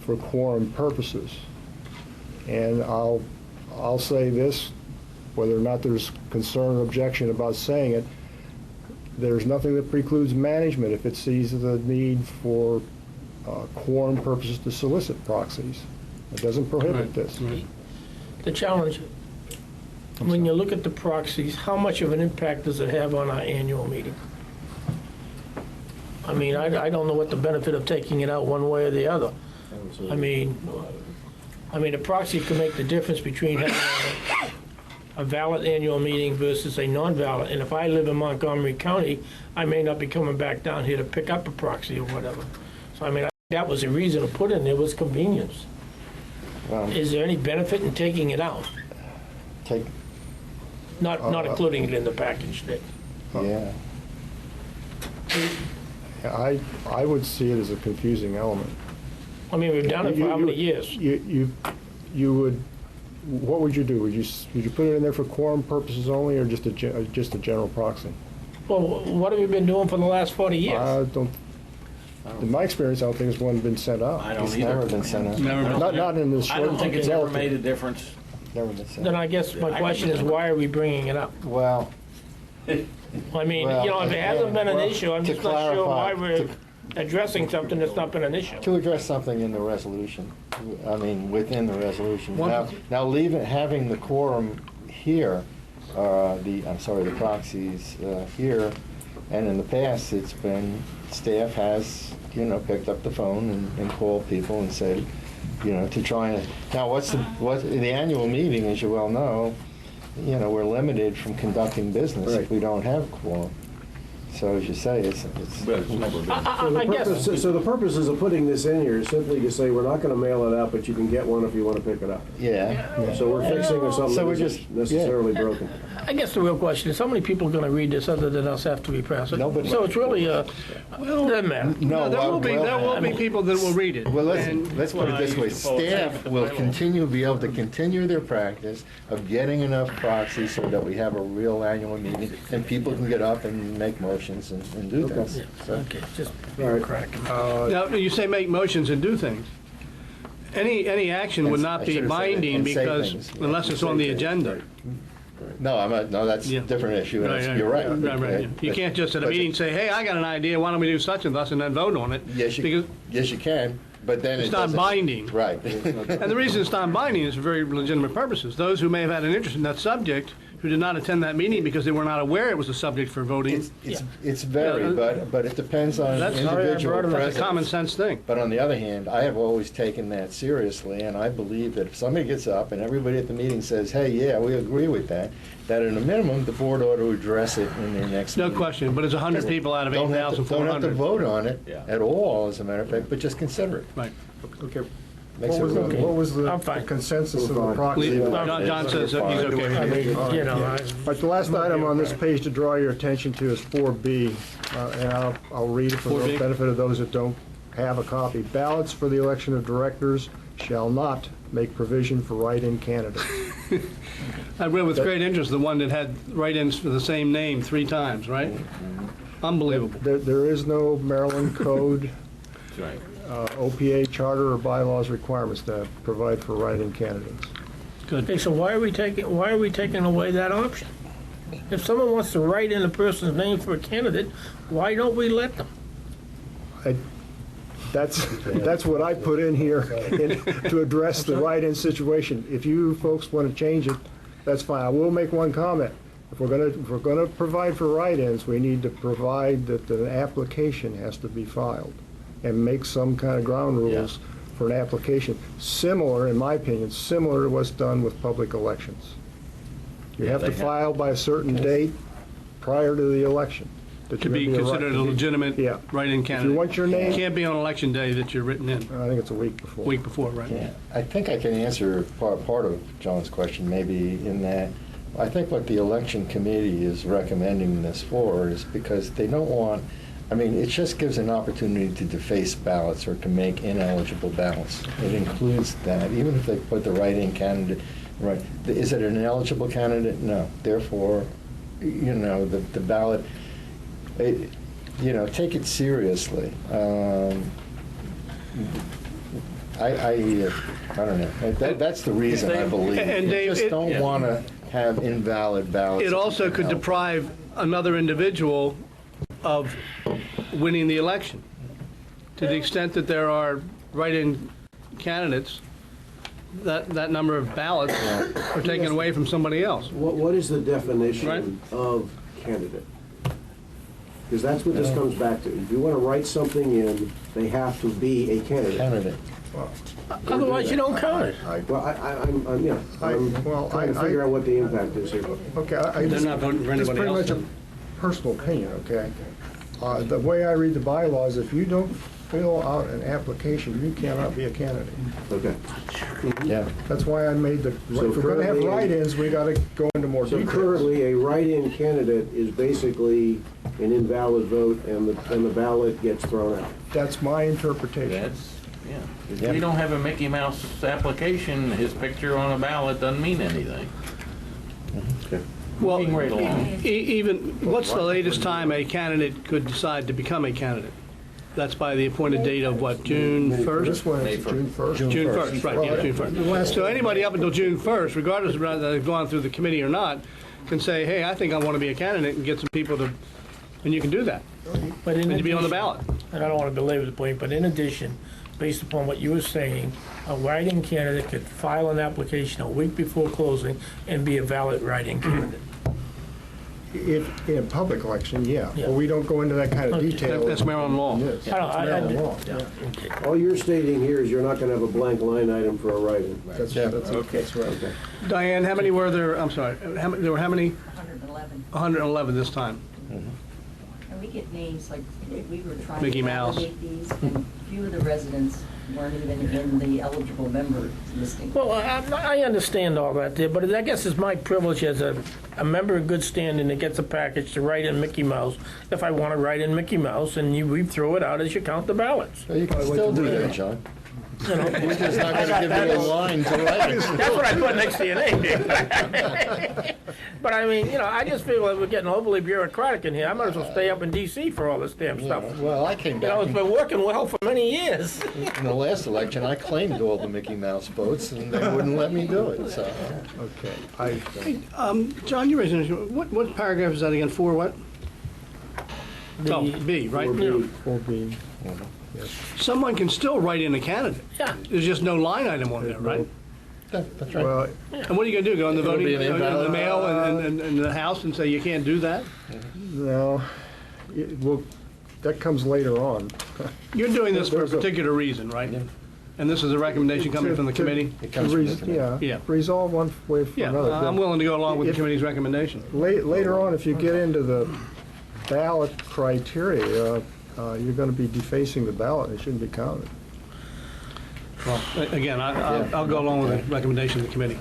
for quorum purposes. And I'll say this, whether or not there's concern or objection about saying it, there's nothing that precludes management if it sees the need for quorum purposes to solicit proxies. It doesn't prohibit this. The challenge, when you look at the proxies, how much of an impact does it have on our annual meeting? I mean, I don't know what the benefit of taking it out one way or the other. I mean, a proxy can make the difference between having a valid annual meeting versus a non-valid. And if I live in Montgomery County, I may not be coming back down here to pick up a proxy or whatever. So, I mean, that was the reason to put it in there, was convenience. Is there any benefit in taking it out? Not including it in the package, Dick? Yeah. I would see it as a confusing element. I mean, we've done it for how many years? You would, what would you do? Would you put it in there for quorum purposes only, or just a general proxy? Well, what have we been doing for the last 40 years? In my experience, I don't think it's one been sent out. I don't It's either. never been sent out. Never been. Not in this. I don't think it's ever made a difference. Never been sent Then out. I guess my question is, why are we bringing it up? Well, I mean, you know, if it hasn't been an issue, I'm just not sure why we're addressing something that's not been an issue. To address something in the resolution, I mean, within the resolution. One- Now having the quorum here, the proxies here, and in the past, it's been, staff has, picked up the phone and called people and said, to try and, now the annual meeting, as you well know, we're limited from conducting business if we don't have a quorum. So as you say, it's I guess. So the purposes of putting this in here is simply to say, we're not gonna mail it out, but you can get one if you wanna pick it up. yeah. So we're fixing something So we're that just- isn't necessarily broken. I guess the real question is, how many people are going to read this other than us after we pass it? Nobody. So it's really, doesn't matter. No, There will be people that will read it. Well, And- let's put it this way, staff will be able to continue their practice of getting enough proxies so that we have a real annual meeting, and people can get up and make motions and do things. So- Okay, just All right. crack. Now, you say make motions and do things. Any action would not I be should've said binding and say because, things, yeah. unless it's on the agenda. No, that's Yeah. a different issue, and Right, you're right. Right. You can't just at a meeting say, hey, I got an idea, why don't we do such and thus, and then vote on it? Yes, Because you can, but then it's it not doesn't. binding. Right. And the reason it's not binding is for very legitimate purposes. Those who may have had an interest in that subject, who did not attend that meeting because they were not aware it was a subject for voting, It's very, but it depends on That's- individual that's a presidents. common sense thing. But on the other hand, I have always taken that seriously, and I believe that if somebody gets up and everybody at the meeting says, hey, yeah, we agree with that at a minimum, the board ought to address it in their next No meeting. question, but it's 100 people out of Don't have to 8,400. vote on it Yeah. at all, as a matter of fact, but just consider it. Right. Okay. Makes it real What was the I'm fine. consensus of the Fine. proxy? John says that he's okay. I mean, you know, All right, the last item on this page to draw your attention to is 4B, and I'll read it for the 4B. benefit of those that don't have a copy. Ballots for the election of directors shall not make provision for write-in candidates. I read with great interest the one that had write-ins for the same name 3 times, right? Unbelievable. There is no Maryland code That's right. OPA charter or bylaws requirements to provide for write-in candidates. Okay, so why are we taking away that option? If someone wants to write in a person's name for a candidate, why don't we let them? That's what I put in here to address the write-in situation. If you folks want to change it, that's fine. I will make one comment. If we're gonna provide for write-ins, we need to provide that the application has to be filed and make some kind of ground rules for an application, similar, in my opinion, similar to what's done with public elections. You have to file by a certain date prior to the election. To be considered a legitimate write-in candidate. If you want your name... It can't be on election day that you're written in. I think it's a week before. Week before, right. Yeah, I think I can answer part of John's question, maybe in that, I think what the election committee is recommending this for is because they don't want, I mean, it just gives an opportunity to deface ballots or to make ineligible ballots. It includes that, even if they put the write-in candidate, right, is it an eligible candidate? No. Therefore, you know, the ballot, you know, take it seriously. I don't know. That's the reason I believe. And Dave, just don't want to have invalid ballots. It also could deprive another individual of winning the election. To the extent that there are write-in candidates, that number of ballots are taken away from somebody else. What is the definition of candidate? Because that's what this comes back to. If you want to write something in, they have to be a candidate. Otherwise, you don't count it. Well, I'm trying to figure out what the impact is here. Okay, They're not voting for It's anybody pretty else. much a personal opinion, okay? The way I read the bylaws, if you don't fill out an application, you cannot be a candidate. Okay. Yeah. That's why I made the, if we're gonna have write-ins, we gotta go into more So details. currently, a write-in candidate is basically an invalid vote, and the ballot gets thrown out. That's my interpretation. That's, If we don't have a Mickey Mouse application, his picture on a ballot doesn't mean anything. Okay. Well, Moving right along. even, what's the latest time a candidate could decide to become a candidate? That's by the appointed date of what, June 1st? This one is June 1st. June 1st, right, yeah, June 1st. So anybody up until June 1st, regardless of whether they've gone through the committee or not, can say, hey, I think I want to be a candidate, and get some people to, and you can do that. But And to be on the ballot. And I don't want to belabor the point, but in addition, based upon what you were saying, a write-in candidate could file an application a week before closing and be a valid write-in candidate. If, in a public election, yeah. Yeah. But we don't go into that kind of Okay. detail. That's Maryland law. in this. I don't- I- It's Maryland law, yeah. yeah. Okay. All you're stating here is you're not going to have a blank line item for a write-in. That's right. Okay. Diane, how many were there, I'm sorry, there were how many? 111. 111 this time. And we get names, like, we were trying Mickey to Mouse. validate these, and a few of the residents weren't even in the eligible member listing. Well, I understand all that, there, but I guess it's my privilege as a member of good standing that gets a package to write in Mickey Mouse, if I want to write in Mickey Mouse, and we throw it out as you count the ballots. You can still do that, John. You know? We're just not going to give you a line to write it. That's what I put next to your name. But I mean, you know, I just feel like we're getting overly bureaucratic in here. I might as well stay up in D.C. for all this damn stuff. Well, I came You know, it's back been working well for many years. in the last election, I claimed all the Mickey Mouse votes, and they wouldn't let me do it, so. Okay. John, you raised an issue. What paragraph is that again? 4 what? Oh, B, right? 4B. 4B. Someone can still write in a candidate. Yeah. There's just no line item on there, right? That's right. Well, And what are you going to do? Go in the It'll voting, be an in the invalid- mail and in the House and say you can't do that? no, that comes later on. You're doing this for a There's a- particular reason, right? And this is a recommendation coming from the committee? It comes from the Res- committee. Yeah. Resolve one way for Yeah, another. I'm willing to go along with the If- committee's recommendation. Later on, if you get into the ballot criteria, you're going to be defacing the ballot. It shouldn't be counted. Well, again, I'll go along with the recommendation of the committee.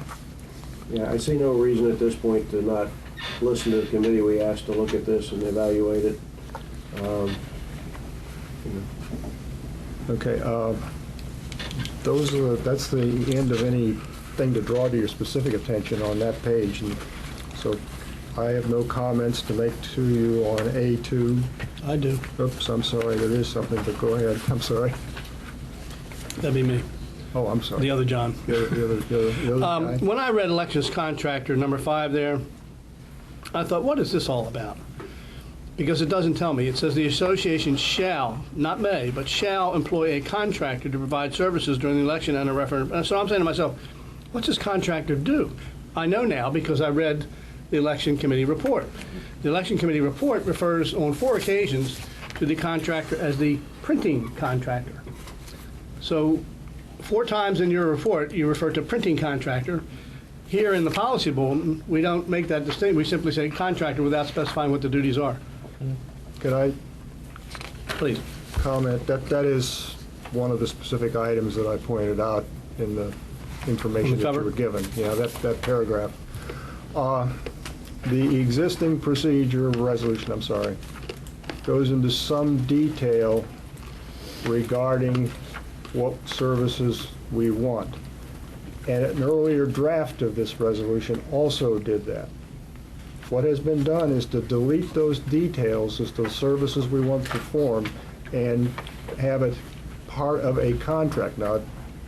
Yeah, I see no reason at this point to not listen to the committee. We asked to look at this and evaluate it. Okay, that's the end of anything to draw to your specific attention on that page. And so I have no comments to make to you on A2. I do. Oops, I'm sorry, there is something, but go ahead. I'm sorry. That'd be me, Oh, I'm sorry. the other John. The other guy. When I read elections contractor number 5 there, I thought, what is this all about? Because it doesn't tell me. It says the association shall, not may, but shall employ a contractor to provide services during the election and a referendum. So I'm saying to myself, what's this contractor do? I know now because I read the election committee report. The election committee report refers on 4 occasions to the contractor as the printing contractor. So 4 times in your report, you refer to printing contractor. Here in the policy bulletin, we don't make that distinction. We simply say contractor without specifying what the duties are. Could I Please. comment? That is one of the specific items that I pointed out in the information On the that you cover? were given. Yeah, that paragraph. The existing procedure resolution, I'm sorry, goes into some detail regarding what services we want. And an earlier draft of this resolution also did that. What has been done is to delete those details as to the services we want performed and have it part of a contract. Now,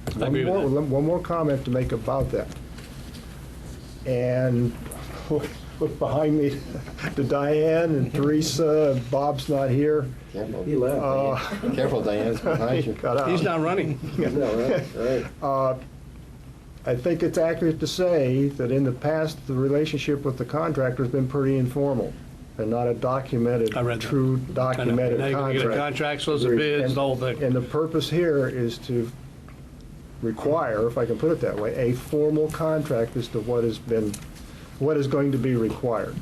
agree with that. one more comment to make about that. And look behind me to Diane and Teresa. Bob's not here. Careful. He left. Careful, Diane's behind you. Got out. He's not running. No, right. I think it's accurate to say that in the past, the relationship with the contractor has been pretty informal and not a documented, I read that. true documented Now you're going to get a contract. contract, solicit bids, the whole thing. And the purpose here is to require, if I can put it that way, a formal contract as to what is going to be required.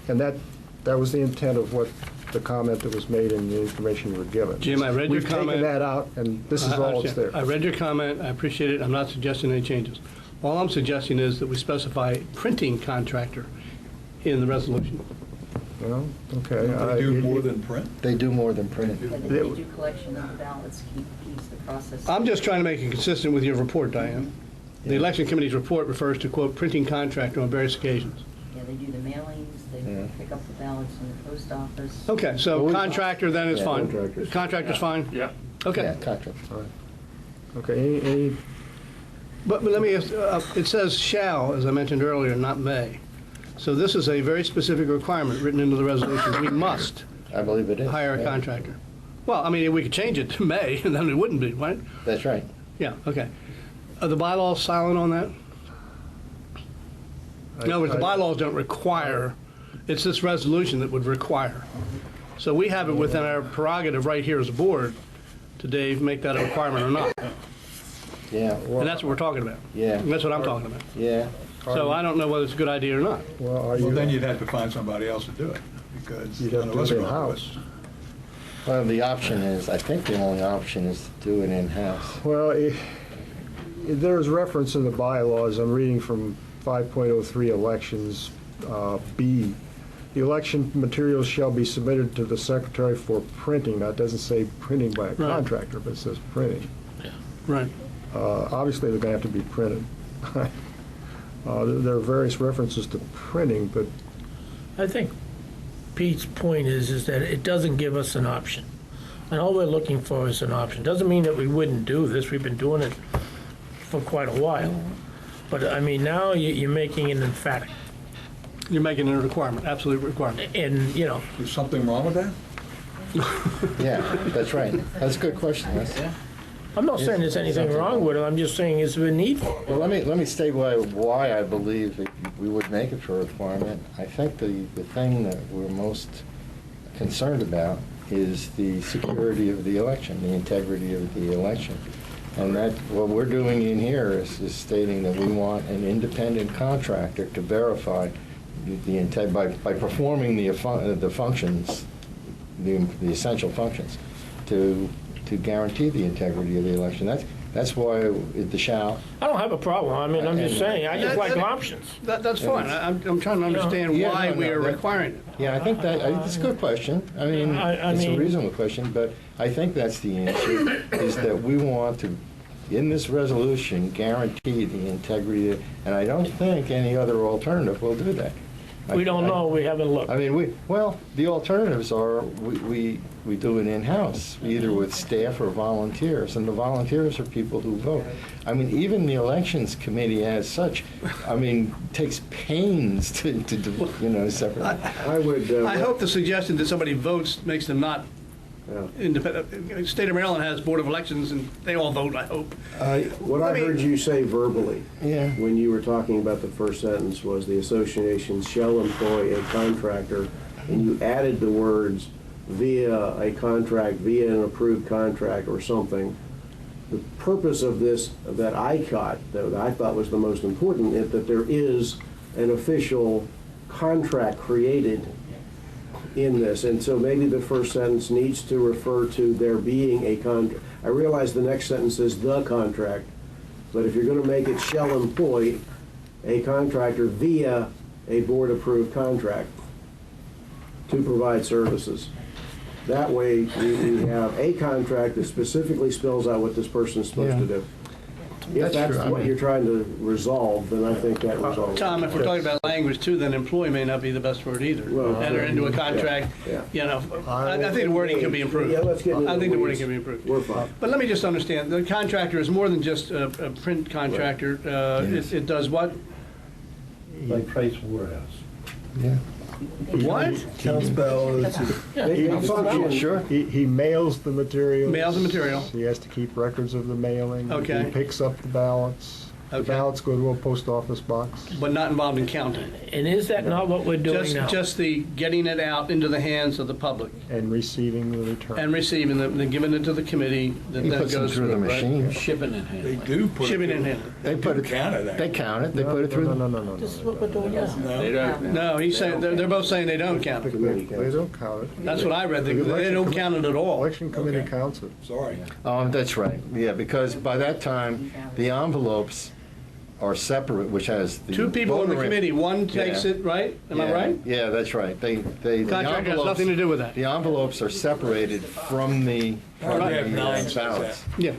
And that was the intent of what the comment that was made in the information you were given. Jim, I read your We've comment. taken that out, and this is I all that's understand. there. I read your comment, I appreciate it, I'm not suggesting any changes. All I'm suggesting is that we specify printing contractor in the resolution. Well, okay. They do more than print? They do more than printing. Yeah, they do collection of the ballots, keeps the process. I'm just trying to make it consistent with your report, Diane. The election committee's report refers to, quote, printing contractor on various occasions. Yeah, they do the mailings, they pick up the ballots in the post office. Okay, so contractor then is Yeah, fine. contractors. Contractor's fine? Yeah. Okay. Yeah, contract. Okay, any But let me ask, it says shall, as I mentioned earlier, not may. So this is a very specific requirement written into the resolution. We must I believe it is. hire a yeah. contractor. Well, I mean, we could change it to may, and then it wouldn't be, right? That's right. Yeah, okay. Are the bylaws silent on that? In other words, the bylaws don't require, it's this resolution that would require. So we have it within our prerogative right here as a board to, Dave, make that a requirement or not. Yeah, And that's what we're talking about. yeah, And that's what I'm talking about. yeah. So I don't know whether it's a good idea or not. Well, are Well, then you, you'd have to find somebody else to do it, because you'd have none to of us do are it going to do it. in-house. Well, the option is, I think the only option is to do it in-house. Well, there's reference in the bylaws, I'm reading from 5.03 elections, B. The election materials shall be submitted to the secretary for printing. That doesn't say printing by a Right. contractor, but it says printing. Right. Obviously, they're going to have to be printed. There are various references to printing, but I think Pete's point is that it doesn't give us an option. And all we're looking for is an option. Doesn't mean that we wouldn't do this. We've been doing it for quite a while. But, I mean, now you're making it emphatic. You're making it a requirement, absolute requirement. And, you know, Is something wrong with that? Yeah, that's right. That's a good question. I'm not saying there's anything wrong with it. I'm just saying it's been needful. Well, let me state why I believe that we would make it for a requirement. I think the thing that we're most concerned about is the security of the election, the integrity of the election. And that, what we're doing in here is stating that we want an independent contractor to verify by performing the functions, the essential functions, to guarantee the integrity of the election. That's why the shall. I don't have a problem. I mean, I'm just saying, I just like options. That's fine. I'm trying to understand Yeah, why no, we are that- requiring it. Yeah, I think it's a good question. I mean, it's a reasonable question, but I think that's the answer, is that we want to, in this resolution, guarantee the integrity, and I don't think any other alternative will do that. We don't know, we haven't looked. I mean, the alternatives are, we do it in-house, either with staff or volunteers, and the volunteers are people who vote. I mean, even the elections committee as such, I mean, takes pains to do, separate. I hope the suggestion that somebody votes makes them not independent. State of Maryland has Board of Elections, and they all vote, I hope. What I heard you say verbally, Yeah. when you were talking about the first sentence, was the association shall employ a contractor, and you added the words via a contract, via an approved contract or something. The purpose of this that I caught, that I thought was the most important, is that there is an official contract created in this, and so maybe the first sentence needs to refer to there being a contract. I realize the next sentence is the contract, but if you're going to make it shall employ a contractor via a board-approved contract to provide services. That way, we have a contract that specifically spells out what this person is supposed to do. If that's what you're trying to resolve, then I think that resolves it. Tom, if we're talking about language too, then employ may not be the best word either. Well, Enter into a contract, I think the wording can be improved. Yeah, let's get into I think the the wording weeds. can be improved. We're fine. But let me just understand, the contractor is more than just a print contractor. It does what? Like Price Waterhouse. Yeah. What? Counts ballots. He mails the materials. Mails the material. He has to keep records of the mailing. Okay. He picks up the ballots. The Okay. ballots go to a post office box. But not involved in counting. And is that not what we're doing now? Just the getting it out into the hands of the public And receiving the return. and receiving them, then giving it to the committee that He then puts them goes through the right? machine. Shipping and They handling. do put Shipping it and through. handling. They put it, Count it, they count it, they put it through. No. This is what we're doing now. They don't. No, he's saying, they're both saying they don't count it. They don't count it. That's what I read, they don't count it at all. Election committee Okay. counts it. Sorry. That's right, yeah, because by that time, the envelopes are separate, which has the. Two people on the voter in- committee, one takes Yeah. it, right? Am I Yeah, right? Yeah, that's right. The Contract has envelopes- nothing to do with that. The envelopes are separated from the Right. ballots, Yeah,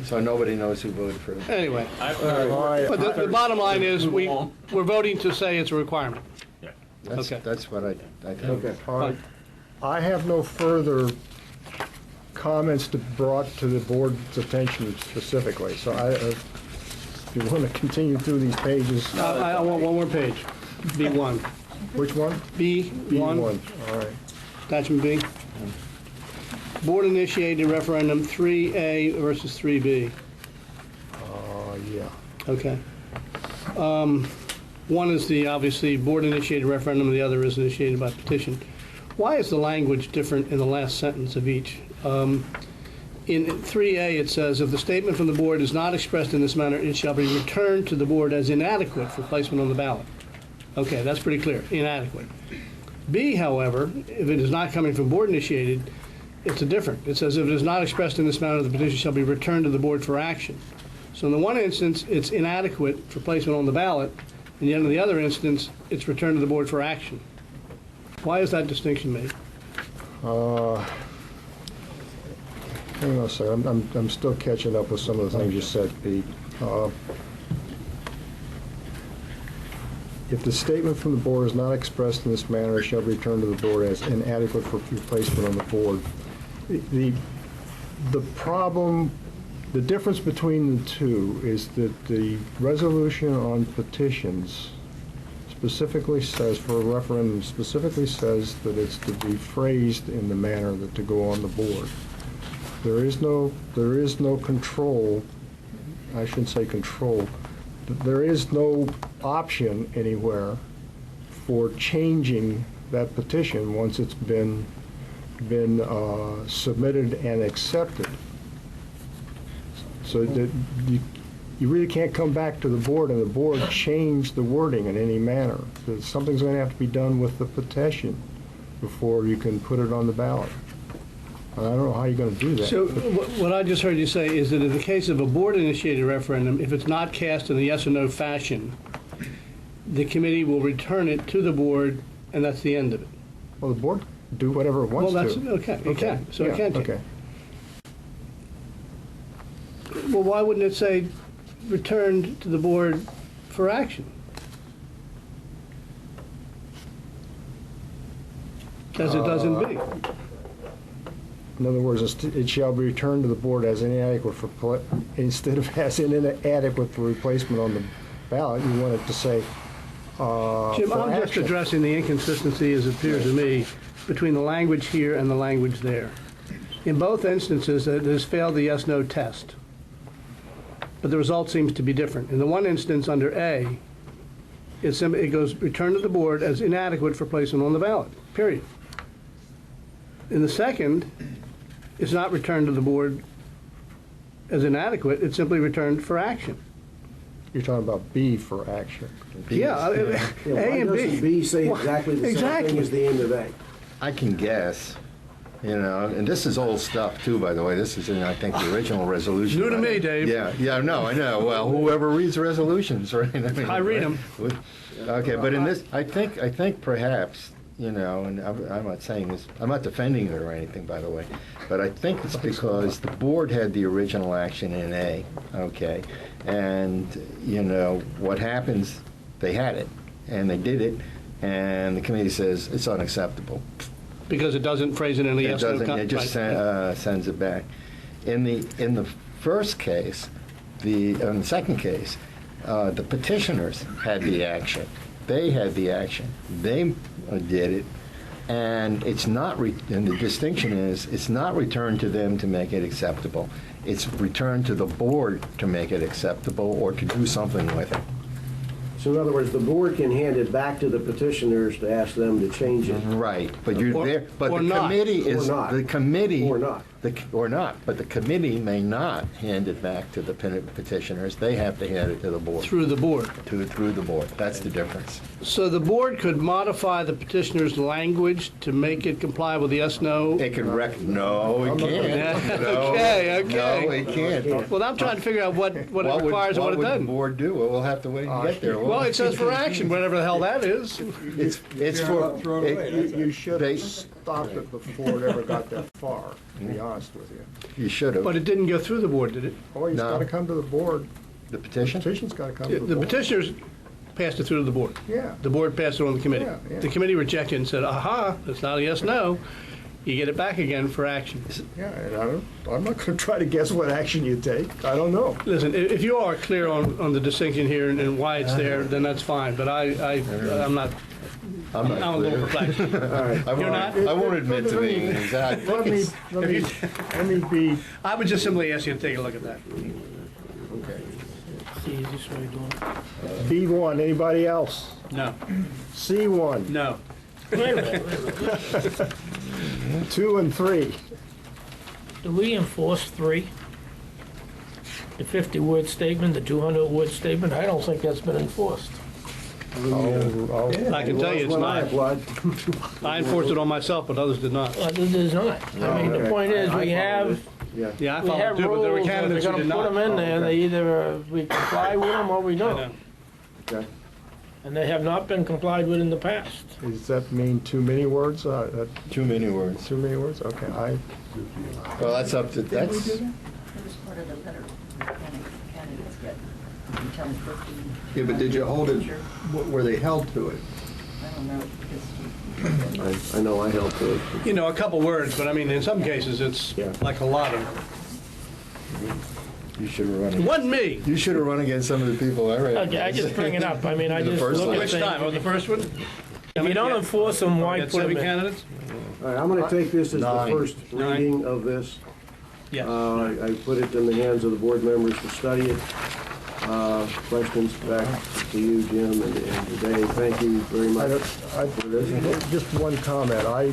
so nobody knows who voted for it. anyway. All But right. the bottom line is, we're voting to say it's a requirement. Okay. That's what I think. Okay. All right. I have no further comments brought to the board's attention specifically, so if you want to continue through these pages. I want one more page, B1. Which one? B1, All right. attachment B. Board initiated referendum 3A versus 3B. Yeah. Okay. One is the, obviously, board initiated referendum, and the other is initiated by petition. Why is the language different in the last sentence of each? In 3A, it says, if the statement from the board is not expressed in this manner, it shall be returned to the board as inadequate for placement on the ballot. Okay, that's pretty clear, inadequate. B, however, if it is not coming from board initiated, it's a different. It says, if it is not expressed in this manner, the petition shall be returned to the board for action. So in the one instance, it's inadequate for placement on the ballot, and yet in the other instance, it's returned to the board for action. Why is that distinction made? Hang on a second, I'm still catching up with some of the things you said, Pete. If the statement from the board is not expressed in this manner, it shall be returned to the board as inadequate for replacement on the board. The problem, the difference between the two is that the resolution on petitions specifically says, for a referendum, specifically says that it's to be phrased in the manner that to go on the board. There is no control, I shouldn't say control, there is no option anywhere for changing that petition once it's been submitted and accepted. So that you really can't come back to the board and the board change the wording in any manner. Something's going to have to be done with the petition before you can put it on the ballot. I don't know how you're going to do that. So what I just heard you say is that in the case of a board-initiated referendum, if it's not cast in a yes or no fashion, the committee will return it to the board, and that's the end of it. Well, the board can do whatever it wants to. Well, that's, okay, it can, so it can. Okay. Well, why wouldn't it say returned to the board for action? as it does in B. In other words, it shall be returned to the board as inadequate instead of as inadequate for replacement on the ballot, you want it to say, Jim, for I'm just action. addressing the inconsistency, as it appears to me, between the language here and the language there. In both instances, it has failed the yes/no test, but the result seems to be different. In the one instance, under A, it goes return to the board as inadequate for placement on the ballot, period. In the second, it's not returned to the board as inadequate, it's simply returned for action. You're talking about B for action. Yeah, A Why and doesn't B. B say exactly the same Exactly. thing as the end of A? I can guess, and this is old stuff too, by the way. This is in, I think, the original resolution. New to me, Dave. Yeah, no, I know. Well, whoever reads resolutions, right? I read them. Okay, but in this, I think perhaps, and I'm not saying this, I'm not defending it or anything, by the way, but I think it's because the board had the original action in A, okay? And, what happens, they had it, and they did it, and the committee says it's unacceptable. Because it doesn't phrase it in a It yes/no. doesn't, it just sends it back. In the first case, in the second case, the petitioners had the action. They had the action. They did it, and it's not. And the distinction is, it's not returned to them to make it acceptable. It's returned to the board to make it acceptable or to do something with it. So in other words, the board can hand it back to the petitioners to ask them to change it. Right, but Or the not. committee is, Or not. the committee. Or not. Or not, but the committee may not hand it back to the petitioners. They have to hand it to the board. Through the board. Through the board. That's the difference. So the board could modify the petitioner's language to make it comply with the yes/no? It could no, it can't. No, Okay. No, it can't. Well, I'm trying to figure out what it requires and what it What would the doesn't. board do? Well, we'll have to wait and get there. Well, it says for action, whatever the hell that is. It's for, You should They- have stopped it before it ever got that far, to be honest with you. you should have. But it didn't go through the board, did it? Oh, it's No. got to come to the board. The petition? Petition's got to come to the The board. petitioners passed it through to the board. Yeah. The board passed it on to the committee. Yeah, yeah. The committee rejected it and said, aha, it's not a yes/no. You get it back again for action. Yeah, and I'm not going to try to guess what action you take. I don't know. Listen, if you are clear on the distinction here and why it's there, then that's fine, but I'm not, I'm a little perplexed. You're not? I won't admit to being exact. Let me be, I would just simply ask you to take a look at that. Okay. It's the easiest way of doing it. B1, anybody else? No, C1, no. Wait a minute. 2 and 3. Do we enforce 3? The 50-word statement, the 200-word statement? I don't think that's been enforced. I can tell you it's When I not. applied. I enforced it on myself, but others did not. There's not. I mean, the Okay. point is, I we have, Yeah. Yeah, I we followed have too, but there were rules, and we're candidates who gonna did put not. them in there, they either, we comply with them or we I know. don't. Okay. And they have not been complied with in the past. Does that mean too many words? Too many words. Too many words? Okay, Well, that's up to, Did we that's, do that? That was part of the letter candidates get. You tell them 50. Yeah, but did you hold it, were they held to it? I don't know, because I know I helped to it. You know, a couple words, but I mean, in some cases, it's Yeah. like a lot of, you should have run. it wasn't me. You should have run against some of the people I read. Okay, I just bring it up. I mean, I The just first look one. at Which things. time, on the first one? If you don't enforce them, why Got put them 7 in? candidates? All right, I'm going to take this as the 9. first reading of this. Yes. I put it in the hands of the board members to study it. Questions back to you, Jim, and to Dave. Thank you very much for this. just one comment. I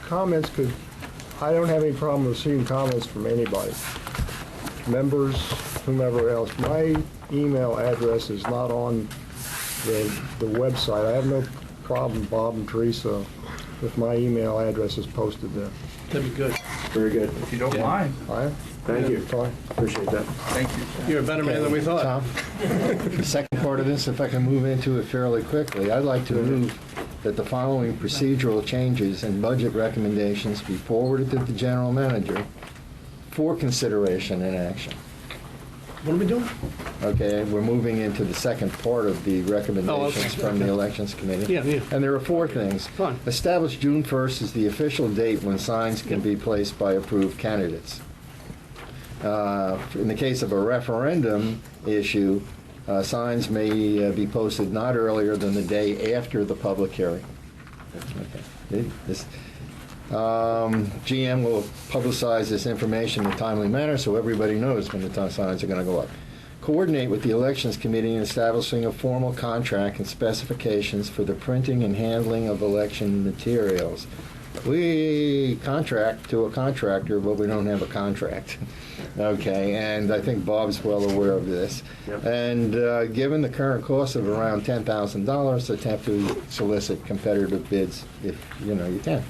don't have any problem receiving comments from anybody. Members, whomever else. My email address is not on the website. I have no problem, Bob and Teresa, if my email address is posted there. That'd be good. Very good. If you don't mind. All right? Thank you. Fine. Appreciate that. Thank you. You're a better man than we thought. Tom, the second part of this, if I can move into it fairly quickly, I'd like to move that the following procedural changes and budget recommendations be forwarded to the general manager for consideration and action. What are we doing? Okay, we're moving into the second part of the recommendations from the Elections Committee. Yeah, yeah. And there are 4 things. Fine. Establish June 1st as the official date when signs can be placed by approved candidates. In the case of a referendum issue, signs may be posted not earlier than the day after the public hearing. Okay. GM will publicize this information in a timely manner so everybody knows when the signs are going to go up. Coordinate with the Elections Committee in establishing a formal contract and specifications for the printing and handling of election materials. We contract to a contractor, but we don't have a contract. Okay, and I think Bob's well aware of this. Yep. And given the current cost of around $10,000, attempt to solicit competitive bids if you can.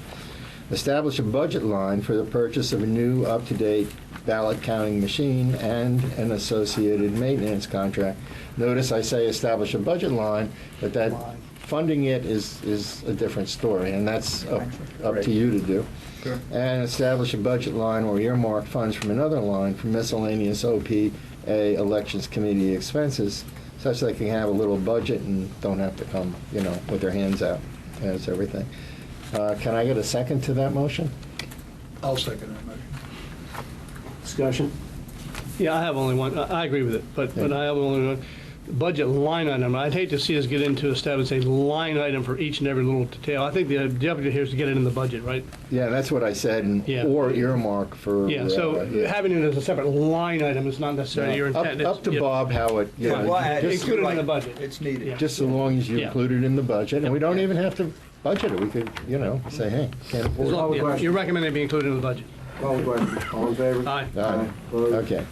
Establish a budget line for the purchase of a new up-to-date ballot counting machine and an associated maintenance contract. Notice I say establish a budget line, but that funding it is a different story, and that's up to you to do. Sure. And establish a budget line or earmark funds from another line for miscellaneous OPA Elections Committee expenses, such that they can have a little budget and don't have to come, with their hands out. That's everything. Can I get a second to that motion? I'll second that motion. Discussion? Yeah, I have only one. I agree with it, but I have only one. Budget line item. I'd hate to see us get into establish a line item for each and every little detail. I think the objective here is to get it in the budget, right? Yeah, that's what I said, or earmark for... Yeah, so having it as a separate line item is not necessarily your intent. Up to Bob how it... Just include it in the budget. It's needed. Yeah. Just so long as you include it in the budget, and we don't even have to budget it. We could, say, hey, can't afford it. You're recommending it be included in the budget. All in favor? Aye. Okay.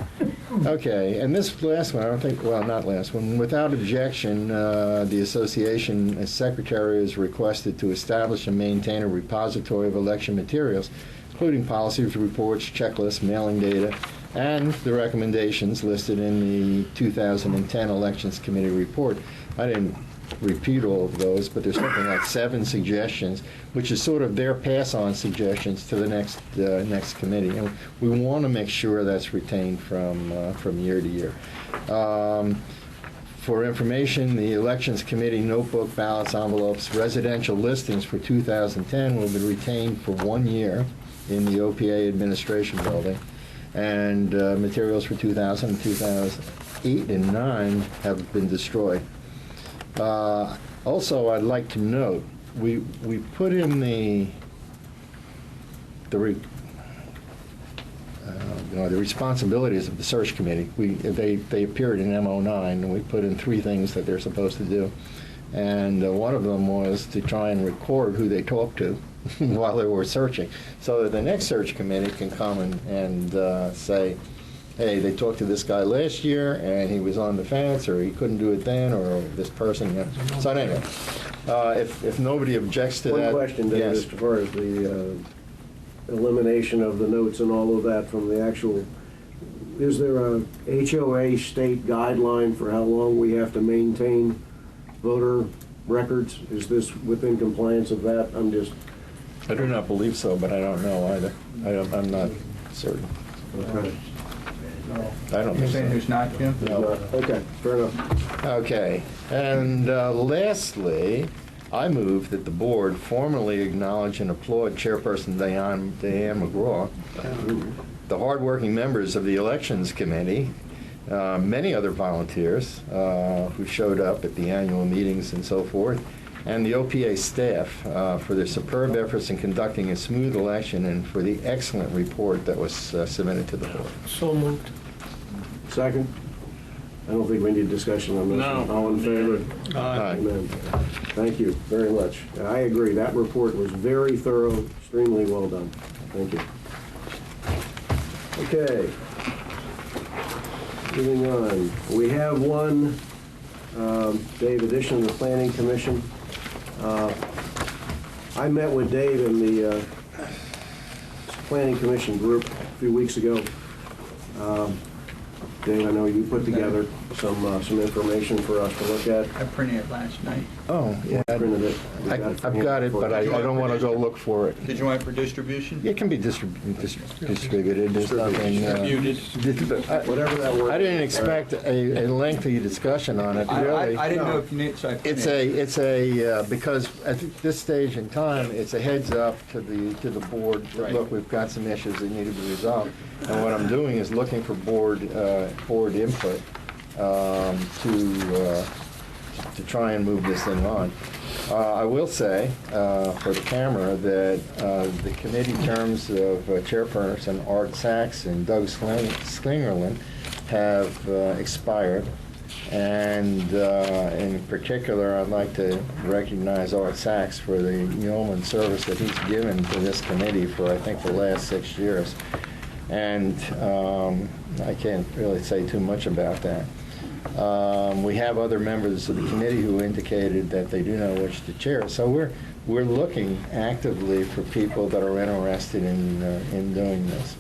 Okay, and this last one, I don't think, well, not last one. Without objection, the association as secretary is requested to establish and maintain a repository of election materials, including policies, reports, checklists, mailing data, and the recommendations listed in the 2010 Elections Committee report. I didn't repeat all of those, but there's something like 7 suggestions, which is sort of their pass-on suggestions to the next committee, and we want to make sure that's retained from year to year. For information, the Elections Committee notebook, ballots, envelopes, residential listings for 2010 will be retained for 1 year in the OPA Administration Building, and materials for 2000, 2008, and 2009 have been destroyed. Also, I'd like to note, we put in the responsibilities of the search committee. They appeared in M09, and we put in 3 things that they're supposed to do. And one of them was to try and record who they talked to while they were searching, so that the next search committee can come and say, hey, they talked to this guy last year, and he was on the fence, or he couldn't do it then, or this person. So anyway, if nobody objects to that. One question, David, as far as the elimination of the notes and all of that from the actual, is there a HOA state guideline for how long we have to maintain voter records? Is this within compliance of that? I do not believe so, but I don't know either. I'm not certain. Okay. I don't You're think saying so. there's not, Jim? No. Okay, fair enough. Okay, and lastly, I move that the board formally acknowledge and applaud Chairperson Diane McGraw, the hardworking members of the Elections Committee, many other volunteers who showed up at the annual meetings and so forth, and the OPA staff for their superb efforts in conducting a smooth election and for the excellent report that was submitted to the board. So moved. Second? I don't think we need discussion on this. No. All in favor? Aye. Amen. Thank you very much. I agree. That report was very thorough, extremely well done. Thank you. Okay. Moving on. We have one, Dave, addition to the Planning Commission. I met with Dave in the Planning Commission group a few weeks ago. Dave, I know you put together some information for us to look at? I printed it last night. Oh, yeah. Printed it. We got it from I've got it, but I don't want to go look for it. Did you want it for distribution? It can be distributed, there's nothing. Whatever that word. I didn't expect a lengthy discussion on it, really. I didn't know if you need, so I printed It's it. because at this stage in time, it's a heads up to the board, that, Right. look, we've got some issues that need to be resolved. And what I'm doing is looking for board input to try and move this thing on. I will say, for the camera, that the committee terms of Chairperson Art Sachs and Doug Slingerland have expired. And in particular, I'd like to recognize Art Sachs for the yeoman service that he's given to this committee for, I think, the last 6 years. And I can't really say too much about that. We have other members of the committee who indicated that they do not wish to chair. So we're looking actively for people that are interested in doing this.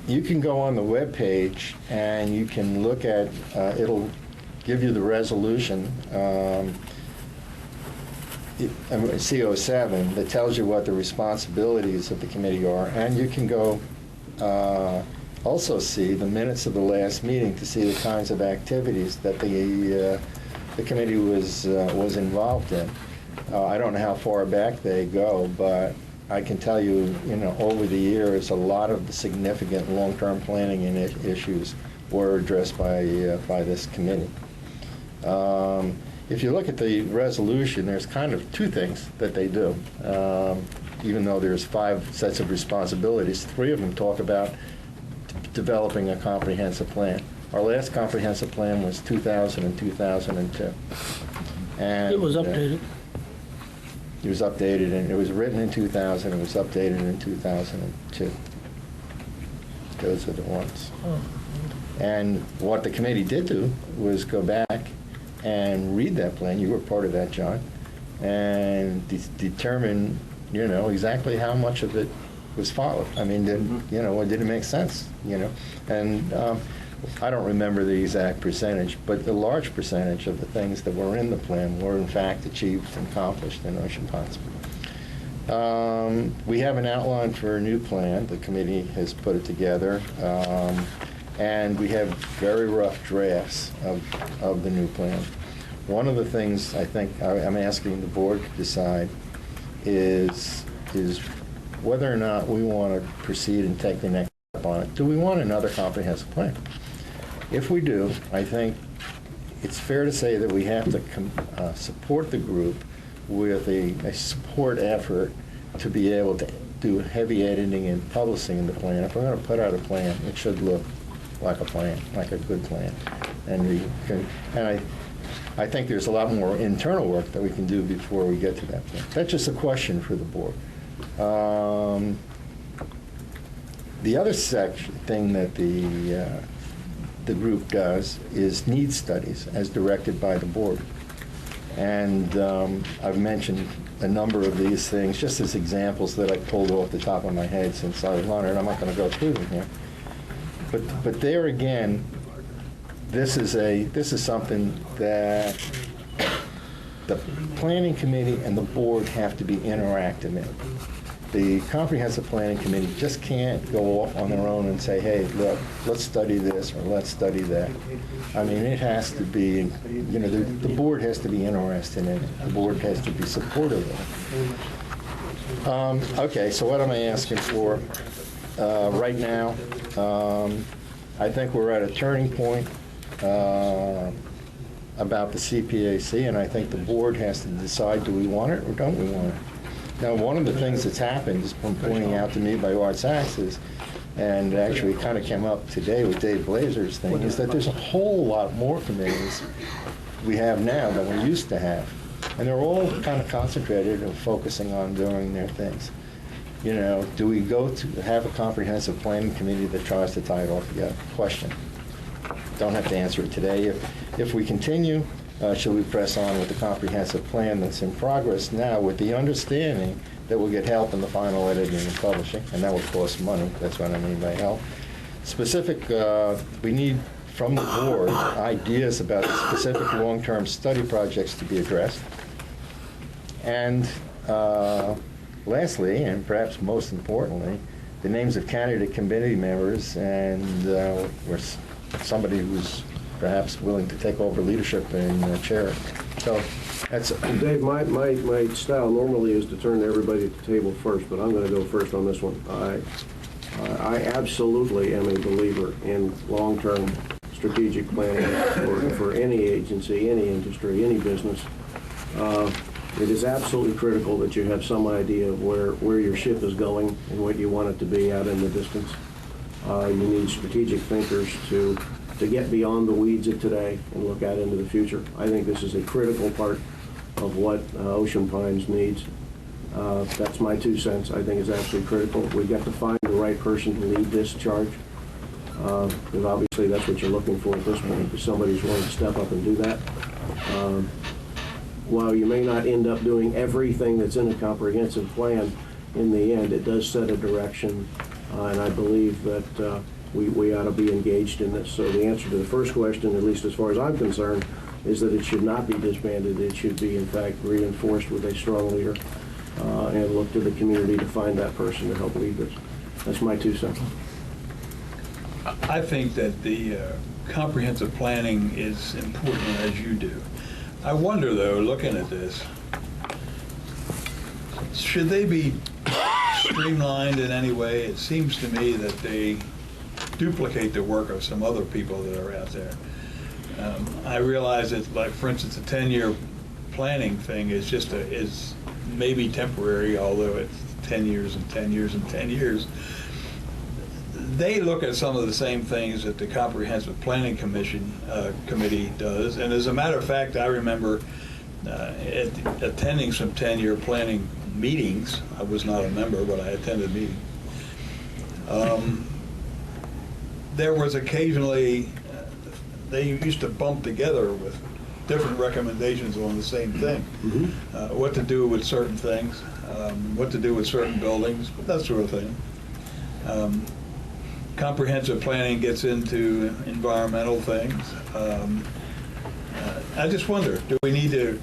You can go on the webpage and you can look at, it'll give you the resolution, CO7, that tells you what the responsibilities of the committee are. And you can go also see the minutes of the last meeting to see the kinds of activities that the committee was involved in. I don't know how far back they go, but I can tell you, over the years, a lot of the significant long-term planning issues were addressed by this committee. If you look at the resolution, there's kind of two things that they do. Even though there's 5 sets of responsibilities, 3 of them talk about developing a comprehensive plan. Our last comprehensive plan was 2000 and 2002. And It was updated. It was updated, and it was written in 2000, it was updated in 2002. Those are the ones. And what the committee did do was go back and read that plan. You were part of that, John, and determine, exactly how much of it was followed. I mean, did it make sense? And I don't remember the exact percentage, but the large percentage of the things that were in the plan were in fact achieved and accomplished in Ocean Ponds. We have an outline for a new plan. The committee has put it together, and we have very rough drafts of the new plan. One of the things I think I'm asking the board to decide is whether or not we want to proceed and take the next step on it. Do we want another comprehensive plan? If we do, I think it's fair to say that we have to support the group with a support effort to be able to do heavy editing and publishing in the plan. If we're going to put out a plan, it should look like a plan, like a good plan. And I think there's a lot more internal work that we can do before we get to that point. That's just a question for the board. The other thing that the group does is need studies as directed by the board. And I've mentioned a number of these things just as examples that I pulled off the top of my head since I was on it. I'm not going to go through them here. But there again, this is something that the planning committee and the board have to be interactive in. The comprehensive planning committee just can't go off on their own and say, hey, look, let's study this or let's study that. I mean, it has to be, the board has to be interested in it. The board has to be supportive of it. Okay, so what am I asking for? Right now, I think we're at a turning point about the CPAC, and I think the board has to decide, do we want it or don't we want it? Now, one of the things that's happened has been pointing out to me by Art Sachs is, and actually kind of came up today with Dave Blazer's thing, is that there's a whole lot more committees we have now than we used to have. And they're all kind of concentrated and focusing on doing their things. Do we go to have a comprehensive planning committee that tries to tie it all together? Question. Don't have to answer it today. If we continue, should we press on with the comprehensive plan that's in progress now with the understanding that we'll get help in the final editing and publishing, and that will cost money. That's what I mean by help. Specific, we need from the board ideas about specific long-term study projects to be addressed. And lastly, and perhaps most importantly, the names of candidate committee members and or somebody who's perhaps willing to take over leadership and chair. So that's Dave, my style normally is to turn to everybody at the table first, but I'm going to go first on this one. I absolutely am a believer in long-term strategic planning for any agency, any industry, any business. It is absolutely critical that you have some idea of where your ship is going and what you want it to be out in the distance. You need strategic thinkers to get beyond the weeds of today and look out into the future. I think this is a critical part of what Ocean Pines needs. That's my 2 cents. I think it's absolutely critical. We've got to find the right person to lead this charge. Because obviously that's what you're looking for at this point, is somebody who's willing to step up and do that. While you may not end up doing everything that's in a comprehensive plan, in the end, it does set a direction, and I believe that we ought to be engaged in this. So the answer to the first question, at least as far as I'm concerned, is that it should not be disbanded. It should be, in fact, reinforced with a strong leader, and look to the community to find that person to help lead this. That's my 2 cents. I think that the comprehensive planning is important, as you do. I wonder, though, looking at this, should they be streamlined in any way? It seems to me that they duplicate the work of some other people that are out there. I realize that, like, for instance, a 10-year planning thing is just is maybe temporary, although it's 10 years and 10 years and 10 years. They look at some of the same things that the Comprehensive Planning Committee does. And as a matter of fact, I remember attending some 10-year planning meetings. I was not a member, but I attended meetings. There was occasionally, they used to bump together with different recommendations on the same thing. What to do with certain things, what to do with certain buildings, that sort of thing. Comprehensive planning gets into environmental things. I just wonder, do we need to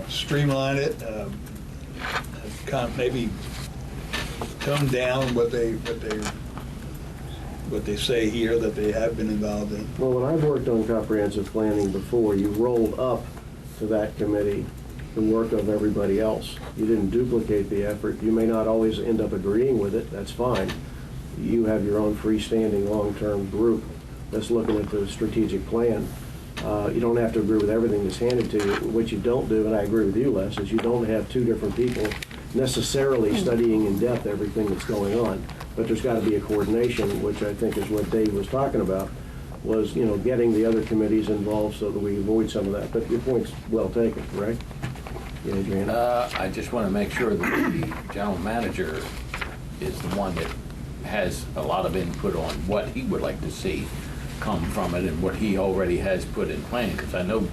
streamline it, maybe tone down what they say here that they have been involved in? Well, when I've worked on comprehensive planning before, you rolled up to that committee the work of everybody else. You didn't duplicate the effort. You may not always end up agreeing with it. That's fine. You have your own freestanding long-term group that's looking at the strategic plan. You don't have to agree with everything that's handed to you. What you don't do, and I agree with you, Les, is you don't have 2 different people necessarily studying in depth everything that's going on. But there's got to be a coordination, which I think is what Dave was talking about, was, getting the other committees involved so that we avoid some of that. But your point's well taken, right? Yeah, Adrian? I just want to make sure that the general manager is the one that has a lot of input on what he would like to see come from it and what he already has put in plan, because I know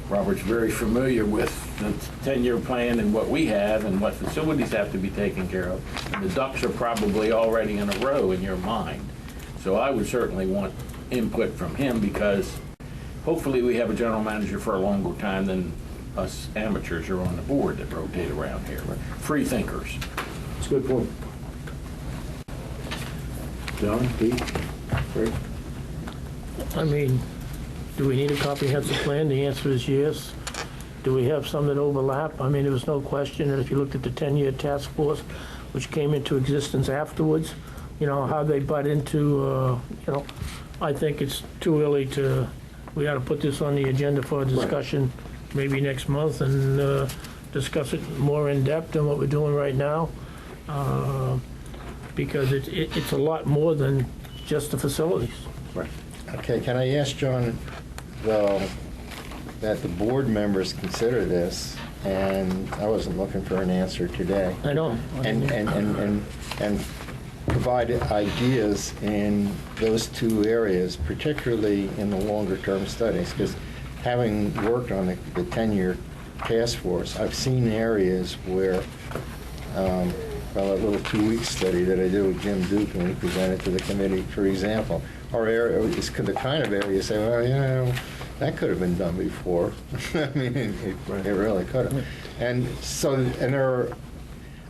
Robert's very familiar with the 10-year plan and what we have and what facilities have to be taken care of. And the ducks are probably already in a row in your mind. So I would certainly want input from him, because hopefully we have a general manager for a longer time than us amateurs are on the board that rotate around here. Free thinkers. That's a good point. John, Pete, Rick? I mean, do we need a comprehensive plan? The answer is yes. Do we have some that overlap? I mean, there was no question that if you looked at the 10-year task force, which came into existence afterwards, how they butt into, I think it's too early we ought to put this on the agenda for a discussion maybe next month and discuss it more in depth than what we're doing right now. Because it's a lot more than just the facilities. Right. Okay, can I ask John, though, that the board members consider this, and I wasn't looking for an answer today. I know. And provide ideas in those 2 areas, particularly in the longer-term studies, because having worked on the 10-year task force, I've seen areas where, a little 2-week study that I did with Jim Duke and we presented to the committee, for example, our area, is the kind of area you say, well, you know, that could have been done before. I mean, it really could have. And so, and there are,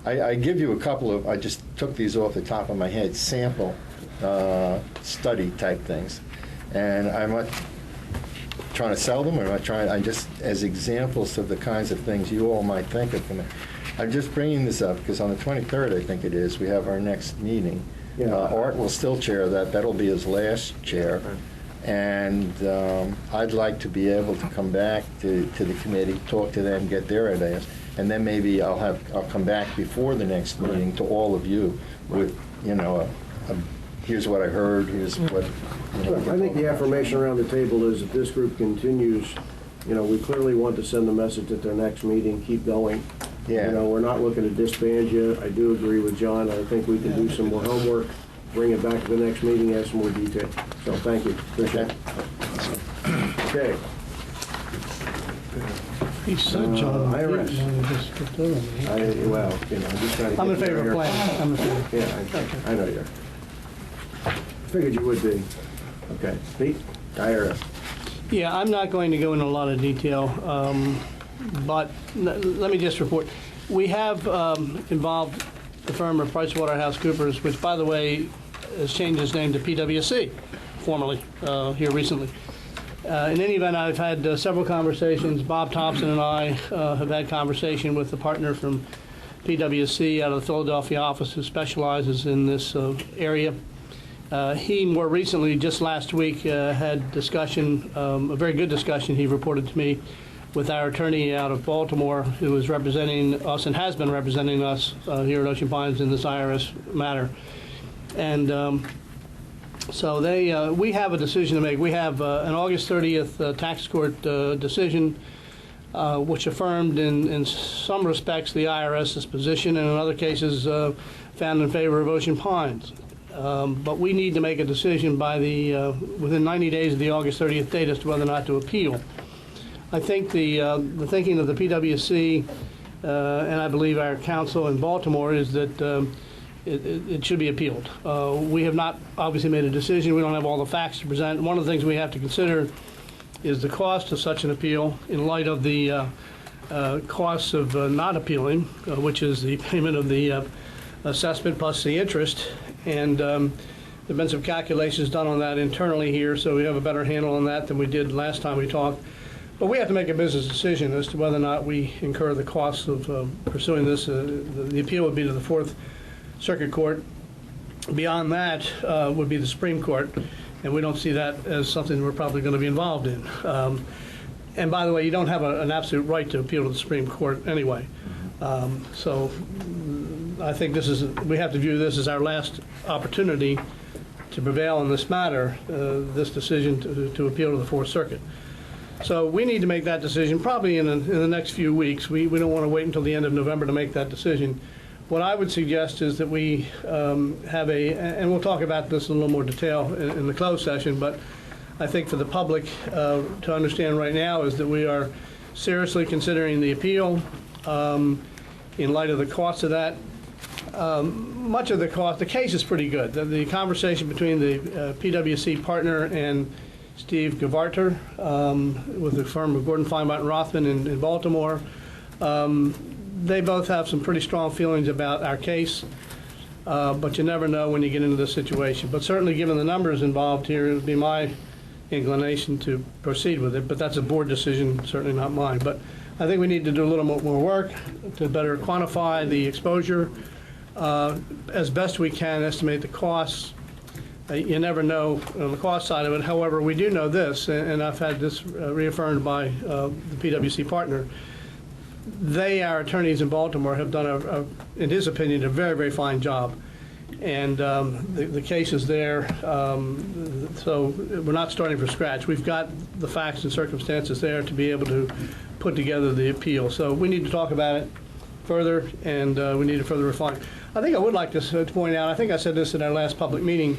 I give you a couple of, I just took these off the top of my head, sample study type things. And I'm not trying to sell them, or I'm not trying, I just, as examples of the kinds of things you all might think of. I'm just bringing this up because on the 23rd, I think it is, we have our next meeting. Yeah. Art will still chair that. That'll be his last chair. And I'd like to be able to come back to the committee, talk to them, get their ideas, and then maybe I'll come back before the next meeting to all of you with, you know, here's what I heard, here's what, you know. I think the affirmation around the table is if this group continues, you know, we clearly want to send a message at their next meeting, keep going. Yeah. You know, we're not looking to disband you. I do agree with John. I think we can do some more homework, bring it back to the next meeting, add some more detail. So thank you. Appreciate it. Okay. He said, John. IRS. Well, you know, I'm just trying to. I'm in get favor of there. planning. I'm in favor. Yeah, I know you are. Figured you would be. Okay. Pete, IRS. Yeah, I'm not going to go into a lot of detail, but let me just report. We have involved the firm of PricewaterhouseCoopers, which, by the way, has changed its name to PwC, formally, here recently. In any event, I've had several conversations. Bob Thompson and I have had conversation with the partner from PwC out of the Philadelphia office who specializes in this area. He more recently, just last week, had discussion, a very good discussion, he reported to me, with our attorney out of Baltimore who is representing us and has been representing us here at Ocean Pines in this IRS matter. And so we have a decision to make. We have an August 30th tax court decision which affirmed in some respects the IRS's position and in other cases found in favor of Ocean Pines. But we need to make a decision by within 90 days of the August 30th date as to whether or not to appeal. I think the thinking of the PwC and I believe our counsel in Baltimore is that it should be appealed. We have not obviously made a decision. We don't have all the facts to present. One of the things we have to consider is the cost of such an appeal in light of the costs of not appealing, which is the payment of the assessment plus the interest. And there have been some calculations done on that internally here, so we have a better handle on that than we did last time we talked. But we have to make a business decision as to whether or not we incur the costs of pursuing this. The appeal would be to the Fourth Circuit Court. Beyond that would be the Supreme Court, and we don't see that as something we're probably going to be involved in. And by the way, you don't have an absolute right to appeal to the Supreme Court anyway. So I think we have to view this as our last opportunity to prevail in this matter, this decision to appeal to the Fourth Circuit. So we need to make that decision probably in the next few weeks. We don't want to wait until the end of November to make that decision. What I would suggest is that we have and we'll talk about this in a little more detail in the closed session, but I think for the public to understand right now is that we are seriously considering the appeal in light of the cost of that. Much of the cost, the case is pretty good. The conversation between the PwC partner and Steve Gavarter with the firm of Gordon, Feinbach, and Rothman in Baltimore, they both have some pretty strong feelings about our case, but you never know when you get into this situation. But certainly given the numbers involved here, it would be my inclination to proceed with it, but that's a board decision, certainly not mine. But I think we need to do a little more work to better quantify the exposure, as best we can estimate the costs. You never know on the cost side of it. However, we do know this, and I've had this reaffirmed by the PwC partner. Our attorneys in Baltimore have done, in his opinion, a very, very fine job. And the case is there, so we're not starting from scratch. We've got the facts and circumstances there to be able to put together the appeal. So we need to talk about it further, and we need to further refine. I think I would like to point out, I think I said this at our last public meeting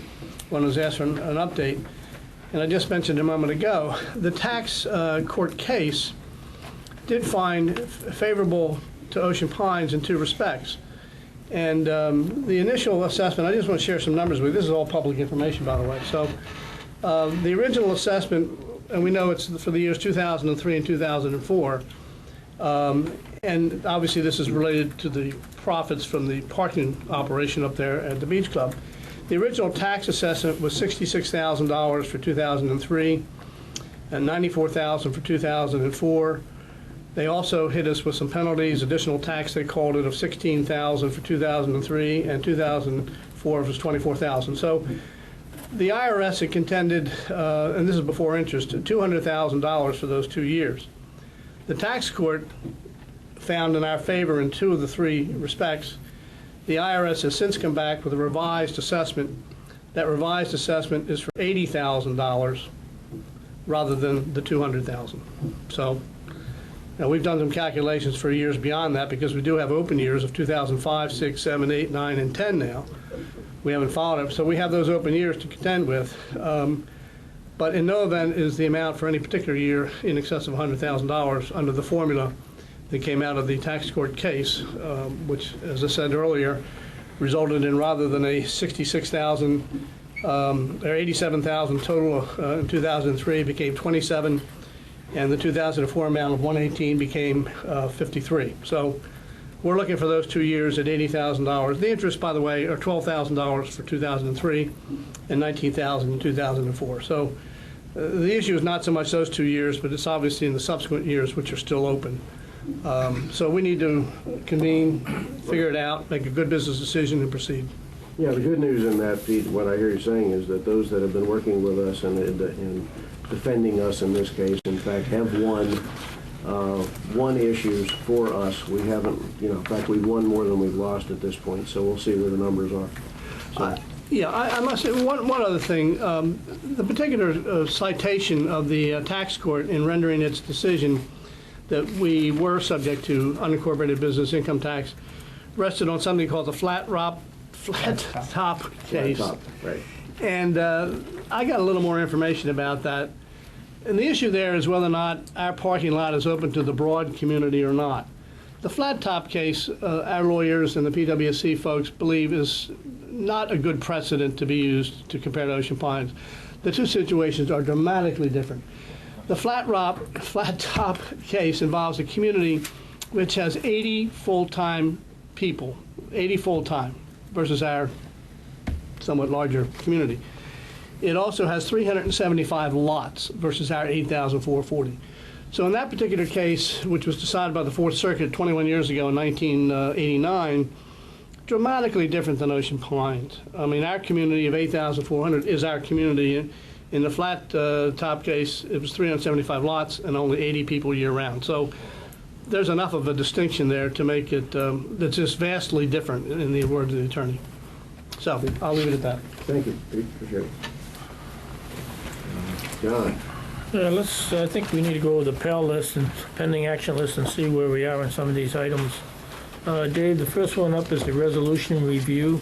when I was asked for an update, and I just mentioned a moment ago, the tax court case did find favorable to Ocean Pines in two respects. And the initial assessment, I just want to share some numbers with you. This is all public information, by the way. So The original assessment, and we know it's for the years 2003 and 2004, and obviously this is related to the profits from the parking operation up there at the Beach Club. The original tax assessment was $66,000 for 2003 and $94,000 for 2004. They also hit us with some penalties, additional tax, they called it, of $16,000 for 2003, and 2004 was $24,000. So the IRS had contended, and this is before interest, $200,000 for those 2 years. The tax court found in our favor in 2 of the 3 respects. The IRS has since come back with a revised assessment. That revised assessment is for $80,000 rather than the $200,000. So now we've done some calculations for years beyond that because we do have open years of 2005, 6, 7, 8, 9, and 10 now. We haven't followed it, so we have those open years to contend with. But in no event is the amount for any particular year in excess of $100,000 under the formula that came out of the tax court case, which, as I said earlier, resulted in rather than a $66,000 or $87,000 total in 2003 became 27, and the 2004 amount of 118 became 53. So we're looking for those 2 years at $80,000. The interest, by the way, are $12,000 for 2003 and $19,000 in 2004. So the issue is not so much those 2 years, but it's obviously in the subsequent years which are still open. So we need to convene, figure it out, make a good business decision, and proceed. Yeah, the good news in that, Pete, what I hear you saying is that those that have been working with us and defending us in this case, in fact, have won issues for us. We haven't, in fact, we've won more than we've lost at this point, so we'll see where the numbers are. So. Yeah, I must say one other thing. The particular citation of the tax court in rendering its decision that we were subject to unincorporated business income tax rested on something called the flat top case. Flat top, right. And I got a little more information about that. And the issue there is whether or not our parking lot is open to the broad community or not. The flat top case, our lawyers and the PWSC folks believe is not a good precedent to be used to compare to Ocean Pines. The two situations are dramatically different. The flat top case involves a community which has 80 full-time people, 80 full-time, versus our somewhat larger community. It also has 375 lots versus our 8,440. So in that particular case, which was decided by the Fourth Circuit 21 years ago in 1989, dramatically different than Ocean Pines. I mean, our community of 8,400 is our community. In the flat top case, it was 375 lots and only 80 people year-round. So there's enough of a distinction there to make it that's just vastly different in the words of the attorney. So I'll leave it at that. Thank you, Pete. Appreciate it. John. I think we need to go over the PAL list and pending action list and see where we are on some of these items. Dave, the first one up is the resolution review.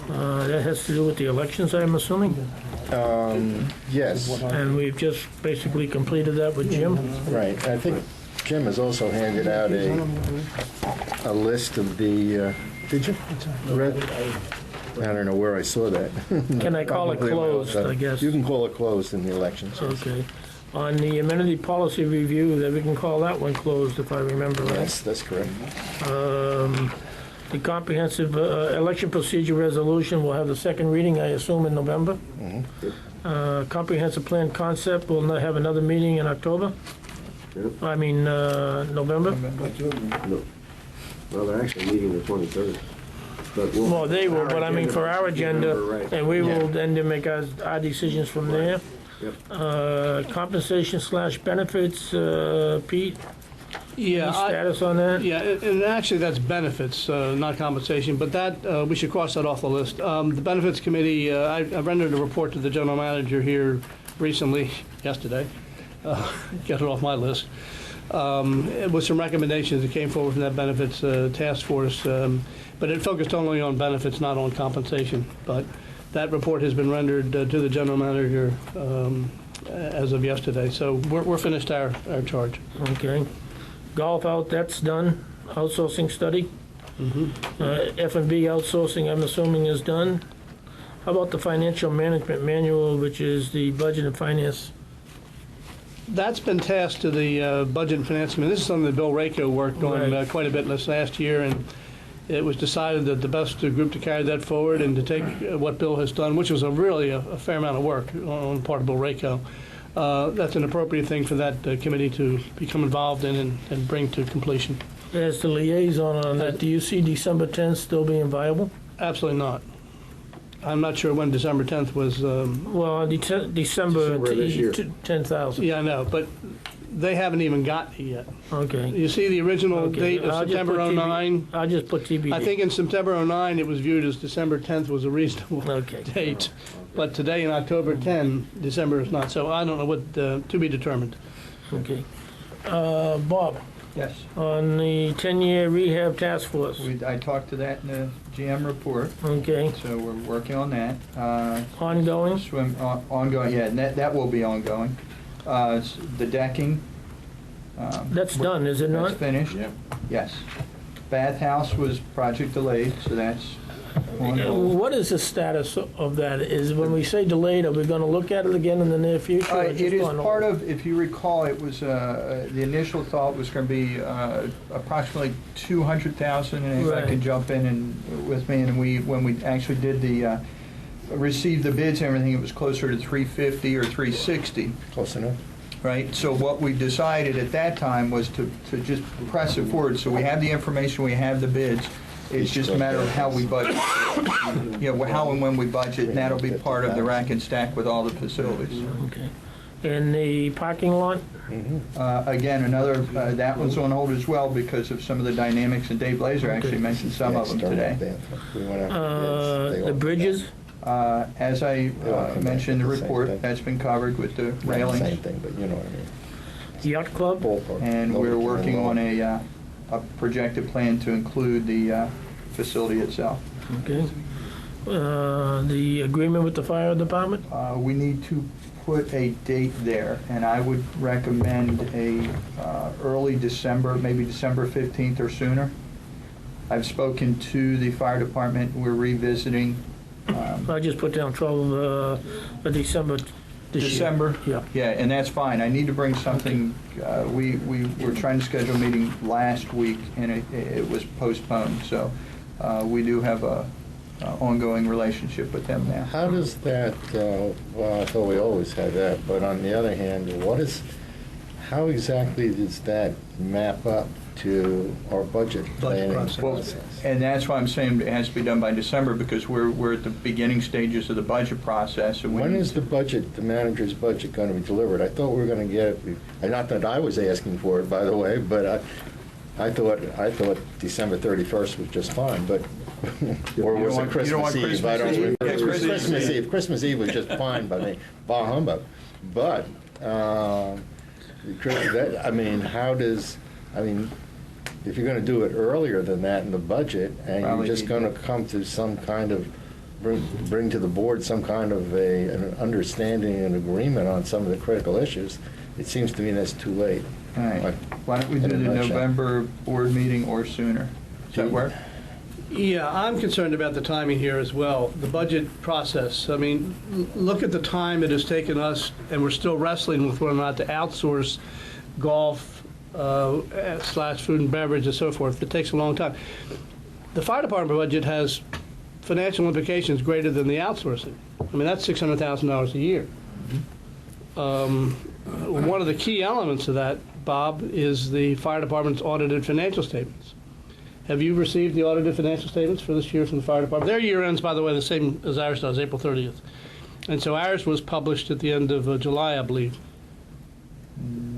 That has to do with the elections, I'm assuming? Yes. And we've just basically completed that with Jim? Right. I think Jim has also handed out a list of the, did you? I don't know where I saw that. Can I call it closed, I guess? You can call it closed in the elections. Yes. Okay. On the amenity policy review, that we can call that one closed, if I remember right. Yes, that's correct. The comprehensive election procedure resolution will have the second reading, I assume, in November. Mm-hmm. Comprehensive plan concept will not have another meeting in October? Yep. I mean, November? No. Well, they're actually meeting the 23rd. But Well, they will, but I mean, for our agenda, right. and we will then make our decisions from there. Yep. Compensation / benefits, Pete? Yeah. Any status on that? Yeah, and actually that's benefits, not compensation, but that, we should cross that off the list. The Benefits Committee, I rendered a report to the general manager here recently, yesterday, get it off my list, with some recommendations that came forward from that Benefits Task Force, but it focused only on benefits, not on compensation. But that report has been rendered to the general manager as of yesterday, so we're finished our charge. Okay. Golf out, that's done. Outsourcing study. Mm-hmm. F&B outsourcing, I'm assuming, is done. How about the financial management manual, which is the budget and finance? That's been tasked to the Budget and Finance Committee. This is something that Bill Rako worked on Right. quite a bit this last year, and it was decided that the best group to carry that forward and to take what Bill has done, which was really a fair amount of work on the part of Bill Rako. That's an appropriate thing for that committee to become involved in and bring to completion. As the liaison on that, do you see December 10th still being viable? Absolutely not. I'm not sure when December 10th was. Well, December December of this year. 10,000. Yeah, I know, but they haven't even gotten it yet. Okay. You see the original Okay, date of I'll just September put 09? I'll just put TBD. I think in September 09, it was viewed as December 10th was a reasonable date. But today in October 10, December is not. So I don't know what, to be determined. Okay. Bob, Yes. on the 10-year rehab task force. I talked to that in the GM report, Okay. so we're working on that. Ongoing? Ongoing, yeah, and that will be ongoing. The decking. That's done, is it not? That's finished. Yes. Bathhouse was project delayed, so that's on hold. What is the status of that? Is when we say delayed, are we going to look at it again in the near future? or It just is on hold? part of, if you recall, it was, the initial thought was going to be approximately 200,000, and if I Right. can jump in and with me, and when we actually did received the bids and everything, it was closer to 350 or 360. Close enough. Right, so what we decided at that time was to just press it forward. So we have the information, we have the bids. It's just a matter of how we budget. You know, how and when we budget, and that'll be part of the rack and stack with all the facilities. Okay. And the parking lot? Again, another, that one's on hold as well because of some of the dynamics, and Dave Blazer actually mentioned some of them today. The bridges? As I mentioned in the report, that's been covered with the railings. Same thing, but you know what I mean. Yacht club? And we're working on a projected plan to include the facility itself. Okay. The agreement with the fire department? We need to put a date there, and I would recommend a early December, maybe December 15th or sooner. I've spoken to the fire department. We're revisiting. I just put down 12 of December this year. December? Yeah. Yeah, and that's fine. I need to bring something, we were trying to schedule a meeting last week, and it was postponed, so we do have a ongoing relationship with them now. How does that, well, I thought we always had that, but on the other hand, how exactly does that map up to our budget planning process? And that's why I'm saying it has to be done by December, because we're at the beginning stages of the budget process. And When is the budget, the manager's budget, going to be delivered? I thought we were going to get it, not that I was asking for it, by the way, but I thought December 31st was just fine, but, or was it Christmas Eve? I don't remember. It was Christmas Eve. Christmas Eve was just fine by me, bah humbug. But, if you're going to do it earlier than that in the budget, and Probably you're just going to come to some kind of, bring to the board some kind of an understanding and agreement on some of the critical issues, it seems to me that's too late. All right. Why don't we do the November board meeting or sooner? Does that work? Yeah, I'm concerned about the timing here as well, the budget process. I mean, look at the time it has taken us, and we're still wrestling with whether or not to outsource golf, / food and beverage and so forth. It takes a long time. The fire department budget has financial implications greater than the outsourcing. I mean, that's $600,000 a year. One of the key elements of that, Bob, is the fire department's audited financial statements. Have you received the audited financial statements for this year from the fire department? Their year ends, by the way, the same as ours does, April 30th. And so ours was published at the end of July, I believe.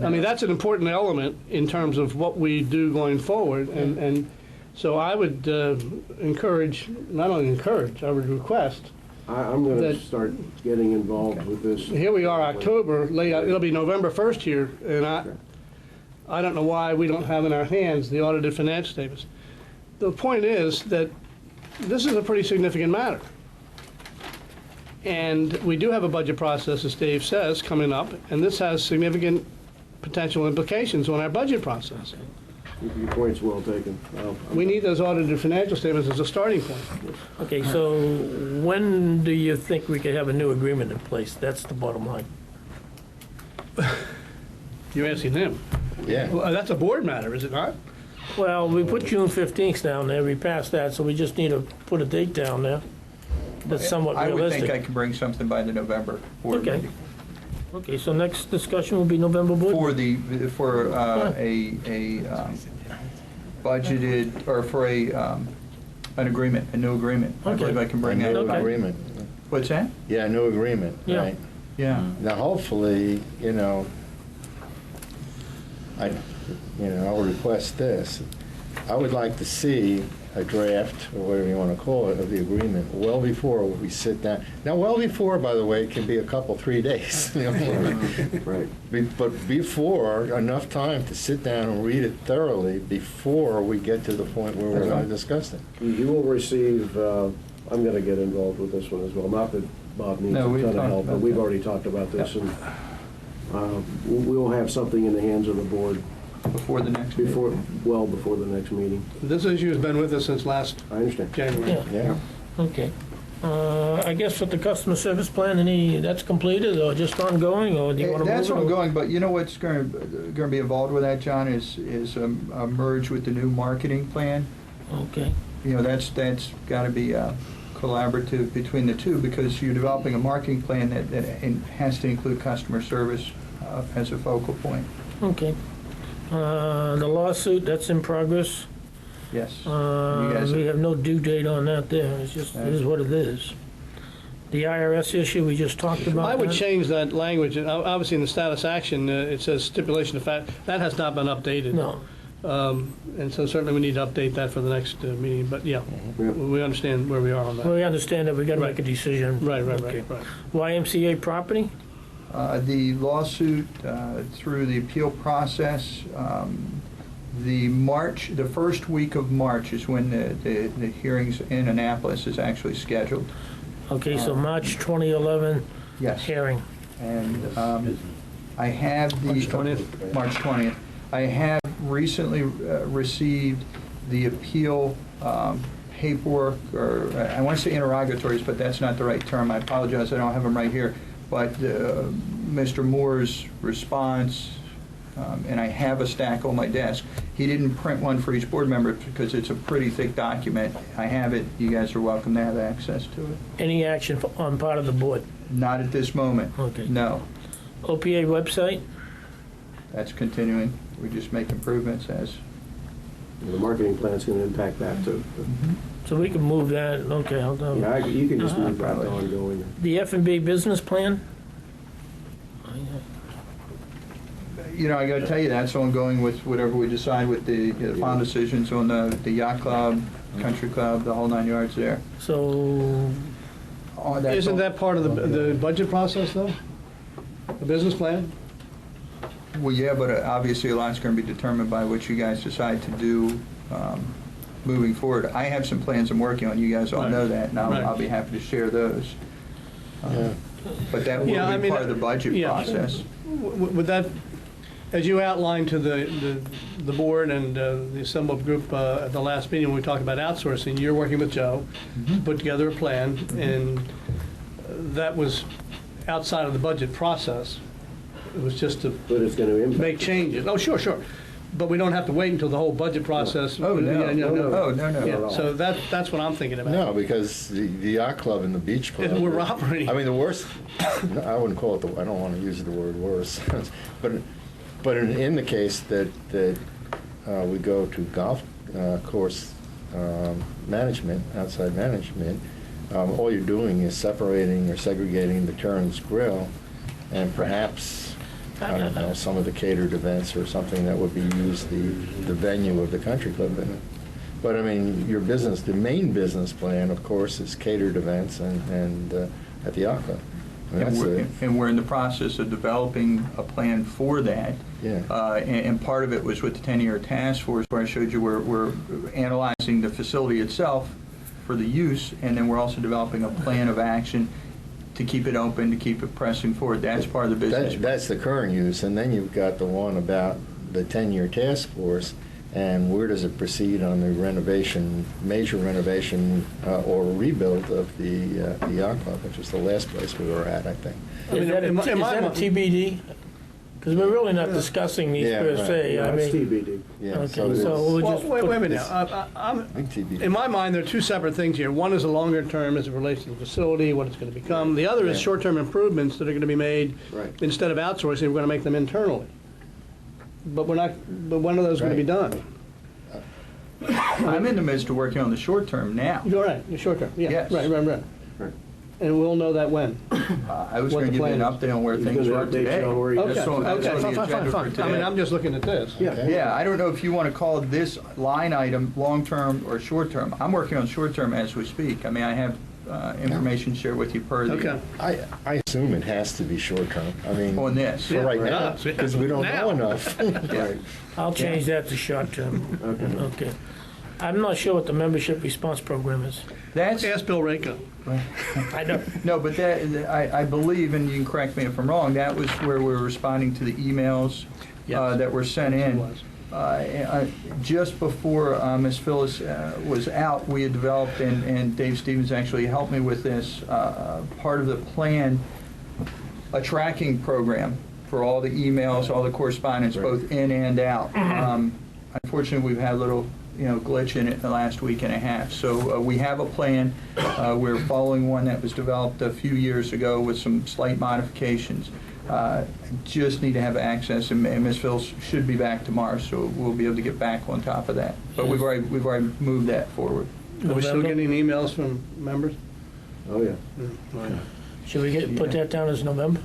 I mean, that's an important element in terms of what we do going forward. And so I would encourage, not only encourage, I would request. I'm going to start getting involved with this. Here we are, October, it'll be November 1st here, and I don't know why we don't have in our hands the audited financial statements. The point is that this is a pretty significant matter. And we do have a budget process, as Dave says, coming up, and this has significant potential implications on our budget process. Your point's well taken. We need those audited financial statements as a starting point. Okay, so when do you think we could have a new agreement in place? That's the bottom line. You're asking him. Yeah. Well, that's a board matter, is it not? Well, we put June 15th down there, we passed that, so we just need to put a date down there that's somewhat I would realistic. think I can bring something by the November board Okay. meeting. Okay, so next discussion will be November board? For a budgeted, or for an agreement, a new agreement. I believe I can bring that. No by- agreement. What's that? Yeah, no agreement, Yeah. right. Yeah. Now, hopefully, I'll request this. I would like to see a draft, or whatever you want to call it, of the agreement well before we sit down. Now, well before, by the way, can be a couple, 3 days. Right. But before, enough time to sit down and read it thoroughly before we get to the point where we're going to discuss it. You will receive, I'm going to get involved with this one as well. Not that Bob needs No, a we've ton of talked help, but about we've that. already talked about this, and we'll have something in the hands of the board Before the next meeting. well before the next meeting. This issue has been with us since last I understand. January. Yeah. Yeah. Okay. I guess with the customer service plan, that's completed, or just ongoing, or do you want to move it? That's or- ongoing, but you know what's going to be involved with that, John, is a merge with the new marketing plan. Okay. That's got to be collaborative between the two, because you're developing a marketing plan that has to include customer service as a focal point. Okay. The lawsuit, that's in progress. Yes. You guys We have no due date on that there, it is what it is. The IRS issue, we just talked about I would that. change that language. Obviously, in the status action, it says stipulation of fact. That has not been updated. No. And so certainly we need to update that for the next meeting. But yeah, we understand where we are on that. Well, we understand that we got to Right. make a decision. Right. Okay. YMCA property? The lawsuit through the appeal process, the first week of March is when the hearings in Annapolis is actually scheduled. Okay, so March 2011 Yes. hearing. And I have the... March 20th? March 20th. I have recently received the appeal paperwork, or I want to say interrogatories, but that's not the right term. I apologize, I don't have them right here. But Mr. Moore's response, and I have a stack on my desk. He didn't print one for each board member because it's a pretty thick document. I have it. You guys are welcome to have access to it. Any action on part of the board? Not at this moment. Okay. No. OPA website? That's continuing. We just make improvements as... The marketing plan's going to impact that too. So we can move that, okay. Yeah, you can just move that to Probably. ongoing. The F&B business plan? I got to tell you, that's ongoing with whatever we decide with the final decisions on the yacht club, country club, the whole 9 yards there. So, Isn't that part of the budget process, though? The business plan? Well, yeah, but obviously a lot's going to be determined by what you guys decide to do moving forward. I have some plans I'm working on. You guys all know that, and I'll be happy to share those. But that will be part of the budget process. Would that, as you outlined to the board and the assembled group at the last meeting when we talked about outsourcing, you're working with Joe to put together a plan, and that was outside of the budget process. It was just to But it's going to impact. make changes. Oh, sure. But we don't have to wait until the whole budget process. Oh, no. No. Yeah, so that's what I'm thinking about. No, because the yacht club and the beach club. And we're operating. I mean, the worst, I wouldn't call it I don't want to use the word worse. But in the case that we go to golf course management, outside management, all you're doing is separating or segregating the Turns Grill and perhaps, I don't know, some of the catered events or something that would be used the venue of the country club in it. But I mean, your business, the main business plan, of course, is catered events and at the yacht club. I mean, And we're in the process of developing a plan for that. Yeah. And part of it was with the 10-year task force, where I showed you we're analyzing the facility itself for the use, and then we're also developing a plan of action to keep it open, to keep it pressing forward. That's part of the business. That's the current use, and then you've got the one about the 10-year task force, And where does it proceed on the renovation, major renovation or rebuild of the yacht club, which was the last place we were at, I think. Is that a TBD? Because we're really not discussing these per se. Yeah, I it's mean, TBD. Yeah, okay, so we'll just Wait a put- minute now. Big TBD. In my mind, there are two separate things here. One is a longer term as it relates to the facility, what it's going to become. The other is Yeah. short-term improvements that are going to be made. Right. Instead of outsourcing, we're going to make them internally. But we're not, but when are those going to be done? I'm in the midst of working on the short term now. You're right, the short term, yeah. Yes. Right. Right. And we'll know that when. I was What going to the give you an plan is. update on where He's things gonna were update you today. on where he Okay, is. That's on the okay, fine. agenda for I mean, today. I'm just looking at this. Yeah. Yeah, I don't know if you want to call this line item long-term or short-term. I'm working on short-term as we speak. I mean, I have information shared with you per Okay. the, I assume it has to be short-term. I mean, on this. for right now, Yeah. because we don't Now. know enough. Right. I'll change that to short-term. Okay. I'm not sure what the membership response program is. That's, Ask Bill Rako. I know. no, but that, I believe, and you can correct me if I'm wrong, that was where we were responding to the emails Yes. that were sent It in. was. Just before Ms. Phyllis was out, we had developed, and Dave Stevens actually helped me with this, part of the plan, a tracking program for all the emails, all the correspondence, both in and out. Unfortunately, we've had a little, glitch in it in the last week and a half. So we have a plan. We're following one that was developed a few years ago with some slight modifications. Just need to have access, and Ms. Phillips should be back tomorrow, so we'll be able to get back on top of that. But we've already moved that forward. Are we still November? getting emails from members? Oh, yeah. Should we put that down as November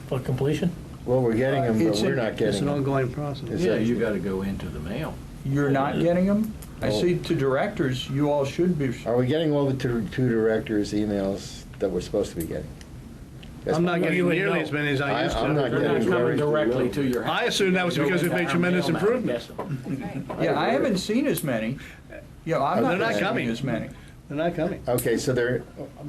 for completion? Well, we're getting them, but It's we're in- not It's getting an them. ongoing process. Is Yeah, that- you gotta go into the mail. You're not getting them? I Oh. see to directors, you all should be. Are we getting all the two directors' emails that we're supposed to be getting? That's I'm not my- getting You would nearly know. as many as I used to. I'm not They're not getting coming very. directly to your house. I assumed that was They go because we've into made our tremendous mailman and improvements. get them. Yeah, I haven't seen as many. I'm They're not not receiving coming. as many. They're not coming. Okay, so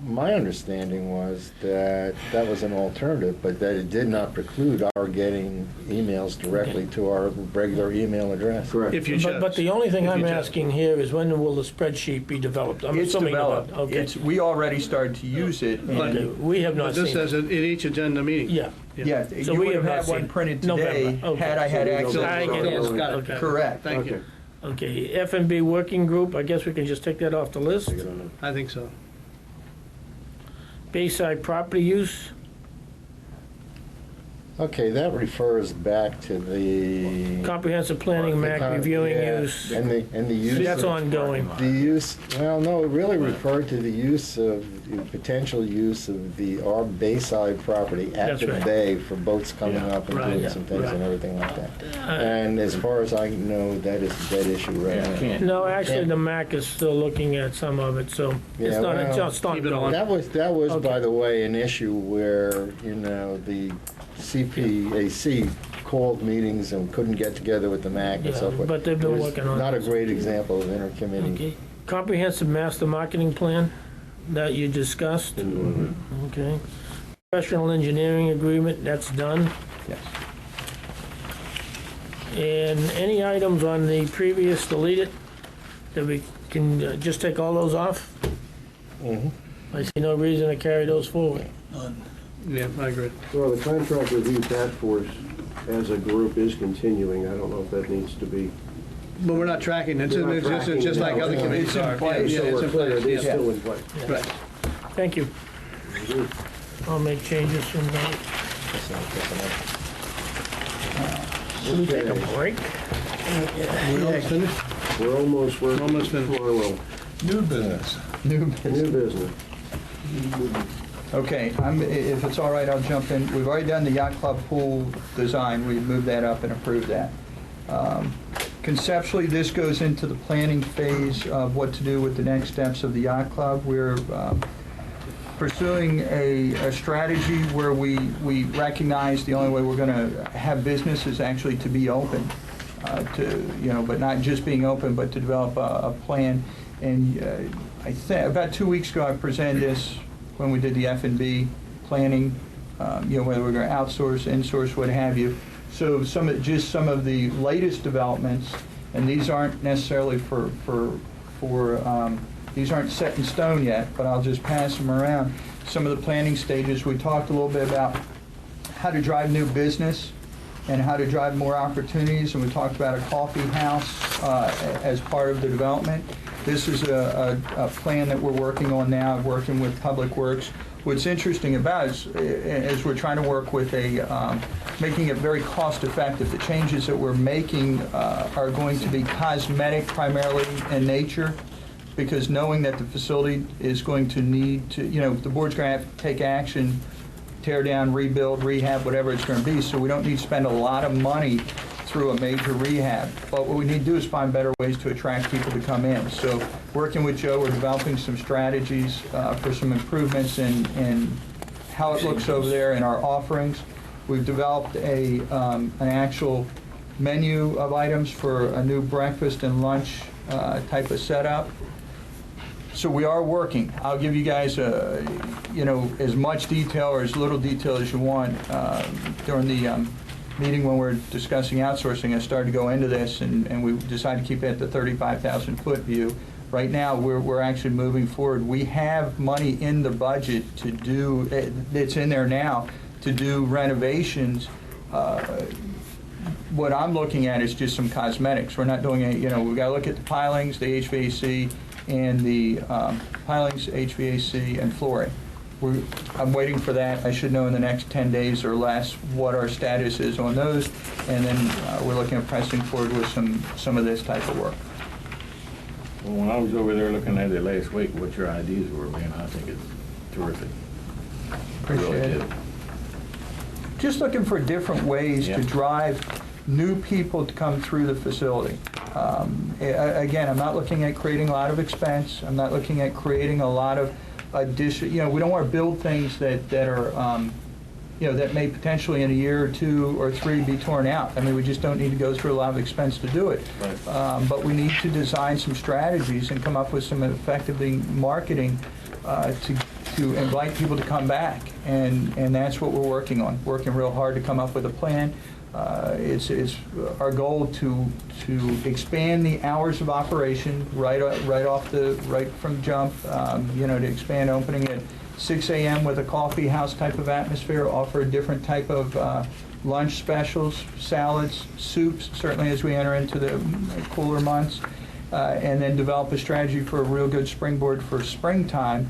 my understanding was that that was an alternative, but that it did not preclude our getting emails directly to our regular email address. Correct. If you But chose. the only thing If you I'm chose. asking here is when will the spreadsheet be developed? I'm It's assuming developed. Okay. We already started to use it. Okay, And we have not But seen this it. says it at each agenda meeting. Yeah. yeah, So you we would have have not had one seen printed today November. Okay. had I had access. I get it. Got it. Okay. Correct. Thank you. Okay. Okay, F&B working group, I guess we can just take that off the list. Take it on I think so. Bayside property use, Okay, that refers back to the. comprehensive planning, MAC reviewing Yeah, use. And the use. That's of- ongoing. The use, well, no, it really referred to the use of, the potential use of our Bayside property at That's the right. bay for boats coming up and Right, doing yeah, some things right. and everything like that. And as far as I know, that is a dead issue right Yeah, now. can't. No, actually, the MAC is still looking at some of it, so it's Yeah, not, well, it's not keep it going. on. That was, Okay. by the way, an issue where, the CPAC called meetings and couldn't get together with the MAC and Yeah, so forth. but they've been It was working on Not a it. great example of intercommittee. Okay, comprehensive master marketing plan that you discussed, okay. Professional engineering agreement, that's done. Yes. And any items on the previous deleted, that we can just take all those off? Mhm. I see no reason to carry those forward. Yeah, I agree. Well, the contract review task force as a group is continuing. I don't know if that needs to be. But we're not tracking it. We're not tracking It's just like it. other No, committees it's in are. place. Yeah, So it's we're in clear, place, it is yeah. still in place. Right. Thank you. I'll make changes from that. Should we take a break? We're almost finished? We're almost finished. Well, New business. new business. Okay, if it's all right, I'll jump in. We've already done the yacht club pool design. We moved that up and approved that. Conceptually, this goes into the planning phase of what to do with the next steps of the yacht club. We're pursuing a strategy where we recognize the only way we're going to have business is actually to be open, but not just being open, but to develop a plan. And I think about 2 weeks ago, I presented this when we did the F&B planning, whether we're going to outsource, insource, what have you. So just some of the latest developments, and these aren't necessarily these aren't set in stone yet, but I'll just pass them around. Some of the planning stages, we talked a little bit about how to drive new business and how to drive more opportunities, and we talked about a coffee house as part of the development. This is a plan that we're working on now, working with Public Works. What's interesting about it is we're trying to work with making it very cost effective. The changes that we're making are going to be cosmetic primarily in nature, because knowing that the facility is going to need to, the board's going to have to take action, tear down, rebuild, rehab, whatever it's going to be, so we don't need to spend a lot of money through a major rehab. But what we need to do is find better ways to attract people to come in. So working with Joe, we're developing some strategies for some improvements in how it looks over there in our offerings. We've developed an actual menu of items for a new breakfast and lunch type of setup. So we are working. I'll give you guys, as much detail or as little detail as you want. During the meeting when we're discussing outsourcing, I started to go into this, and we decided to keep it at the 35,000-foot view. Right now, we're actually moving forward. We have money in the budget to do, it's in there now, to do renovations. What I'm looking at is just some cosmetics. We're not doing we've got to look at the pilings, the HVAC, and the pilings, HVAC, and flooring. I'm waiting for that. I should know in the next 10 days or less what our status is on those, and then we're looking at pressing forward with some of this type of work. Well, when I was over there looking at it last week, what your ideas were, man, I think it's terrific. Appreciate it. Just looking for different ways to drive new people to come through the facility. Again, I'm not looking at creating a lot of expense. I'm not looking at creating a lot of addition. We don't want to build things that are, that may potentially in a year or 2 or 3 be torn out. I mean, we just don't need to go through a lot of expense to do it. Right. But we need to design some strategies and come up with some effective marketing to invite people to come back. And that's what we're working on. Working real hard to come up with a plan. It's our goal to expand the hours of operation right from jump. To expand opening at 6 a.m. with a coffee house type of atmosphere. Offer a different type of lunch specials, salads, soups. Certainly as we enter into the cooler months, and then develop a strategy for a real good springboard for springtime.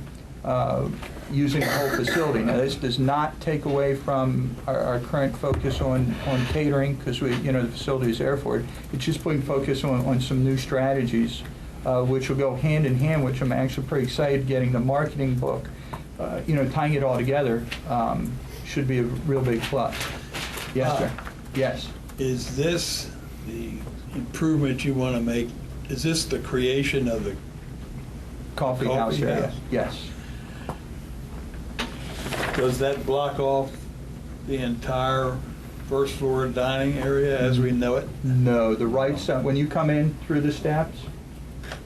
Using the whole facility. Now, this does not take away from our current focus on catering, because the facility is there for it. It's just putting focus on some new strategies, which will go hand in hand, which I'm actually pretty excited getting the marketing book. Tying it all together should be a real big plus. Yes, sir. Yes. Is this the improvement you want to make? Is this the creation of the coffee house area? Yes. Does that block off the entire first floor dining area as we know it? No, the right side, when you come in through the steps,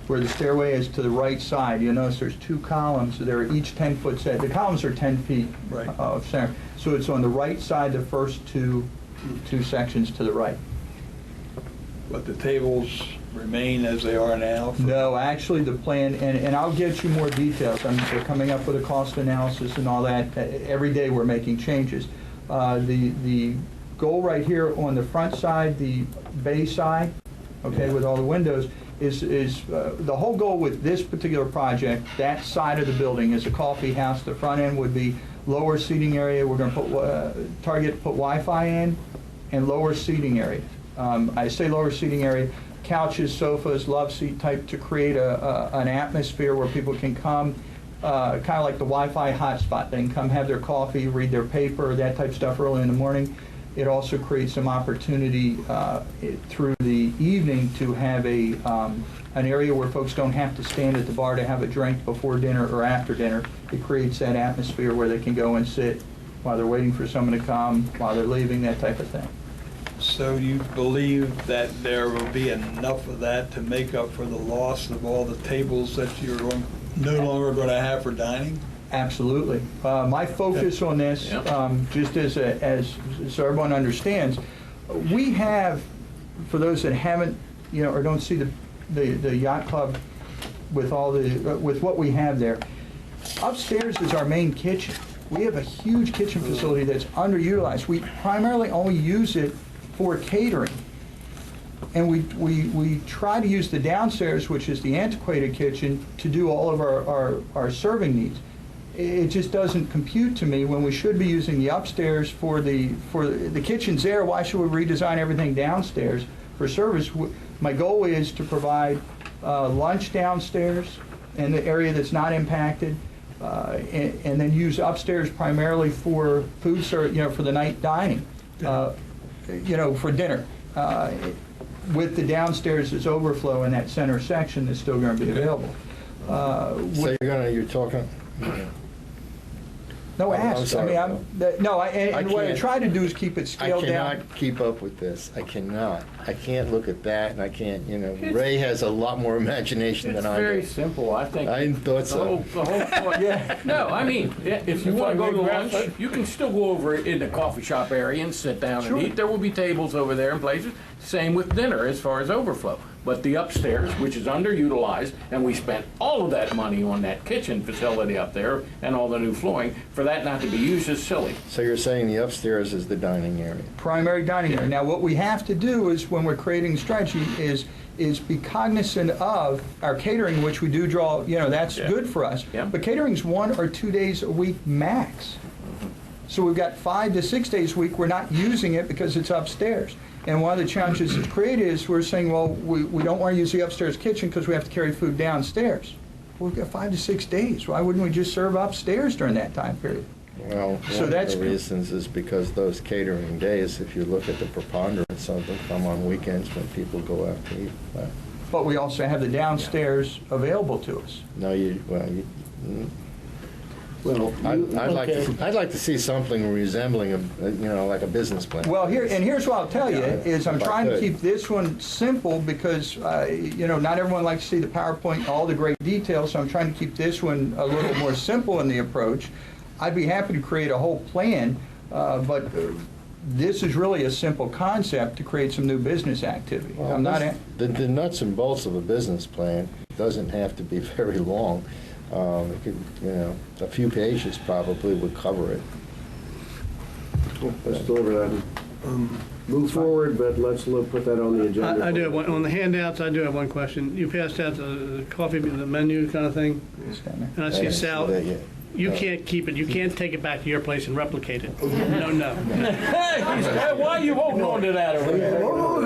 where the stairway is to the right side, you'll notice there's 2 columns. They're each 10-foot set. The columns are 10 feet of center. So it's on the right side, the first two sections to the right. But the tables remain as they are now? No, actually the plan, and I'll get you more details. We're coming up with a cost analysis and all that. Every day we're making changes. The goal right here on the front side, the bay side, with all the windows, is the whole goal with this particular project, that side of the building is a coffee house. The front end would be lower seating area. We're going to target to put Wi-Fi in, and lower seating area. I say lower seating area, couches, sofas, love seat type, to create an atmosphere where people can come, kind of like the Wi-Fi hotspot. They can come have their coffee, read their paper, that type of stuff early in the morning. It also creates some opportunity through the evening to have an area where folks don't have to stand at the bar to have a drink before dinner or after dinner. It creates that atmosphere where they can go and sit while they're waiting for someone to come, while they're leaving, that type of thing. So you believe that there will be enough of that to make up for the loss of all the tables that you're no longer going to have for dining? Absolutely. My focus on this, just so everyone understands, we have, for those that haven't, or don't see the yacht club with all with what we have there, upstairs is our main kitchen. We have a huge kitchen facility that's underutilized. We primarily only use it for catering. And we try to use the downstairs, which is the antiquated kitchen, to do all of our serving needs. It just doesn't compute to me when we should be using the upstairs for the kitchen's there. Why should we redesign everything downstairs for service? My goal is to provide lunch downstairs in the area that's not impacted, and then use upstairs primarily for food service, for the night dining, for dinner. With the downstairs as overflow in that center section that's still going to be available. So you're talking? No, I'm ask. sorry. And what I try to do is keep it scaled down. I cannot keep up with this. I cannot. I can't look at that, and I can't, Ray has a lot more imagination than I do. It's very simple, I think. I thought so. The whole point. Yeah. No, I mean, if you want to go to lunch, you can still go over in the coffee shop area and sit down and eat. There will be tables over there and places. Same with dinner as far as overflow. But the upstairs, which is underutilized, and we spent all of that money on that kitchen facility up there and all the new flooring, for that not to be used is silly. So you're saying the upstairs is the dining area? Primary dining area. Now, what we have to do is, when we're creating strategy, is be cognizant of our catering, which we do draw, that's good for us. Yeah. But catering's 1 or 2 days a week max. So we've got 5 to 6 days a week we're not using it because it's upstairs. And one of the challenges it's created is we're saying, well, we don't want to use the upstairs kitchen because we have to carry food downstairs. Well, we've got 5 to 6 days. Why wouldn't we just serve upstairs during that time period? Well, So one that's of the reasons is because those catering days, if you look at the preponderance of them, come on weekends when people go out to eat. But we also have the downstairs available to us. No, I'd like to see something resembling like a business plan. Well, here's what I'll tell you, is I'm if I trying to could. keep this one simple because, not everyone likes to see the PowerPoint, all the great details, so I'm trying to keep this one a little more simple in the approach. I'd be happy to create a whole plan, but this is really a simple concept to create some new business activity. Well, the nuts and bolts of a business plan doesn't have to be very long. It could, a few pages probably would cover it. Let's deliver that. Move forward, but let's put that on the agenda. I do have one, on the handouts, I do have one question. You passed out the coffee, the menu kind of thing, and I see salad. You can't keep it, you can't take it back to your place and replicate it. No. Hey, why are you holding on to that over there? All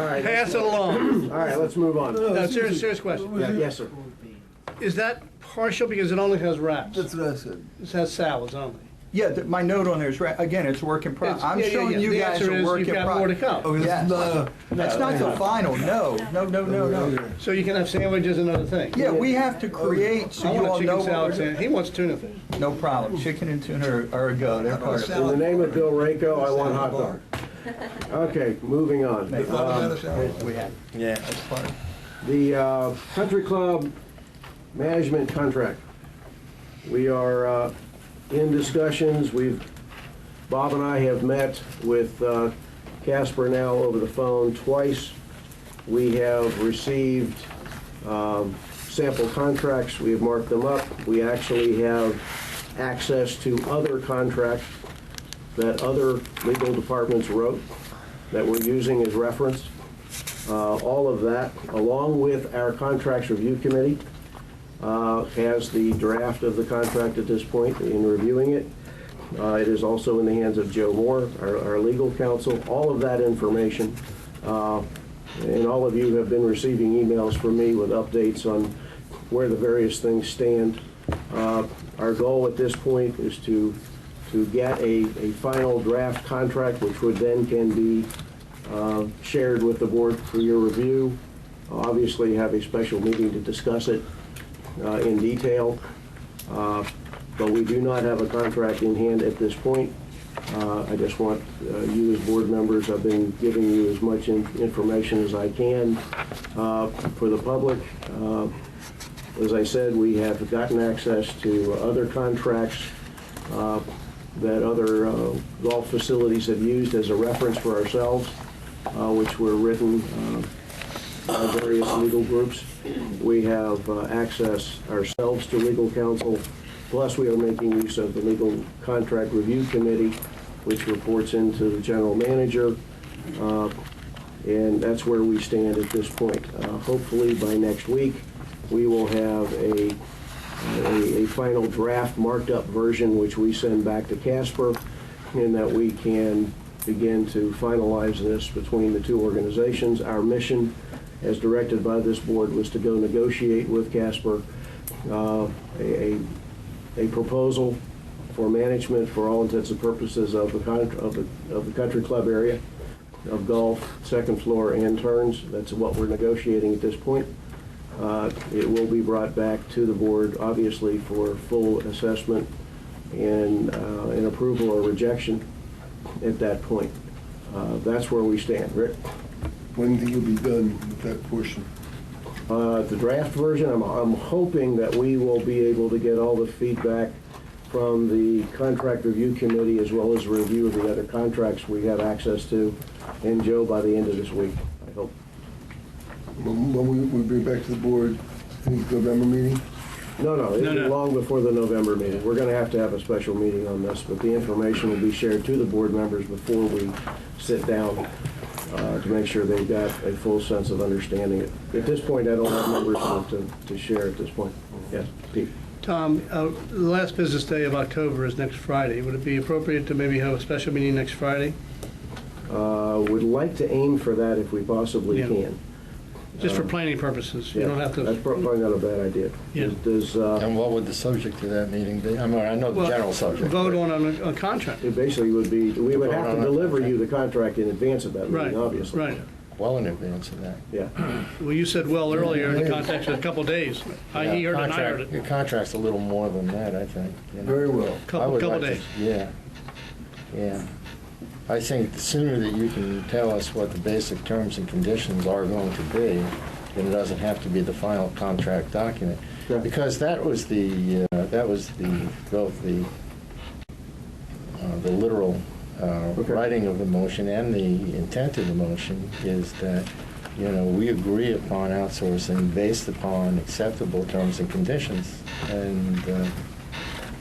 right. Pass it along. All right, let's move on. No, serious question. Yes, sir. Is that partial because it only has wraps? That's what I said. It has salads only. Yeah, my note on there is, again, it's work in progress. I'm showing you The guys answer a is work in you've got more to progress. come. Yes. That's not the final, no. So you can have sandwiches and other things? Yeah, we have to create so I you want all chicken know what salad we're doing. sandwich. He wants tuna fish. No problem. Chicken and tuna are a go. They're part of it. In the name of Bill Rako, I want hot dog. Okay, moving on. We have. Yeah. That's part of it. The country club management contract. We are in discussions. Bob and I have met with Casper now over the phone twice. We have received sample contracts. We have marked them up. We actually have access to other contracts that other legal departments wrote that we're using as reference. All of that, along with our contracts review committee, has the draft of the contract at this point in reviewing it. It is also in the hands of Joe Moore, our legal counsel. All of that information, and all of you have been receiving emails from me with updates on where the various things stand. Our goal at this point is to get a final draft contract, which would then can be shared with the board for your review. Obviously, have a special meeting to discuss it in detail, but we do not have a contract in hand at this point. I just want you as board members, I've been giving you as much information as I can for the public. As I said, we have gotten access to other contracts that other golf facilities have used as a reference for ourselves, which were written by various legal groups. We have access ourselves to legal counsel, plus we are making use of the Legal Contract Review Committee, which reports into the general manager, and that's where we stand at this point. Hopefully by next week, we will have a final draft marked up version which we send back to Casper, and that we can begin to finalize this between the two organizations. Our mission, as directed by this board, was to go negotiate with Casper a proposal for management for all intents and purposes of the country club area, of golf, second floor, and turns. That's what we're negotiating at this point. It will be brought back to the board, obviously, for full assessment and approval or rejection at that point. That's where we stand. Rick? When do you think you'll be done with that portion? The draft version, I'm hoping that we will be able to get all the feedback from the contract review committee as well as a review of the other contracts we have access to, and Joe, by the end of this week, I hope. When we bring back to the board, I think November meeting? No, it'll be long before the November meeting. We're going to have a special meeting on this, but the information will be shared to the board members before we sit down to make sure they've got a full sense of understanding it. At this point, I don't have numbers to share at this point. Yes, Pete? Tom, the last business day of October is next Friday. Would it be appropriate to maybe have a special meeting next Friday? Would like to aim for that if we possibly can. Just for planning purposes. You don't have to. That's probably not a bad idea. Yeah. And what would the subject to that meeting be? I mean, I know the general subject. Vote on a contract. It basically would be, we would have to deliver you the contract in advance of that meeting, obviously. Right. Well in advance of that. Yeah. Well, you said well earlier in the context of a couple of days. He heard it and I heard it. Your contract's a little more than that, I think. You know? Very well. Couple days. Yeah. I think the sooner that you can tell us what the basic terms and conditions are going to be, then it doesn't have to be the final contract document. Yeah. Because that was the literal writing of the motion and the intent of the motion is that, we agree upon outsourcing based upon acceptable terms and conditions. And,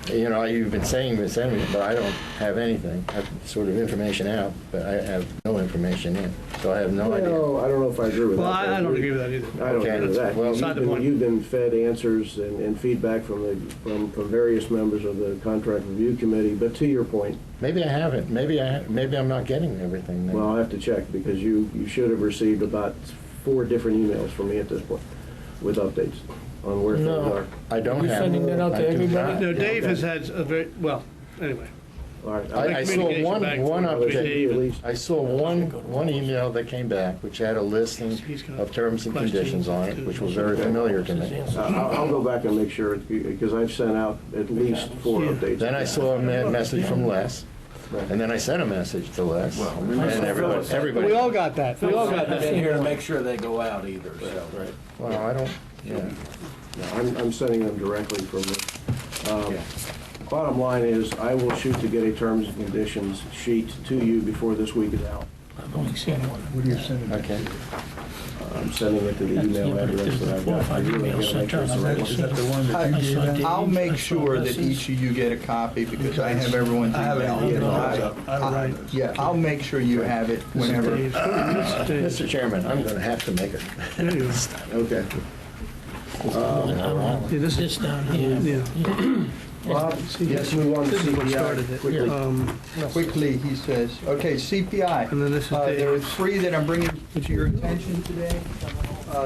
you've been saying this, but I don't have anything. I have sort of information out, but I have no information in. So I have no idea. I don't know if I agree with that. Well, I don't agree with that either. I don't agree with that. Well, you've been fed answers and feedback from various members of the contract review committee, but to your point. Maybe I haven't. Maybe I'm not getting everything. Then. Well, I'll have to check, because you should have received about 4 different emails from me at this point with updates on where things are. I don't You're have. sending that out to everybody? No, Dave has had a very, well, anyway. All right. I saw one Dave update. I saw one email that came back, which had a listing of terms and conditions on it, which was very familiar to me. I'll go back and make sure, because I've sent out at least 4 updates. Then I saw a message from Les, and then I sent a message to Les, and everybody. We all got that. We all got that in here to make sure they go out either, so. Right. Well, I don't, I'm sending them directly from the, bottom line is, I will shoot to get a terms and conditions sheet to you before this week is out. I've only seen one. What are you sending? okay. I'm sending it to the email address that I've got. I really gotta make sure it's the right one. Is that the one that you gave out? I'll make sure that each of you get a copy, because I have everyone's email. Yeah, I'll make sure you have it whenever. Mr. Chairman, I'm going to have to make it. Okay. This down here. Bob, let's move on to CPI quickly. Quickly, he says, okay, CPI. And then this is There are Dave's. 3 that I'm bringing to your attention today.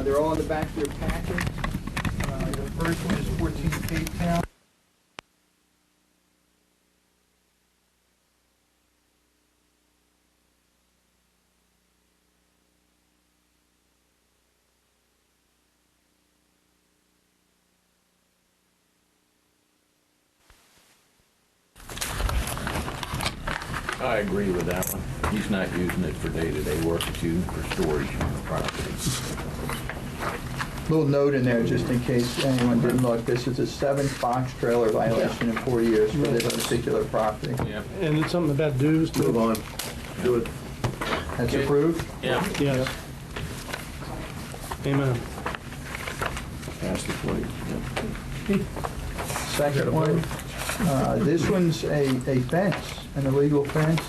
They're all in the back of your packet. The first one is 14 Cape Town. I agree with that one. He's not using it for day-to-day work, it's using it for storage on the property. little note in there, just in case anyone didn't look. This is a 7-box trailer violation in 4 years for this particular property. Yeah. And it's something about dues Move on. Do it. That's approved? Yeah. Yes. Amen. Pass the plate. Second one, this one's a fence, an illegal fence.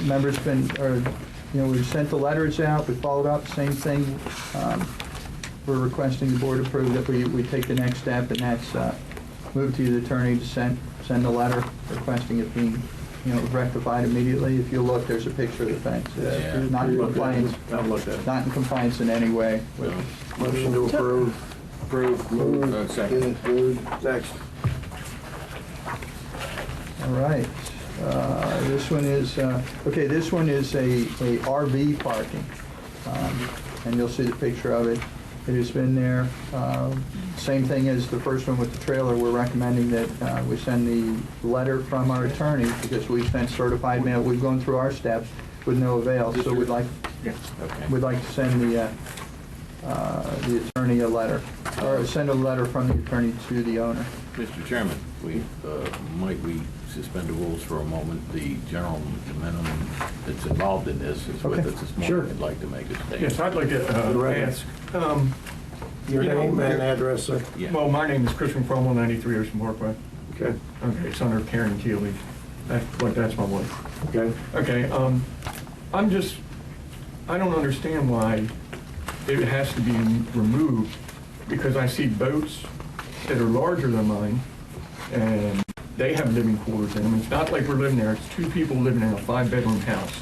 Members we've sent the letters out, we followed up, same thing. We're requesting the board approve that we take the next step, and that's move to the attorney to send a letter requesting it being, rectified immediately. If you look, there's a picture of the fence. Yeah. Not in compliance, I've looked at it. not in compliance in any way. Motion to approve. Move. Second. Next. All right. This one is, this one is a RV parking. And you'll see the picture of it. It has been there. Same thing as the first one with the trailer. We're recommending that we send the letter from our attorney, because we've sent certified mail. We've gone through our steps with no avail. So we'd like to send the attorney a letter, or send a letter from the attorney to the owner. Mr. Chairman, might we suspend the rules for a moment? The minimum that's involved in this is with us this morning. Sure. I'd like to make a statement. Yes, I'd like to ask. Your name and address, sir? Yeah. Well, my name is Christian Cromwell, 93 Ocean Parkway. Okay. Okay, it's under Karen Keeley. That's my wife. Okay. Okay, I don't understand why it has to be removed, because I see boats that are larger than mine, and they have living quarters in them. It's not like we're living there. It's 2 people living in a 5-bedroom house.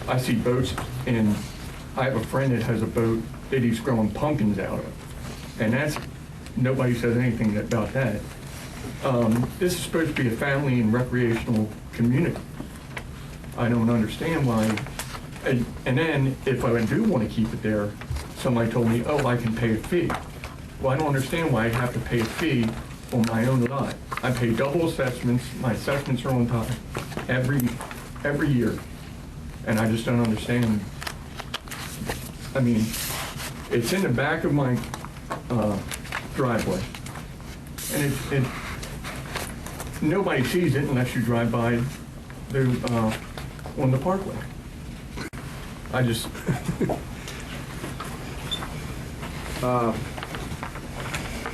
I see boats, and I have a friend that has a boat that he's growing pumpkins out of, and nobody says anything about that. This is supposed to be a family and recreational community. I don't understand why. And then, if I do want to keep it there, somebody told me, oh, I can pay a fee. Well, I don't understand why I have to pay a fee on my own lot. I pay double assessments. My assessments are on time every year, and I just don't understand. I mean, it's in the back of my driveway, and nobody sees it unless you drive by on the parkway. I just.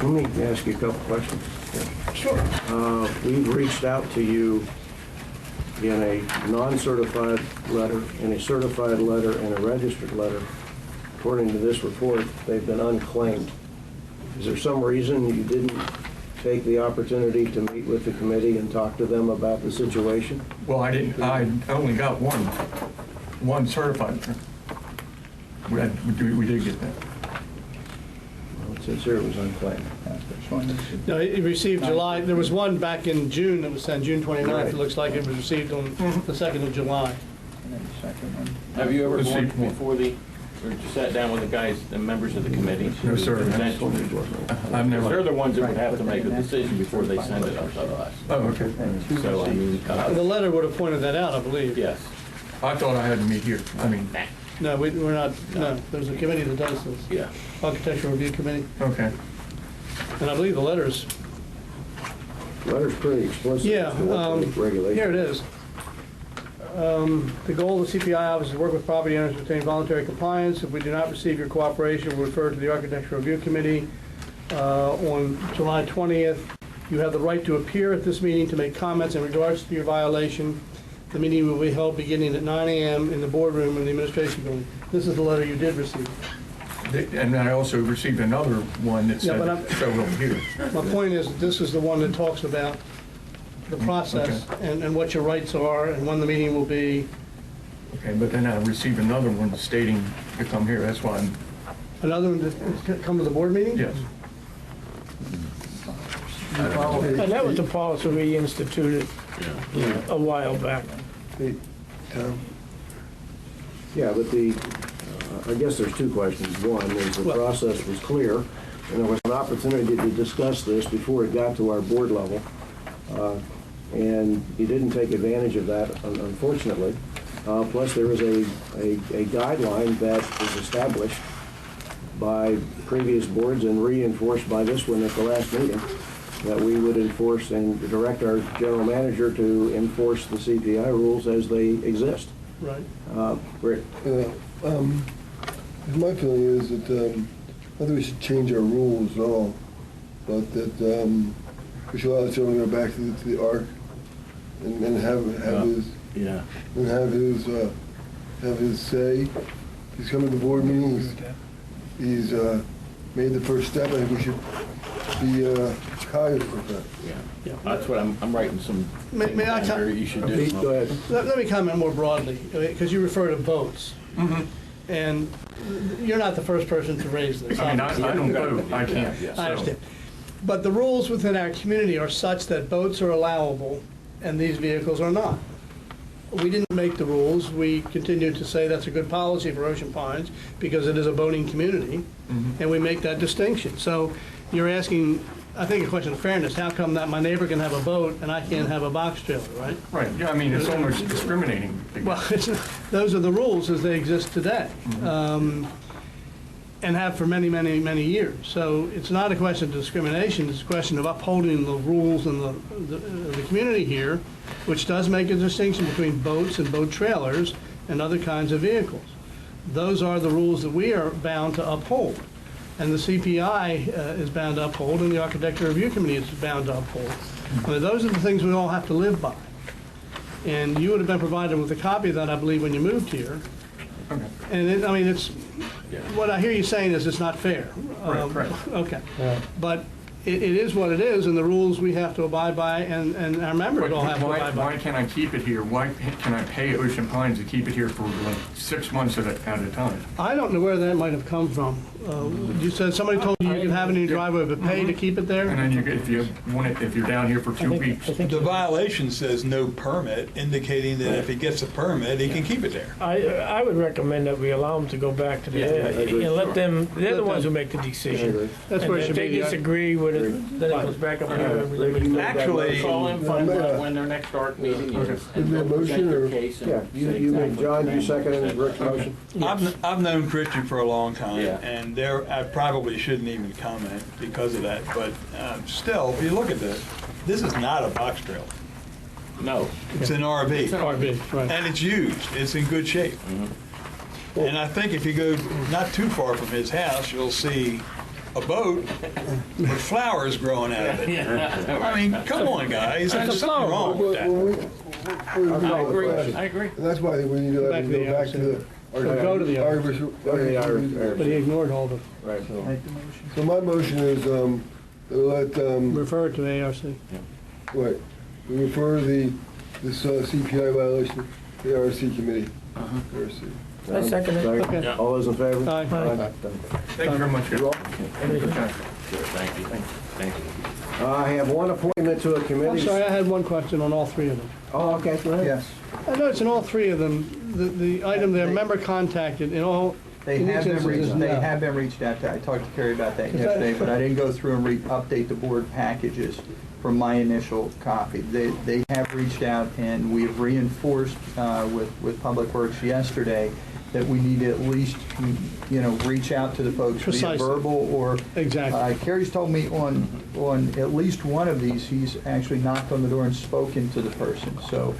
Let me ask you a couple questions. Sure. We've reached out to you in a non-certified letter, in a certified letter, and a registered letter. According to this report, they've been unclaimed. Is there some reason you didn't take the opportunity to meet with the committee and talk to them about the situation? Well, I didn't. I only got one certified. We did get that. Well, it says here it was unclaimed. No, he received July, there was one back in June that was sent, June 29th. Right. It looks like it was received on the 2nd of July. And then the second one. Have you ever Let's gone see. before or sat down with the guys, the members of the committee? No, sir. I've never. They're the ones that would have to make a decision before they send it up to us. Oh, okay. So, I mean, The letter would have pointed that out, I believe. yes. I thought I had to meet here. I mean, No, we're not, no, there's a committee that does this, Yeah. Architectural Review Committee, okay. and I believe the letter's, Letter's pretty explicit. yeah, as to what the regulation. here it is. The goal of the CPI office is to work with property owners to obtain voluntary compliance. If we do not receive your cooperation, we'll refer to the Architectural Review Committee. On July 20th, you have the right to appear at this meeting to make comments in regards to your violation. The meeting will be held beginning at 9 a.m. in the boardroom in the administration building. This is the letter you did receive. And I also received another one that Yeah, but said, so over here. My point is, that this is the one that talks about the process and what your rights are and when the meeting will be. Okay, but then I received another one stating to come here. That's why I'm, Another one to come to the board meeting? yes. And that was the policy we instituted a while back. Yeah, but I guess there's 2 questions. One is the process was clear, and there was an opportunity to discuss this before it got to our board level, and you didn't take advantage of that, unfortunately. Plus, there is a guideline that is established by previous boards and reinforced by this one at the last meeting, that we would enforce and direct our general manager to enforce the CPI rules as they exist. Right. Rick? My feeling is that, not that we should change our rules at all, but that we should allow the chairman to go back to the ARC and have his, Yeah. and have his say. He's come to the board meetings, he's made the first step. I think we should be cognizant of that. Yeah. That's what I'm writing some. May I things down here you should do. Pete, go ahead. Let me comment more broadly, because you refer to boats. And you're not the first person to raise this. I mean, I don't obviously. vote, I can't. I understand. But the rules within our community are such that boats are allowable and these vehicles are not. We didn't make the rules. We continue to say that's a good policy for Ocean Pines because it is a boating community, and we make that distinction. So you're asking, I think, a question of fairness. How come that my neighbor can have a boat and I can't have a box trailer, right? Right, yeah, I mean, it's almost discriminating. Well, those are the rules as they exist today, and have for many, many, many years. So it's not a question of discrimination, it's a question of upholding the rules in the community here, which does make a distinction between boats and boat trailers and other kinds of vehicles. Those are the rules that we are bound to uphold. And the CPI is bound to uphold, and the Architecture Review Committee is bound to uphold. I mean, those are the things we all have to live by. And you would have been provided with a copy of that, I believe, when you moved here. Okay. And I mean, it's, what I hear you saying is it's not fair. Right. Okay. But it is what it is, and the rules we have to abide by, and our members all have to abide by. Why can't I keep it here? Why can I pay Ocean Pines to keep it here for like 6 months at a time? I don't know where that might have come from. You said somebody told you you could have it in your driveway, but pay to keep it there? And then if you want it, if you're down here for 2 weeks. The violation says no permit, indicating that if he gets a permit, he can keep it there. I would recommend that we allow them to go back to the, and let them, they're the ones who make the decision. That's where it should And if they be. disagree with it, then it goes back up here. Actually, Call in, find out when their next ARC meeting is. Is there a and motion present your or- case and Yeah, say you exactly John, what you you seconded Rick's motion? I've known Christian for a long time, Yeah. and I probably shouldn't even comment because of that, but still, if you look at this is not a box trailer. No. It's an RV. RV, right. And it's used, it's in good shape. And I think if you go not too far from his house, you'll see a boat with flowers growing out of it. I mean, come on, guys, there's something wrong with that. I agree. And that's why I think we need to let him go back to the. Go to the Irish. But he ignored all the, Right. So my motion is, let, refer it to ARC. wait, we refer this CPI violation to the RC committee. RC. I second it. Okay. All those in favor? Aye. Thank you very much. You're welcome. Thank you. Thank you. I have one appointment to a I'm committee. sorry, I had one question on all three of them. Oh, okay, go ahead. Yes. I noticed in all three of them, the item there, member contacted, in all. They in have each been instance is reached, they no. have been reached out to. I talked to Kerry about that Is that- yesterday, but I didn't go through and update the board packages from my initial copy. They have reached out, and we have reinforced with Public Works yesterday that we need to at least, reach out to the folks via Precisely. verbal or. Exactly. Kerry's told me on at least one of these, he's actually knocked on the door and spoken to the person. So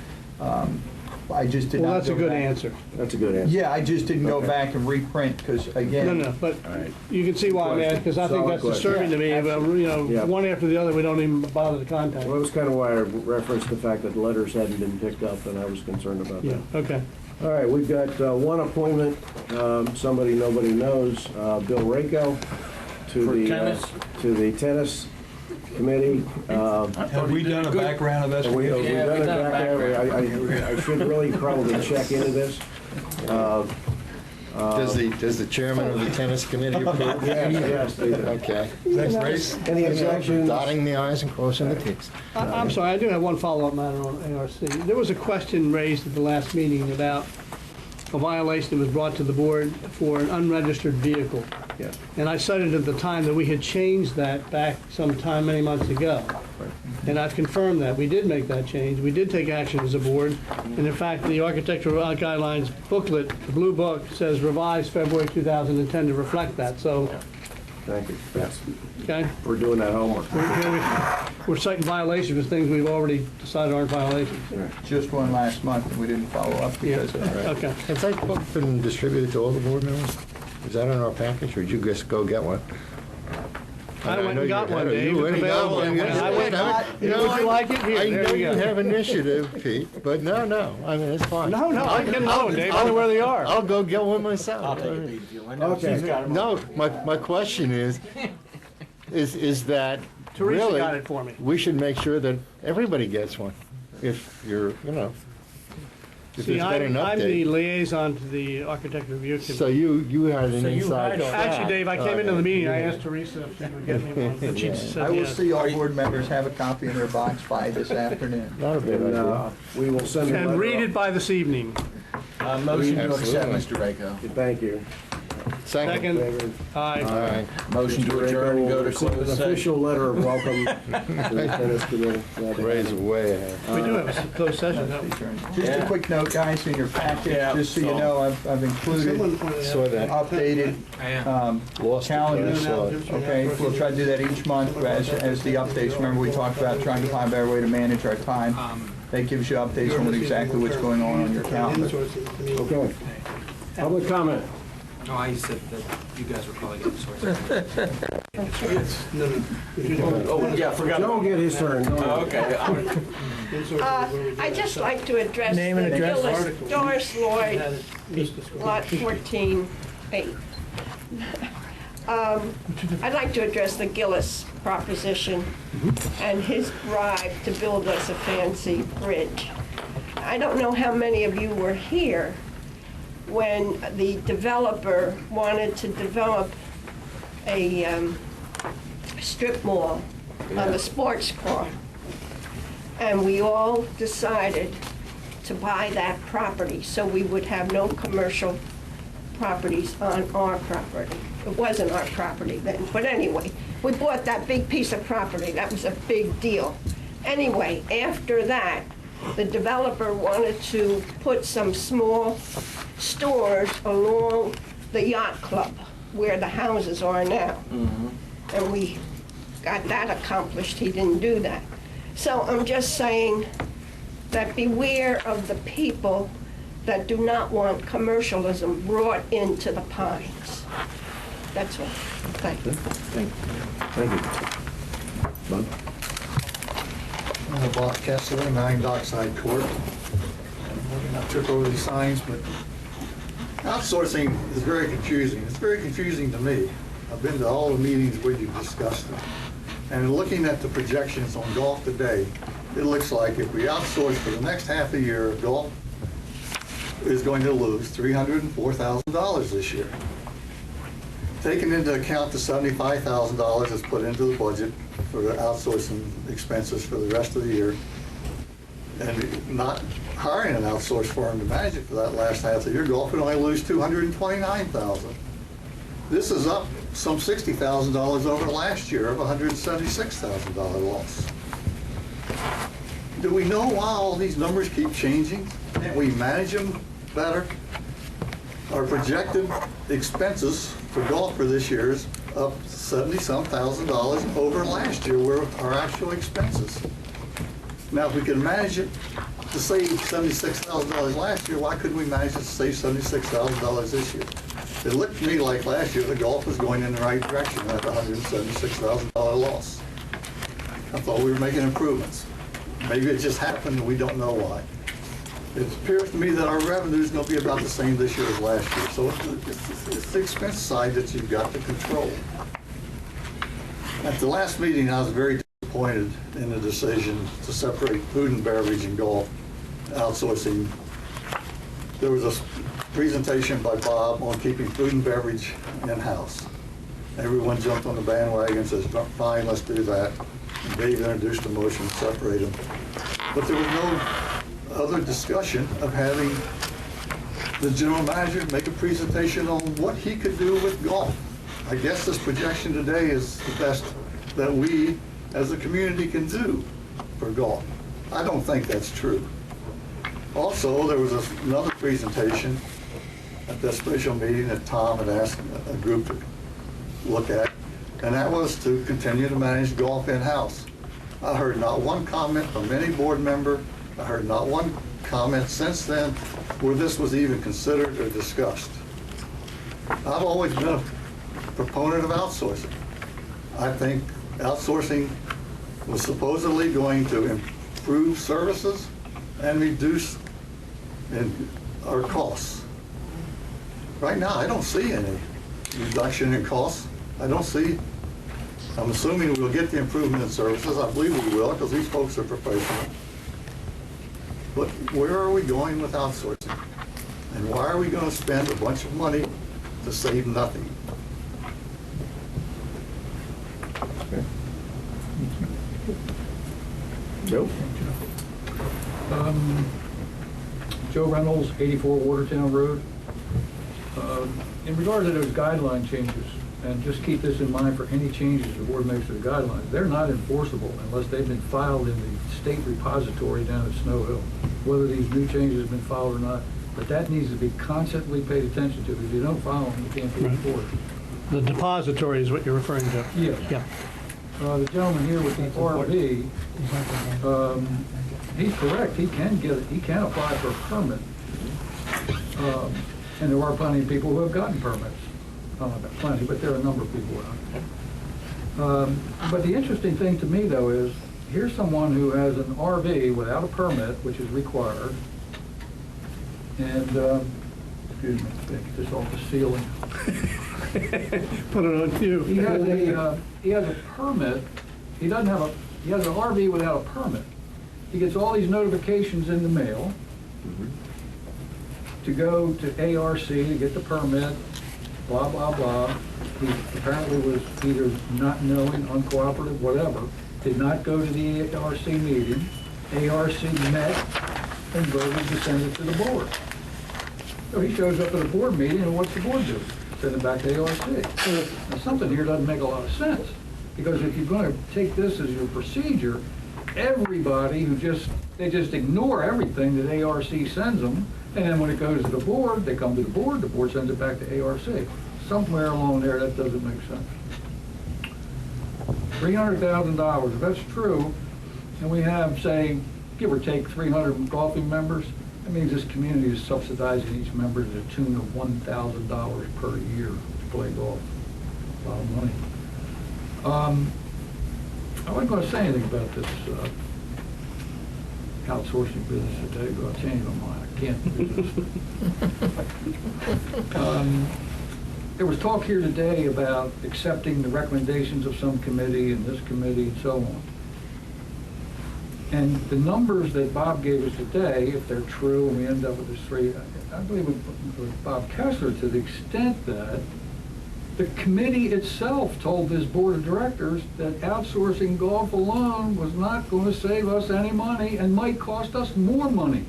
I just did not. Well, that's a go good back. answer. That's a good answer. Yeah, I just didn't go back and reprint because again. No, but you can see why I'm asking, because I think Solid that's question. disturbing to me, Yeah. one after the other, we don't even bother to contact. Well, that was kind of why I referenced the fact that letters hadn't been picked up, and I was concerned about Yeah, that. okay. All right, we've got one appointment, somebody nobody knows, Bill Rako, For tennis? to the tennis committee. Have we done a background We've investigation? done it back. I should really probably check into this. Does the chairman of the tennis committee approve? Yes, they do. Okay. Next race? Any objections? Dotting the i's and crossing the t's. I'm sorry, I do have one follow-up matter on ARC. There was a question raised at the last meeting about a violation that was brought to the board for an unregistered vehicle. Yes. And I cited at the time that we had changed that back some time, many months ago. And I've confirmed that. We did make that change. We did take action as a board. And in fact, the architectural guidelines booklet, the blue book, says revised February 2010 to reflect that. So, Thank you. Yes. okay? We're doing that homework. We're citing violations of things we've already decided aren't violations. Just one last month, and we didn't follow up because of that. Okay. Has that book been distributed to all the board members? Is that in our package, or did you just go get one? I went know and got you're one, ahead of- Dave. you went It's and got available. one. Yes, I went and got it. you know, Would you like it? Here, I there know you you go. have initiative, Pete, but no, I mean, it's fine. No, I can know, Dave. I know where they are. I'll go get one myself. Okay. No, my question is that Teresa really, got it for me. we should make sure that everybody gets one. If you're, if See, there's been an I'm the update. liaison to the architect review committee. So you had an So you inside. had all Actually, Dave, I came into the meeting, I Yeah. asked Teresa if she would get me one, and she Yeah. said I will yes. see all board members have a copy in their box by this afternoon. Not a bad And idea. we will send a letter. And read it by this evening. Motion to accept, Absolutely. Mr. Rako. Thank you. Second. Second, aye. All right. Motion to adjourn and go to Receive closed an session. official letter of welcome to the tennis committee. Ray's way ahead. We do have a closed session, don't we? Just a quick note, guys, in your packet, just so you know, I've included Someone pointed Saw out. that. updated Lost it, calendar. but I saw it. Okay, we'll try to do that each month as the updates. Remember, we talked about trying to find a better way to manage our time. That gives you updates on exactly what's going on your calendar. Okay. Public comment. No, I said that you guys were calling it source. No, no. Oh, yeah, forgot. Joe will get his turn. Oh, okay. I'd just like to address Name and the address. Gillis Doris Lloyd, lot 14-8. I'd like to address the Gillis proposition and his bribe to build us a fancy bridge. I don't know how many of you were here when the developer wanted to develop a strip mall on the sports car. And we all decided to buy that property so we would have no commercial properties on our property. It wasn't our property then, but anyway, we bought that big piece of property. That was a big deal. Anyway, after that, the developer wanted to put some small stores along the yacht club where the houses are now. And we got that accomplished. He didn't do that. So I'm just saying that beware of the people that do not want commercialism brought into the Pines. That's all. Thank you. Thank you. Bud? I'm Bob Kessler, 9 Dockside Court. I took over these signs, but outsourcing is very confusing. It's very confusing to me. I've been to all the meetings where you've discussed it. And looking at the projections on golf today, it looks like if we outsource for the next half a year, golf is going to lose $304,000 this year. Taking into account the $75,000 that's put into the budget for the outsourcing expenses for the rest of the year, and not hiring an outsourced firm to manage it for that last half of the year, golf would only lose $229,000. This is up some $60,000 over last year of a $176,000 loss. Do we know why all these numbers keep changing? Can't we manage them better? Our projected expenses for golf for this year is up $70-some thousand over last year were our actual expenses. Now, if we could manage it to save $76,000 last year, why couldn't we manage it to save $76,000 this year? It looked to me like last year the golf was going in the right direction at the $176,000 loss. I thought we were making improvements. Maybe it just happened and we don't know why. It appears to me that our revenue is going to be about the same this year as last year. So it's the expense side that you've got to control. At the last meeting, I was very disappointed in the decision to separate food and beverage and golf outsourcing. There was a presentation by Bob on keeping food and beverage in-house. Everyone jumped on the bandwagon and says, fine, let's do that. And Dave introduced a motion to separate them. But there was no other discussion of having the general manager make a presentation on what he could do with golf. I guess this projection today is the best that we as a community can do. for golf. I don't think that's true. Also, there was another presentation at that special meeting that Tom had asked a group to look at, and that was to continue to manage golf in-house. I heard not one comment from any board member. I heard not one comment since then where this was even considered or discussed. I've always been a proponent of outsourcing. I think outsourcing was supposedly going to improve services and reduce our costs. Right now, I don't see any reduction in costs. I'm assuming we'll get the improvement in services. I believe we will, because these folks are professional. But where are we going with outsourcing? And why are we going to spend a bunch of money to save nothing? Joe? Joe Reynolds, 84 Watertown Road. In regard to those guideline changes, and just keep this in mind for any changes the board makes to the guidelines, they're not enforceable unless they've been filed in the state repository down at Snow Hill, whether these new changes have been filed or not. But that needs to be constantly paid attention to. If you don't follow them, you can't be enforced. The depository is what you're referring to? Yeah. The gentleman here with the RV, he's correct. He can apply for a permit. And there are plenty of people who have gotten permits. I don't know about plenty, but there are a number of people who have. But the interesting thing to me, though, is here's someone who has an RV without a permit, which is required. And, excuse me, get this off the ceiling. Put it on cue. He has a permit. He has an RV without a permit. He gets all these notifications in the mail to go to ARC to get the permit, blah, blah, blah. He apparently was either not knowing, uncooperative, whatever, did not go to the ARC meeting. ARC met and voted to send it to the board. So he shows up at a board meeting, and what's the board do? Send it back to ARC. Now, something here doesn't make a lot of sense, because if you're going to take this as your procedure, everybody they just ignore everything that ARC sends them, and then when it goes to the board, they come to the board sends it back to ARC. Somewhere along there, that doesn't make sense. $300,000, if that's true, and we have, say, give or take 300 golfing members, that means this community is subsidizing each member to the tune of $1,000 per year to play golf. A lot of money. I wasn't going to say anything about this outsourcing business today, but I'll change my mind. I can't do this. There was talk here today about accepting the recommendations of some committee and this committee and so on. And the numbers that Bob gave us today, if they're true and we end up with this three, I believe with Bob Kessler, to the extent that the committee itself told this board of directors that outsourcing golf alone was not going to save us any money and might cost us more money.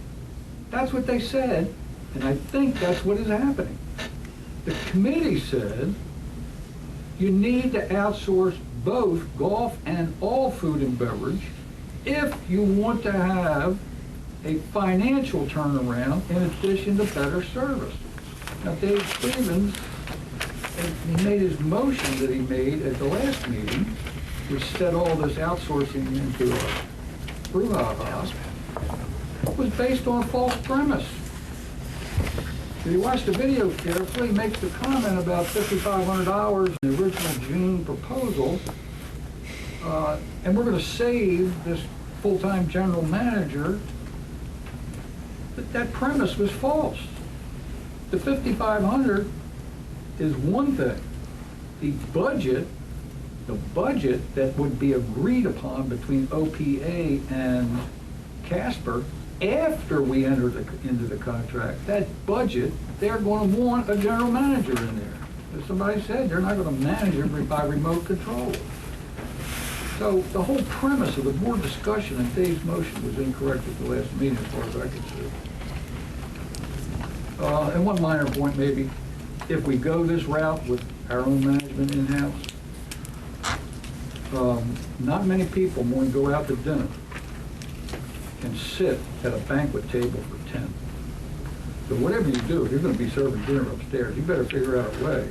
That's what they said, and I think that's what is happening. The committee said you need to outsource both golf and all food and beverage if you want to have a financial turnaround in addition to better service. Now, Dave Stevens, he made his motion that he made at the last meeting, which set all this outsourcing into a brouhaha, was based on a false premise. If you watch the video carefully, he makes the comment about $5,500 in the original June proposal, and we're going to save this full-time general manager. But that premise was false. The $5,500 is one thing. The budget that would be agreed upon between OPA and Casper after we enter into the contract, that budget, they're going to want a general manager in there. As somebody said, they're not going to manage it by remote control. So the whole premise of the board discussion and Dave's motion was incorrect at the last meeting as far as I can see. And one minor point maybe, if we go this route with our own management in-house, not many people, when we go out to dinner, can sit at a banquet table for 10. So whatever you do, if you're gonna be serving dinner upstairs, you better figure out a way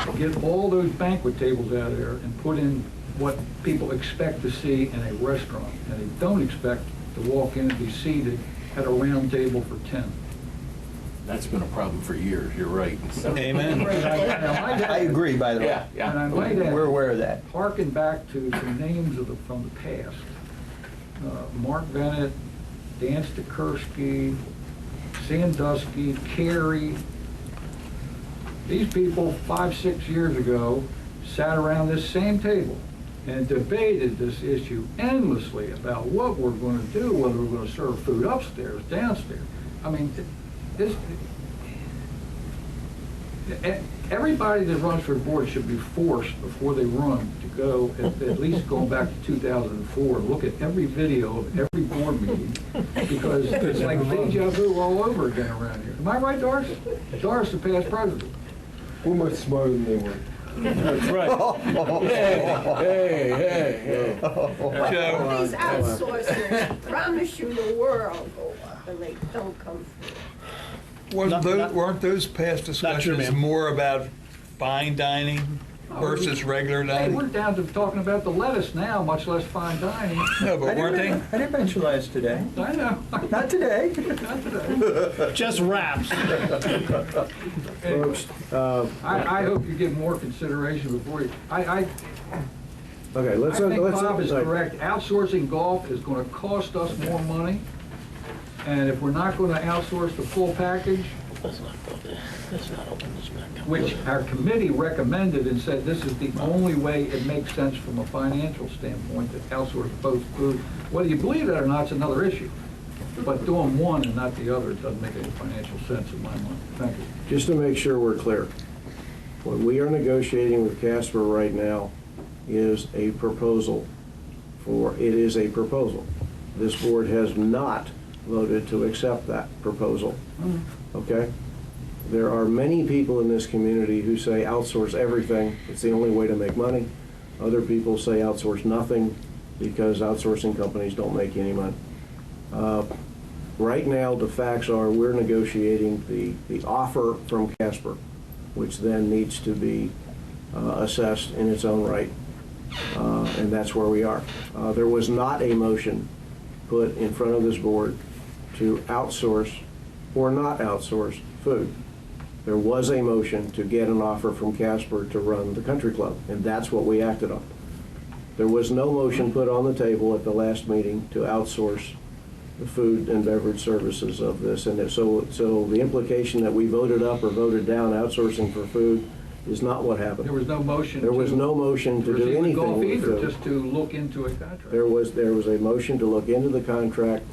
to get all those banquet tables out of there and put in what people expect to see in a restaurant. And they don't expect to walk in and be seated at a round table for 10. That's been a problem for years, you're right. Amen. I agree, by the way. Yeah, yeah. And I might add, We're aware of that. harken back to some names from the past. Mark Bennett, Dan Stikursky, Sandusky, Carey. These people 5, 6 years ago sat around this same table and debated this issue endlessly about what we're going to do, whether we're going to serve food upstairs, downstairs. I mean, everybody that runs for the board should be forced before they run to go, at least going back to 2004, look at every video of every board meeting, because it's like deja vu all over again around here. Am I right, Doris? Doris, the past president. We're much smarter than they were. That's right. Hey. These outsourcers promise you the world, and they don't come through. Weren't those past discussions more about fine dining versus regular Hey, dining? we're down to talking about the lettuce now, much less fine dining. No, but weren't they? I didn't mention last today. I know. Not today. Not today. Just wraps. Anyway, Folks, I hope you give more consideration before you, I okay, let's. think Bob is correct. Outsourcing golf is going to cost us more money. And if we're not going to outsource the full package, Let's not go there. Let's not open this back up. which our committee recommended and said this is the only way it makes sense from a financial standpoint to outsource both food. Whether you believe that or not is another issue. But doing one and not the other doesn't make any financial sense in my mind. Thank you. Just to make sure we're clear, what we are negotiating with Casper right now is a proposal it is a proposal. This board has not voted to accept that proposal, okay? There are many people in this community who say outsource everything, it's the only way to make money. Other people say outsource nothing because outsourcing companies don't make any money. Right now, the facts are we're negotiating the offer from Casper, which then needs to be assessed in its own right, and that's where we are. There was not a motion put in front of this board to outsource or not outsource food. There was a motion to get an offer from Casper to run the country club, and that's what we acted on. There was no motion put on the table at the last meeting to outsource the food and beverage services of this. And so the implication that we voted up or voted down outsourcing for food is not what happened. There was no motion. There was no motion to do anything golf with either, food. just to look into a contract. There was a motion to look into the contract.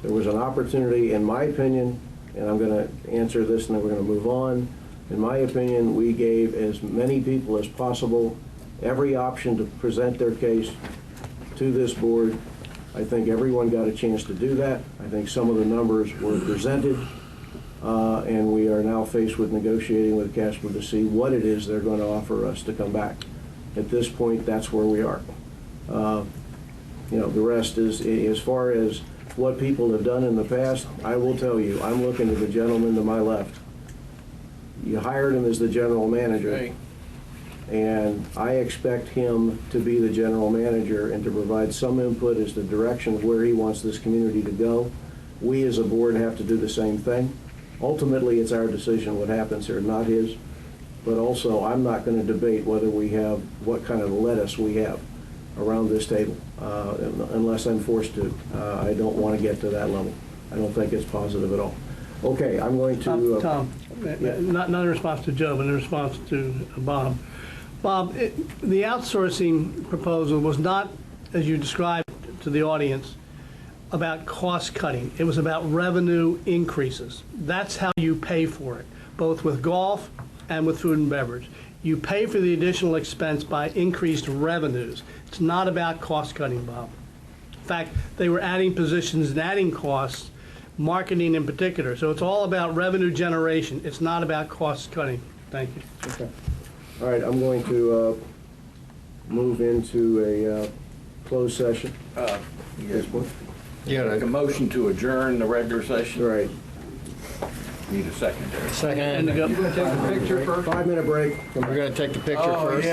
There was an opportunity, in my opinion, and I'm going to answer this and then we're going to move on. In my opinion, we gave as many people as possible every option to present their case to this board. I think everyone got a chance to do that. I think some of the numbers were presented, and we are now faced with negotiating with Casper to see what it is they're going to offer us to come back. At this point, that's where we are. The rest is, as far as what people have done in the past, I will tell you, I'm looking at the gentleman to my left. You hired him as the general manager. Right. And I expect him to be the general manager and to provide some input as to the direction of where he wants this community to go. We as a board have to do the same thing. Ultimately, it's our decision what happens here, not his. But also, I'm not going to debate whether we have, what kind of lettuce we have around this table, unless I'm forced to. I don't want to get to that level. I don't think it's positive at all. Okay, I'm going to... Tom, not in response to Joe, but in response to Bob. Bob, the outsourcing proposal was not, as you described to the audience, about cost cutting. It was about revenue increases. That's how you pay for it, both with golf and with food and beverage. You pay for the additional expense by increased revenues. It's not about cost cutting, Bob. In fact, they were adding positions and adding costs, marketing in particular. So it's all about revenue generation. It's not about cost cutting. Thank you. Okay. All right, I'm going to move into a closed session. Yes. Make a motion to adjourn the regular session. Right. Need a second there. Second. You gonna take the picture first? 5-minute break. We're gonna take the picture Oh, first.